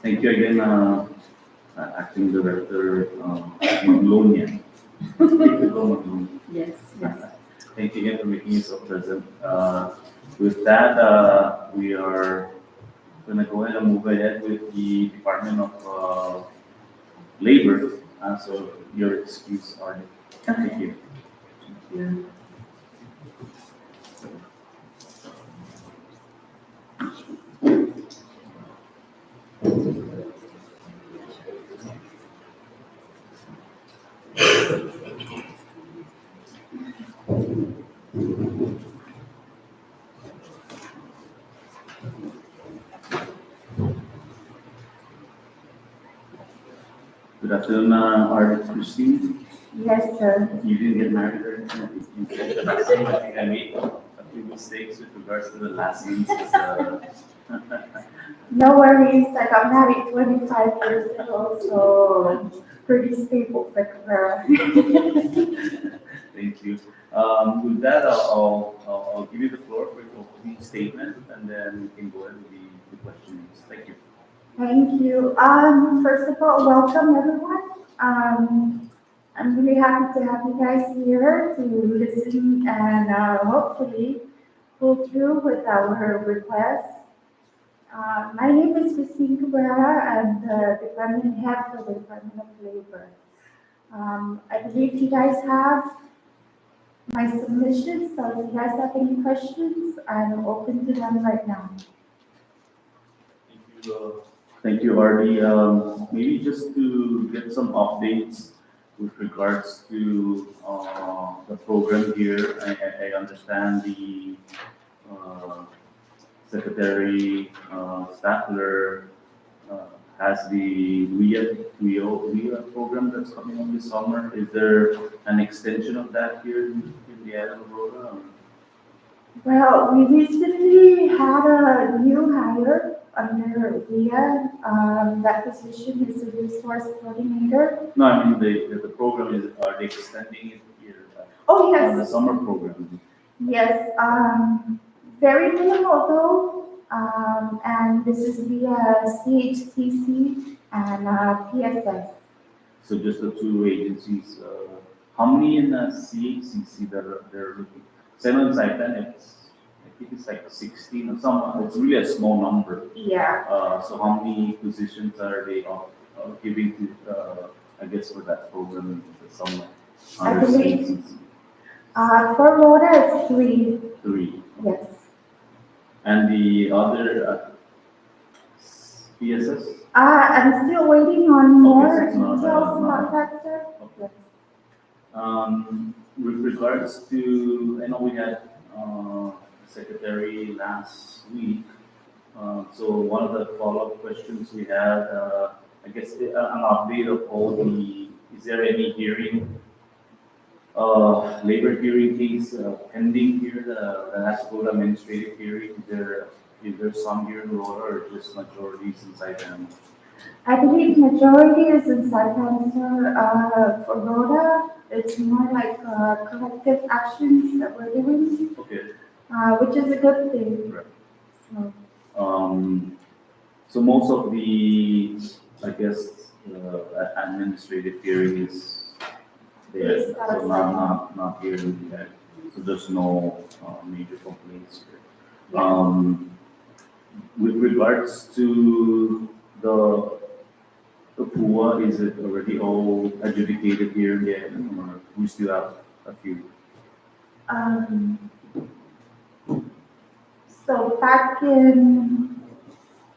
thank you again, acting director, Maglonia. Yes, yes. Thank you again for making yourself present. With that, we are gonna go ahead and move ahead with the Department of Labor. So your excuse, Arnie. Thank you. Good afternoon, Art Christine. Yes, sir. You didn't get married or anything? You said the last time, I think I made a few mistakes with regards to the last names. No worries, I got married 25 years ago, so pretty stable, Cabrera. Thank you. With that, I'll give you the floor for your opening statement, and then we can go ahead with the questions. Thank you. Thank you. First of all, welcome everyone. I'm really happy to have you guys here to listen and hopefully pull through with our requests. My name is Christine Cabrera. I'm the department head for the Department of Labor. I believe you guys have my submissions, so if you guys have any questions, I'm open to them right now. Thank you, Artie. Maybe just to get some updates with regards to the program here. I understand the Secretary Staffler has the WIA program that's coming on this summer. Is there an extension of that here in the island of Rota? Well, we recently had a new hire under VIA. That position is a resource coordinator. No, I mean the program is, are they extending it here? Oh, On the yes, summer program? yes. Very minimal though. And this is via CHTC and PSS. So just the two agencies, how many in CHCC that they're looking? Seven Saipan, I think it's like 16 or something, it's really a small number. Yeah. So how many positions are they giving to, I guess for that program in the summer? I Under believe- CHCC? For Rota, it's 3. 3. Yes. And the other, PSS? I'm still waiting on more so it's not, details not- about that, sir. Okay. Yes. With regards to, I know we had secretary last week. So one of the follow-up questions we had, I guess, an update of all the, is there any hearing, labor hearing case pending here that has to go to administrative hearing? Is there some here in Rota or just majority since I can? I believe majority is in Saipan, sir. For Rota, it's more like corrective actions that we're doing, Okay. which is a good thing. Right. So, So most of the, I guess, administrative hearing is there, Yes, so not here yet. So there's no major complaints here. With regards to the PUA, is it already all adjudicated here yet, or we still have a few? So back in,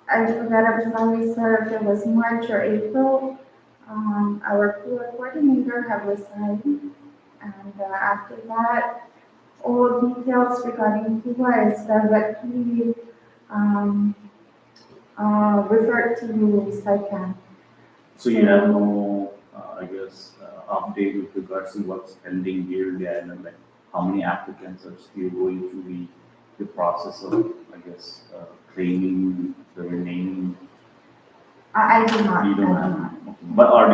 I forgot, I'm sorry, sir, if it was March or April, our pool coordinator had resigned. And after that, all details regarding PUA is directly referred to SICAM. So you have no, I guess, update with regards to what's pending here in the island, like how many applicants are still going through the process of, I guess, claiming the remaining. I do not. You don't I do have. not. Okay. But are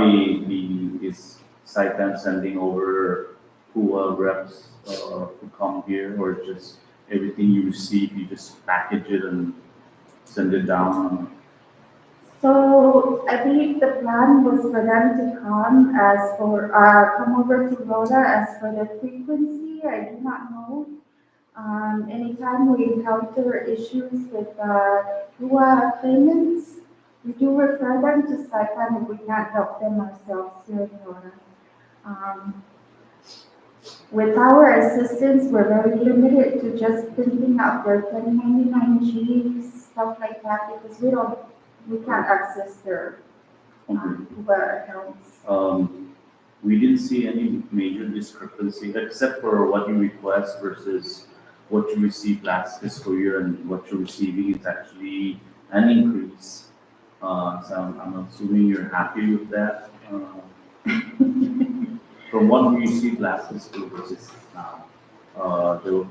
is Saipan sending over PUA reps to come here, or just everything you receive, you just package it and send it down? So I believe the plan was for them to come over to Rota. As for the frequency, I do not know. Anytime we encounter issues with PUA claimants, we do refer them to Saipan if we can't help them ourselves here in Rota. Um, with our assistance, we're very limited to just printing out their 1099 Gs, stuff like that, because we can't access their Okay. PUA accounts. We didn't see any major discrepancy except for what you request versus what you received last fiscal year, and what you're receiving is actually an increase. So I'm assuming you're happy with that. From what we received last fiscal versus now,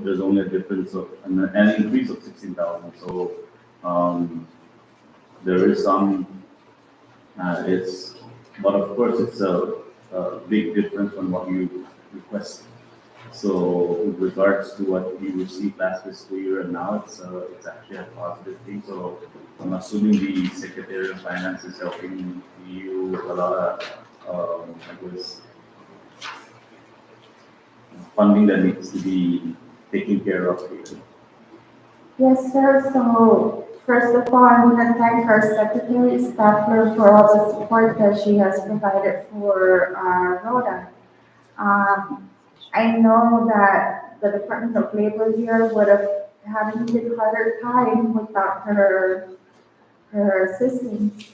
there's only a difference of an increase of 16,000. So there is some, it's, but of course it's a big difference from what you request. So with regards to what you received last fiscal year and now, it's actually a positive thing. So I'm assuming the Secretary of Finance is helping you with a lot of, I guess, funding that needs to be taken care of here. Yes, sir. So first of all, I want to thank our Secretary Staffler for all the support that she has provided for Rota. I know that the Department of Labor here would have had an even harder time without her assistance.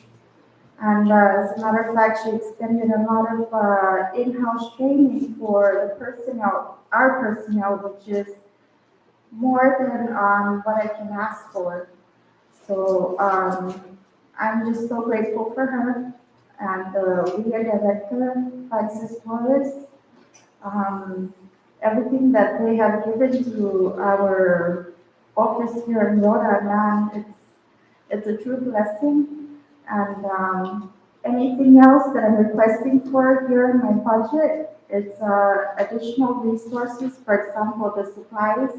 And as a matter of fact, she extended a lot of in-house training for the personnel, our personnel, which is more than what I can ask for. So I'm just so grateful for her and the WIA director, Francis Torres. Everything that they have given to our office here in Rota, man, it's a true blessing. And anything else that I'm requesting for here in my budget, it's additional resources, for example, the supplies.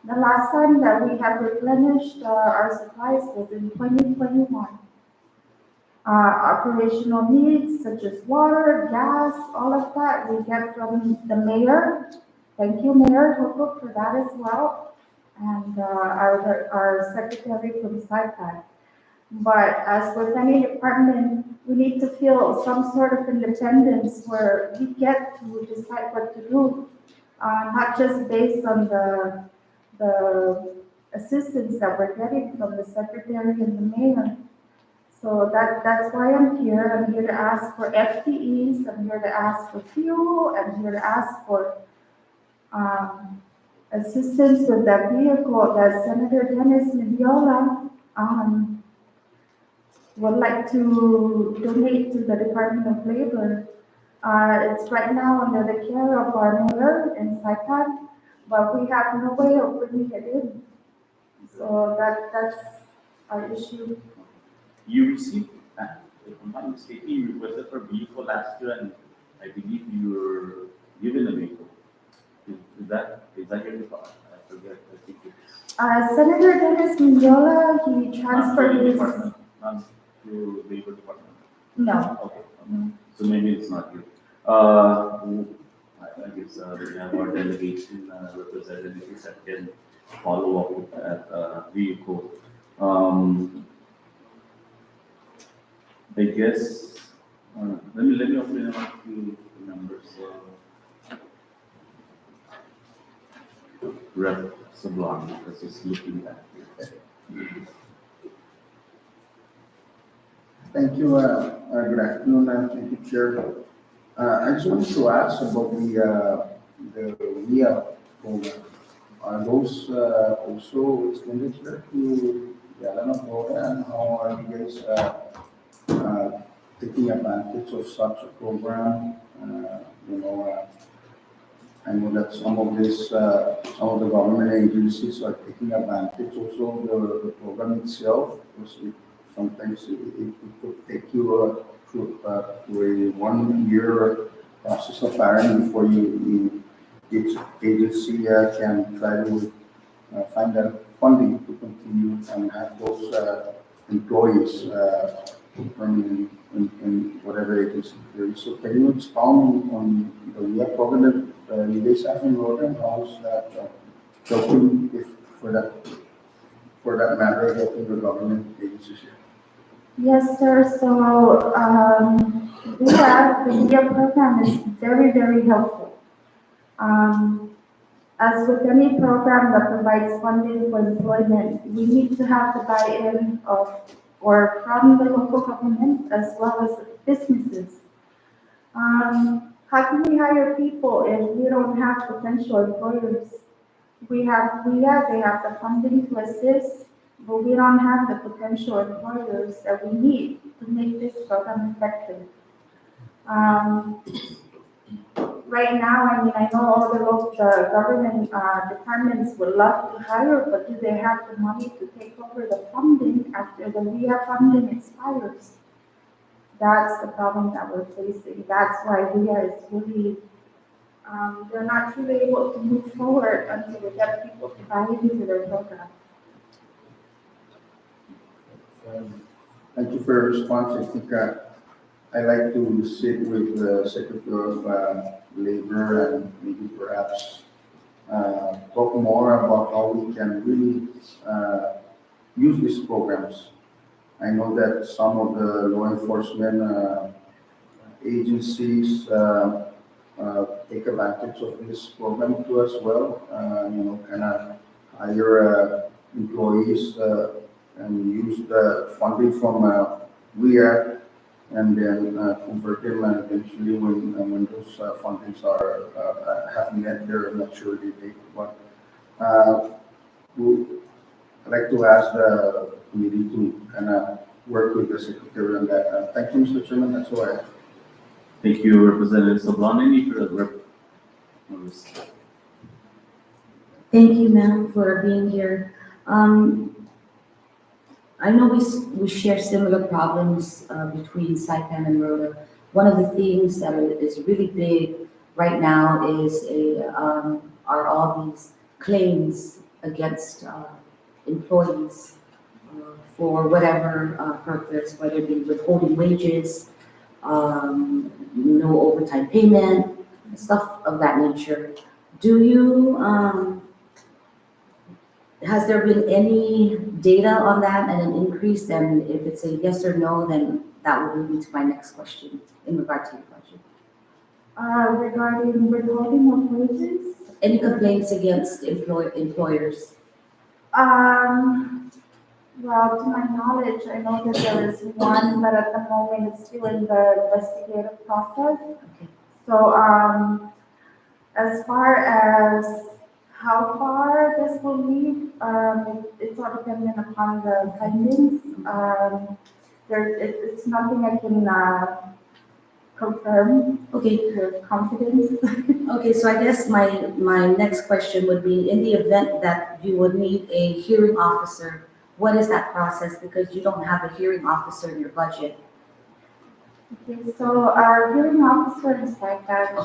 The last time that we have replenished our supplies was in 2021. Operational needs such as water, gas, all of that we get from the mayor. Thank you, Mayor Hoko, for that as well, and our secretary from SIPAC. But as with any department, we need to feel some sort of independence where we get to decide what to do, not just based on the assistance that we're getting from the secretary and the mayor. So that's why I'm here. I'm here to ask for FTEs. I'm here to ask for fuel. I'm here to ask for assistance with that vehicle that Senator Dennis Mediola would like to donate to the Department of Labor. It's right now under the care of our mayor in Saipan, but we have no way of bringing it in. So that's our issue. You received, if I'm not mistaken, you requested for vehicle last year, and I believe you were given a vehicle. Is that your department? I forget, I think it's. Senator Dennis Mendiola, he Not transferred through the his, department, not through labor department. no, Okay, so maybe it's not you. I guess we have our delegation representatives that can follow up with that vehicle. I guess, let me open up a few numbers. Rep, Sablon because he's looking back. Thank you, good afternoon, thank you, Chair. I just wanted to ask about the WIA program. Are those also extended here to the island of Rota, and how are you guys taking advantage of such a program? You know, I know that some of this, some of the government agencies are taking advantage also of the program itself, because sometimes it could take you through a 1 year process of hiring before each agency can try to find that funding to continue and have those employees permanent in whatever agency there is. So can you expound on the WIA program that you guys have in Rota, and how's that helping, if for that matter, helping the government agencies here? Yes, sir. So, the WIA program is very, very helpful. As with any program that provides funding for employment, we need to have the buy-in of, or from the local government as well as businesses. How can we hire people if we don't have potential employers? We have WIA, they have the funding to assist, but we don't have the potential employers that we need to make this program effective. Right now, I mean, I know all the local government departments would love to hire, but do they have the money to take over the funding after the WIA funding expires? That's the problem that we're facing. That's why WIA is really, they're not really able to move forward until we get people to buy into their program. Thank you for your response. I think I like to sit with the Secretary of Labor and maybe perhaps talk more about how we can really use these programs. I know that some of the law enforcement agencies take advantage of this program too as well. You know, kind of hire employees and use the funding from WIA and then convert them eventually when those fundings have met their maturity date. But I'd like to ask the committee to kind of work with the secretary on that. Thank you, Mr. Chairman. That's all I have. Thank you, Representative Sablon. Any further members? Thank you, ma'am, for being here. I know we share similar problems between Saipan and Rota. One of the things that is really big right now is are all these claims against employees for whatever purpose, whether it be withholding wages, no overtime payment, stuff of that nature. Do you, has there been any data on that and an increase? And if it's a yes or no, then that will lead me to my next question in regard to your question. Regarding withholding of wages? Any complaints against employers? Well, to my knowledge, I know that there is one, but at the moment it's still in the investigative process. Okay. So, as far as how far this will lead, it's all dependent upon the findings. It's nothing I can confirm Okay. with confidence. Okay, so I guess my next question would be, in the event that you would need a hearing officer, what is that process? Because you don't have a hearing officer in your budget. Okay, so our hearing officer is like that.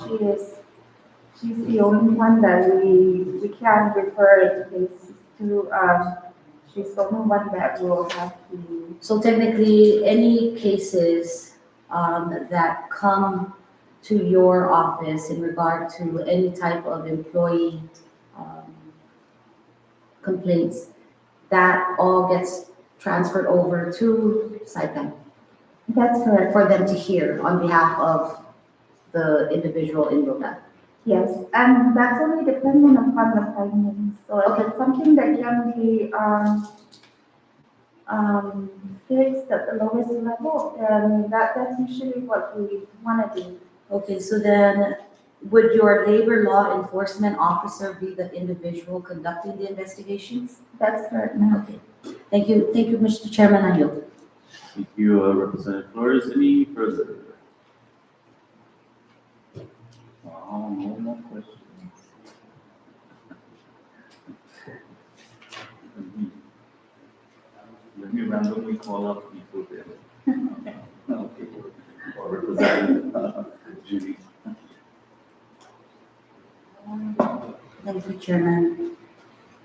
She's the only one that we can refer cases to. She's the only one that will have to. So technically, any cases that come to your office in regard to any type of employee complaints, that all gets transferred over to Saipan That's correct. for them to hear on behalf of the individual in Rota. Yes, and that's only dependent upon the findings. So if it's something that can be, fixed at the lowest level, then that's usually what we want to do. Okay, so then would your labor law enforcement officer be the individual conducting the investigations? That's correct, ma'am. Okay, thank you, Mr. Chairman, I yield. Thank you, Representative Flores. Any further? Wow, no more questions. Let me randomly call up people there. Okay. Or Representative Judy. Thank you, Chairman.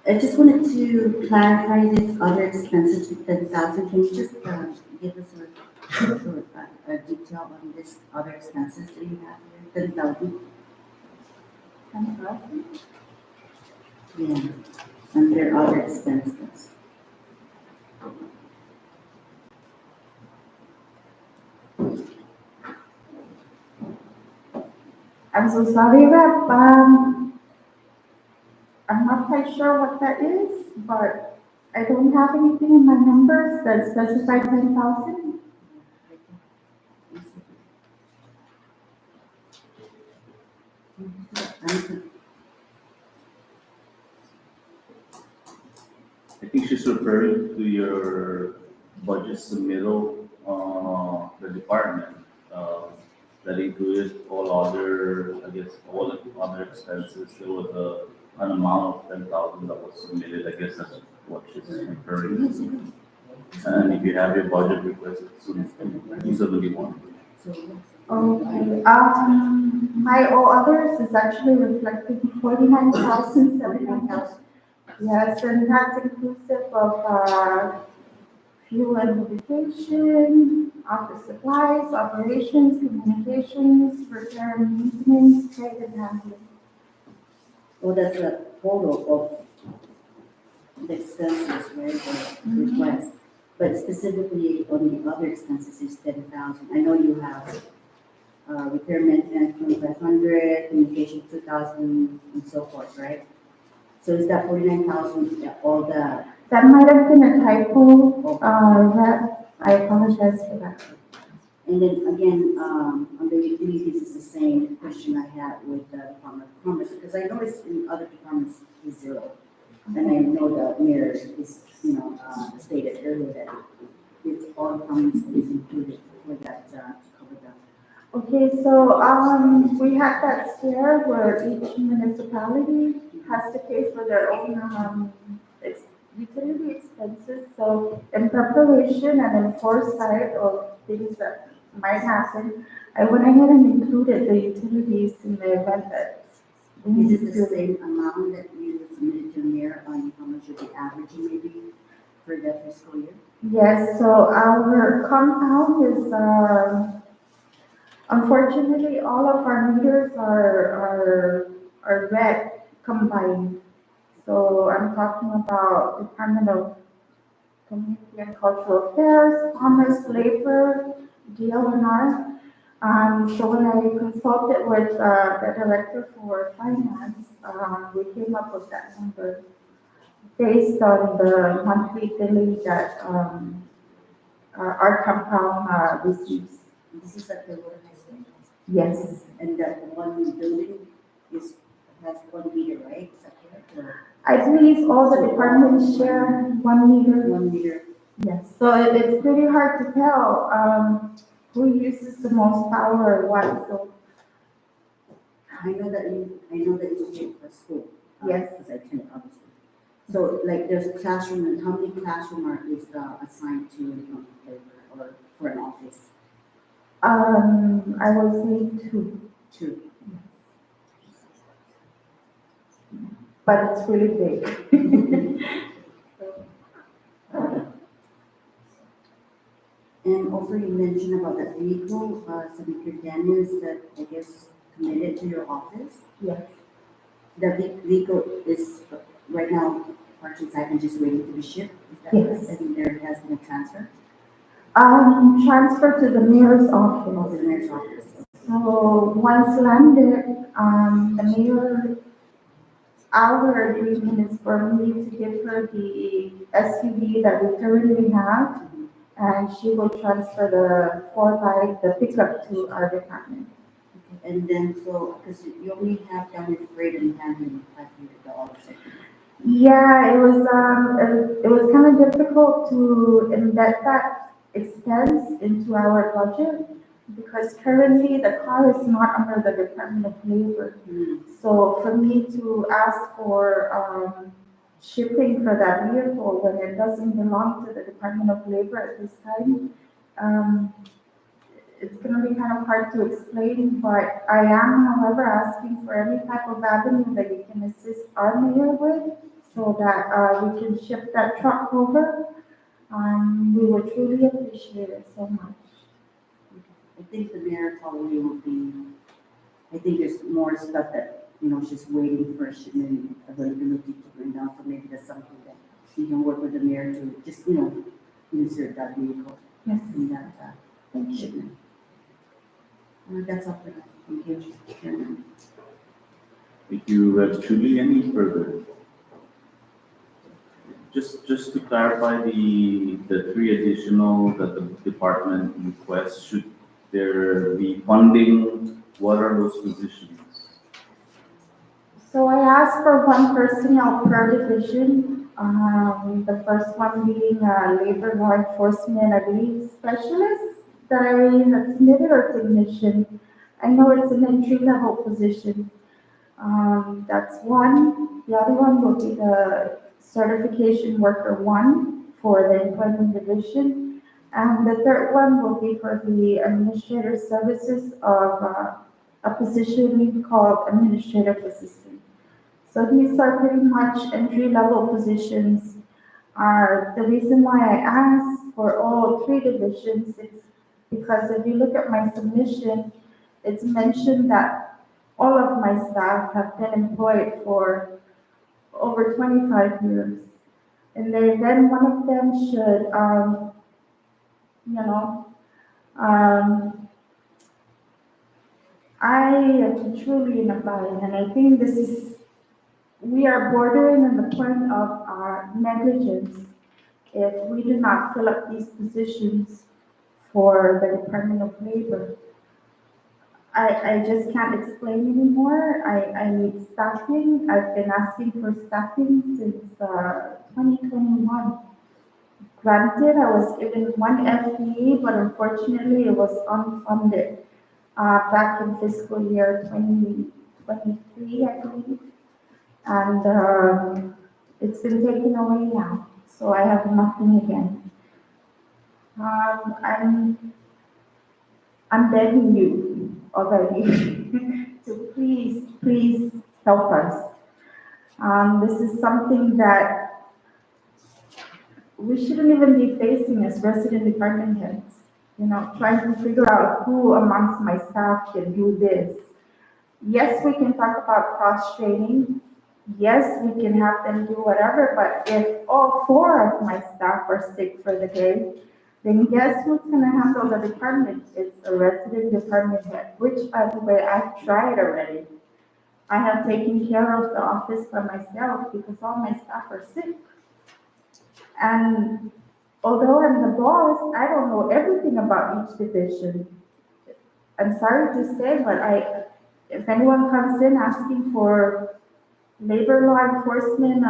I just wanted to clarify this other expenses to 10,000. Can you just give us a detail on this other expenses that you have here? 10,000? 10,000? Yeah, under other expenses. I'm so sorry, Rep. I'm not quite sure what that is, but I don't have anything in my numbers that specify 10,000. I think she's referring to your budget submittal, the department, that included all other, I guess, all the other expenses. There was an amount of 10,000 that was submitted. I guess that's what she's referring to. And if you have your budget request, these are the big ones. Okay, my all others is actually reflecting 49,000. Yes, and that's inclusive of, fuel and lubrication, office supplies, operations, communications, repair and maintenance, trade and handling. Well, that's a total of the expenses, right, the request. But specifically on the other expenses is 10,000. I know you have repair maintenance 2,500, communication 2,000, and so forth, right? So is that 49,000 all the? That might have been a typo, that, I apologize for that. And then again, on the utilities, it's the same question I had with the Department of Commerce, because I noticed in other departments is zero. And I know the mayor is, stated earlier that it's all departments is included for that, to cover that. Okay, so, we had that scare where each municipality has to pay for their own, utility expenses. So in preparation and in foresight of things that might happen, I went ahead and included the utilities in the event that. Is it the same amount that you submitted to the mayor on how much you'll be averaging maybe for the fiscal year? Yes, so our compound is, unfortunately, all of our meters are red combined. So I'm talking about Department of Community and Cultural Affairs, Commerce, Labor, DLNR. So when I consulted with, the director for finance, we came up with that number based on the monthly billing that, our compound, receives. This is at the Rota High School. Yes. And that one building has 1 meter, right? Is that correct? Or I believe all the departments share 1 meter. 1 meter? Yes, so it's pretty hard to tell, who uses the most power or what, so, I know that you pay for school. Yes. Because I attend, obviously. So like there's a classroom, and how many classroom is assigned to or for an office? I would say 2, Two. but it's really big. And also you mentioned about that vehicle, Senator Daniels, that I guess committed to your office. Yes. The vehicle is right now parked inside and just waiting to be shipped. Is that Yes. right? And there has been a transfer Transfer to the mayor's of office. the mayor's office. So once landed, the mayor, our agreement is for me to give her the SUV that we currently have, and she will transfer the 4 bike, the pickup to our department. And then, so, because you only have down your freight and handling $500. Yeah, it was kind of difficult to embed that expense into our budget because currently the car is not under the Department of Labor. So for me to ask for, shipping for that vehicle when it doesn't belong to the Department of Labor at this time, it's gonna be kind of hard to explain, but I am, however, asking for any type of avenue that you can assist our mayor with, so that, we can ship that truck over. We would truly appreciate it so much. I think the mayor probably will be, I think there's more stuff that, she's waiting for shipment availability to bring down, so maybe that's something that you can work with the mayor to just, insert that vehicle Yes, in that, thank you. shipment. That's all for now. Thank you, Chairman. Thank you, Julie. Any further? Just to clarify, the three additional that the department requests, should there be funding? What are those positions? So I asked for one personnel per division. The first one being a labor law enforcement, I believe, specialist that I have submitted, or technician. I know it's an entry-level position. That's one. The other one will be the certification worker one for the employment division. And the third one will be for the administrative services of, a position called administrative assistant. So these are pretty much entry-level positions. The reason why I asked for all three divisions is because if you look at my submission, it's mentioned that all of my staff have been employed for over 25 years. And then one of them should, you know, um, I am truly in a bind, and I think we are bordering on the point of negligence if we do not fill up these positions for the Department of Labor. I just can't explain anymore. I need staffing. I've been asking for staffing since 2021. Granted, I was given one FTE, but unfortunately it was unfunded back in fiscal year 2023, I believe. And it's been taken away now, so I have nothing again. I'm begging you already to please help us. This is something that we shouldn't even be facing as resident department heads. Trying to figure out who amongst my staff can do this. Yes, we can talk about cross training. Yes, we can have them do whatever, but if all 4 of my staff are sick for the day, then guess who's gonna handle the department? It's a resident department head, which, by the way, I've tried already. I have taken care of the office by myself because all my staff are sick. And although I'm the boss, I don't know everything about each division. I'm sorry to say, but if anyone comes in asking for labor law enforcement,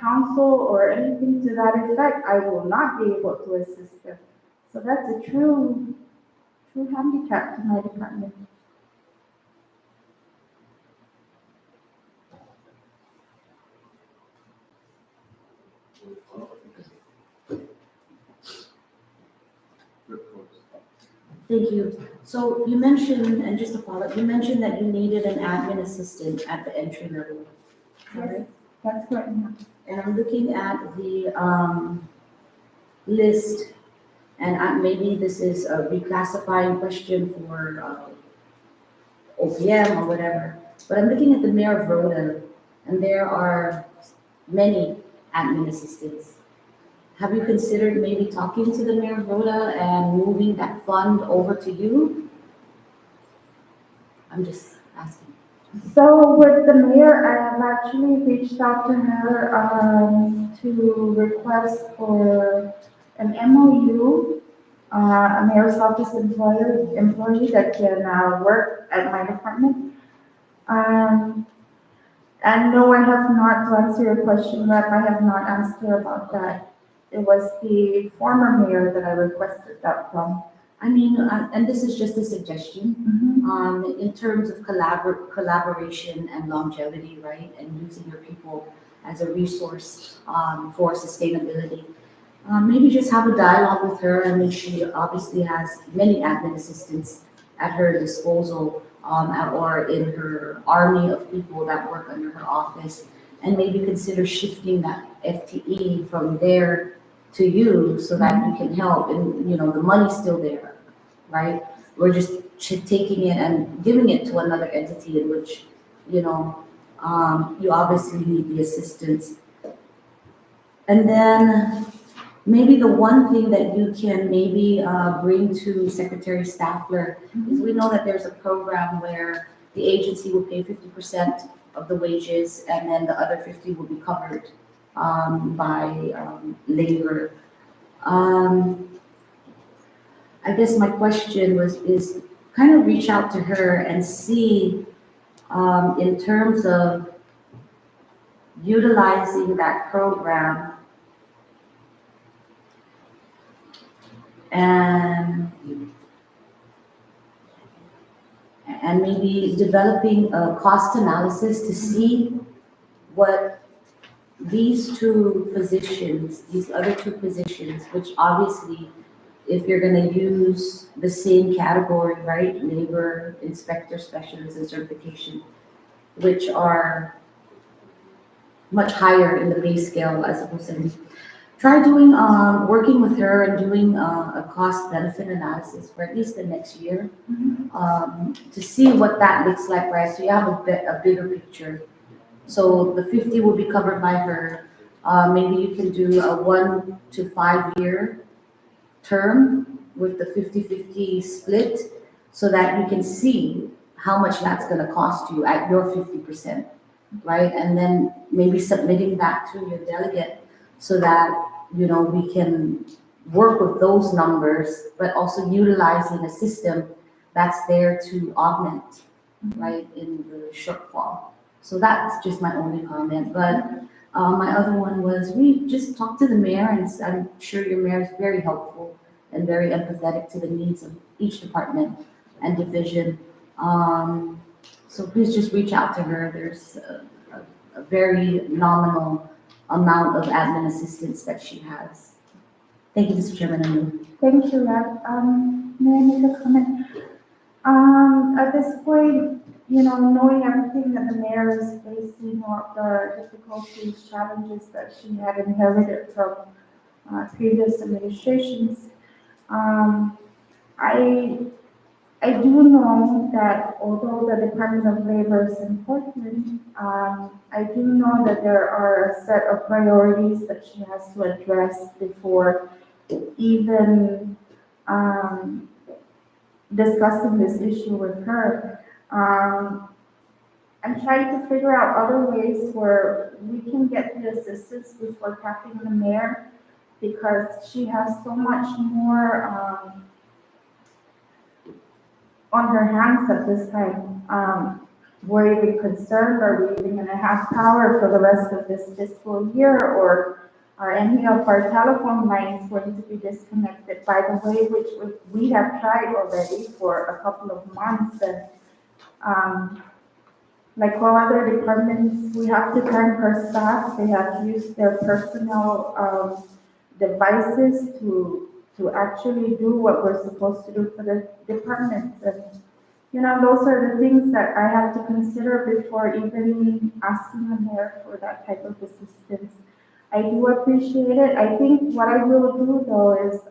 counsel or anything to that effect, I will not be able to assist them. So that's a true handicap to my department. Thank you. So you mentioned, and just to follow up, you mentioned that you needed an admin assistant at the entry level. Yes, that's correct. And I'm looking at the list, and maybe this is a reclassifying question for OPM or whatever, but I'm looking at the mayor of Rota, and there are many admin assistants. Have you considered maybe talking to the mayor of Rota and moving that fund over to you? I'm just asking. So with the mayor, I have actually reached out to her, to request for an MOU, a mayor's office employee that can, work at my department. Um, and no, I have not, to answer your question, Rep, I have not asked her about that. It was the former mayor that I requested that from. I mean, and this is just a suggestion, in terms of collaboration and longevity, right? And using your people as a resource, for sustainability. Maybe just have a dialogue with her. I mean, she obviously has many admin assistants at her disposal, or in her army of people that work under her office. And maybe consider shifting that FTE from there to you so that you can help. And, the money's still there, right? We're just taking it and giving it to another entity in which, you obviously need the assistance. And then maybe the one thing that you can maybe bring to Secretary Staffler is we know that there's a program where the agency will pay 50% of the wages and then the other 50 will be covered by labor. I guess my question is kind of reach out to her and see in terms of utilizing that program and maybe developing a cost analysis to see what these other two positions, which obviously, if you're gonna use the same category, right, labor, inspector, specialist, and certification, which are much higher in the pay scale as opposed to try doing, working with her and doing a cost benefit analysis for at least the next year, to see what that looks like, right? So you have a bigger picture. So the 50 will be covered by her. Maybe you can do a 1 to 5 year term with the 50-50 split so that you can see how much that's going to cost you at your 50%, right? And then maybe submitting that to your delegate so that, we can work with those numbers, but also utilizing a system that's there to augment, right, in the shortfall. So that's just my only comment. But my other one was we just talked to the mayor, and I'm sure your mayor is very helpful and very empathetic to the needs of each department and division. So please just reach out to her. There's a very nominal amount of admin assistance that she has. Thank you, Mr. Chairman. I move. Thank you, Rep. May I make a comment? At this point, knowing everything that the mayor is facing, or the difficulties, challenges that she had inherited from previous administrations, I do know that although the Department of Labor is important, I do know that there are a set of priorities that she has to address before even discussing this issue with her. I'm trying to figure out other ways where we can get the assistance before tapping the mayor, because she has so much more on her hands at this time. We're even concerned, are we even gonna have power for the rest of this fiscal year, or are any of our telephone lines going to be disconnected, by the way, which we have tried already for a couple of months, and like all other departments, we have to thank our staff. They have used their personal devices to actually do what we're supposed to do for the departments. And, those are the things that I have to consider before even asking the mayor for that type of assistance. I do appreciate it. I think what I will do, though, is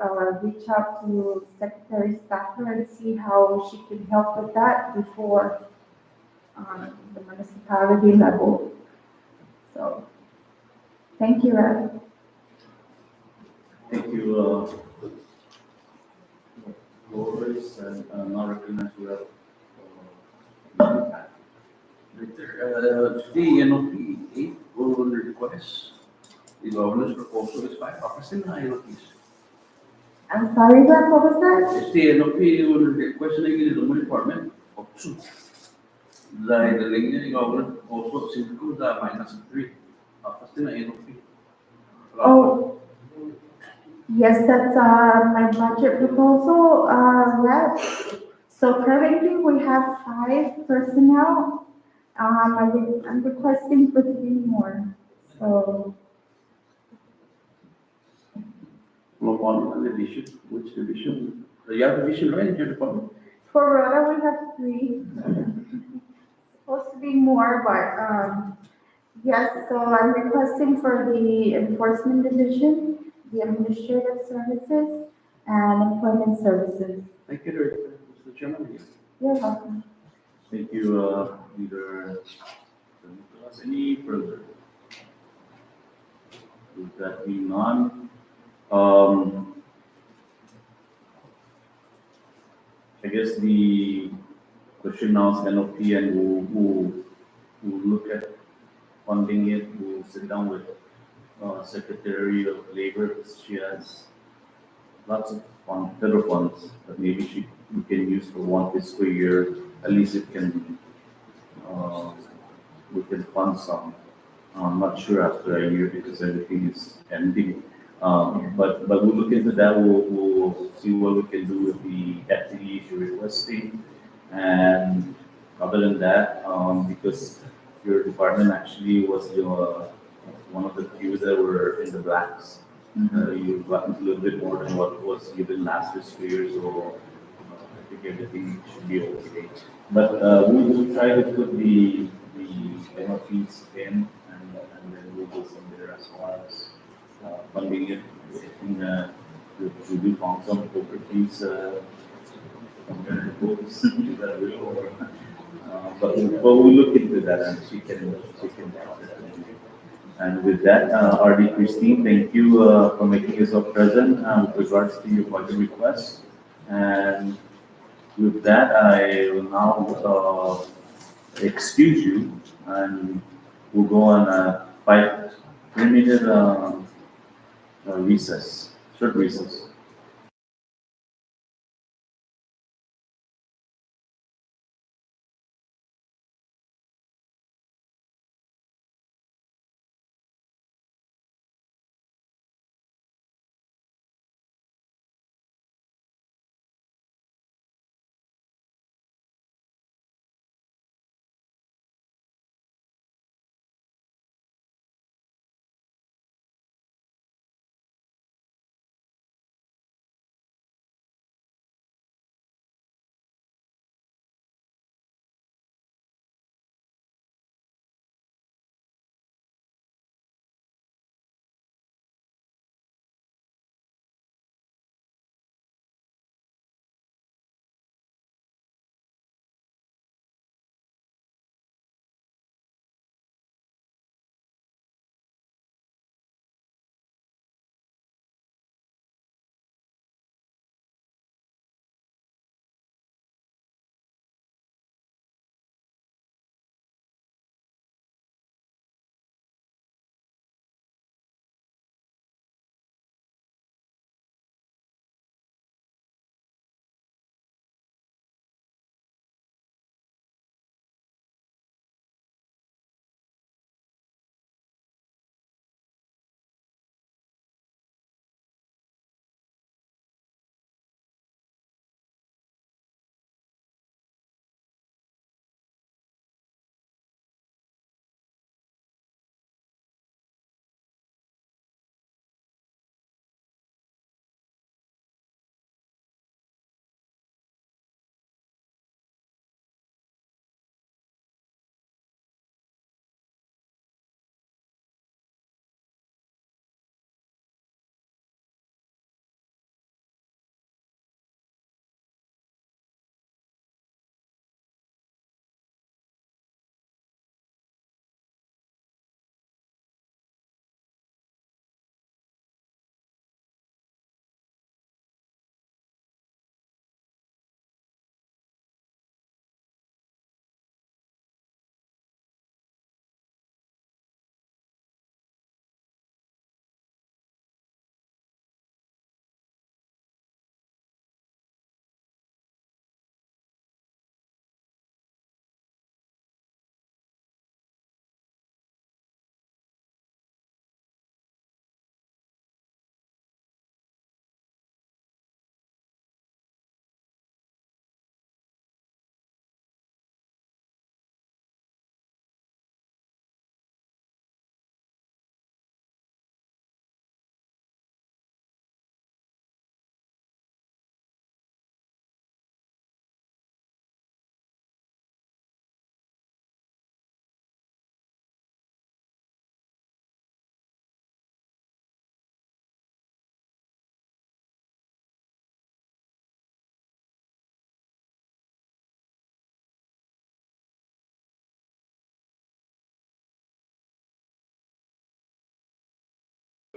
reach out to Secretary Staffler and see how she can help with that before the municipality level. So, thank you, Ed. Thank you, Lois, and not recognized we have The NOP 8 will request the governor's proposal is 5 officers na NOPs. I'm sorry, what was that? Este NOP will request na yung Lumen Department of 2. Dahil the linya ni governor proposal 5 da minus 3. Officer na NOP. Oh, yes, that's, my budget proposal, rep. So currently we have 5 personnel. I'm requesting for 3 more, so. Look on the division, which division? You have division right in your department? For Rota, we have 3. Supposed to be more, but, yes, so I'm requesting for the enforcement division, the administrative services, and employment services. Thank you, Director. Mr. Chairman. You're welcome. Thank you, Leader Nicholas. Any further? With that being none, I guess the question now is NOP and who look at funding it, who sit down with Secretary of Labor, because she has lots of federal funds that maybe we can use for one fiscal year. At least it can, we can fund some. I'm not sure after a year because everything is ending. But we'll look into that. We'll see what we can do with the FTE you're requesting. And other than that, because your department actually was one of the few that were in the blacks. You got a little bit more than what was given last fiscal year, so I think everything should be okay. But we'll try to put the MLPs in, and then we'll go from there as far as funding it. We do found some poker fees from the books that will, but we'll look into that, and she can. And with that, RD Christine, thank you for making yourself present with regards to your budget request. And with that, I will now excuse you, and we'll go on a 3-minute recess, short recess.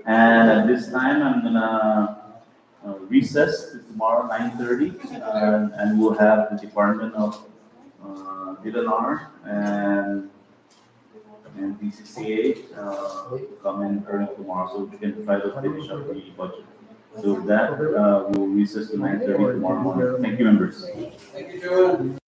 And at this time, I'm gonna recess to tomorrow, 9:30, and we'll have the Department of DNR and DCCA come in early tomorrow, so we can try to finish up the budget. So with that, we'll recess to 9:30 tomorrow morning. Thank you, members. Thank you, Joel.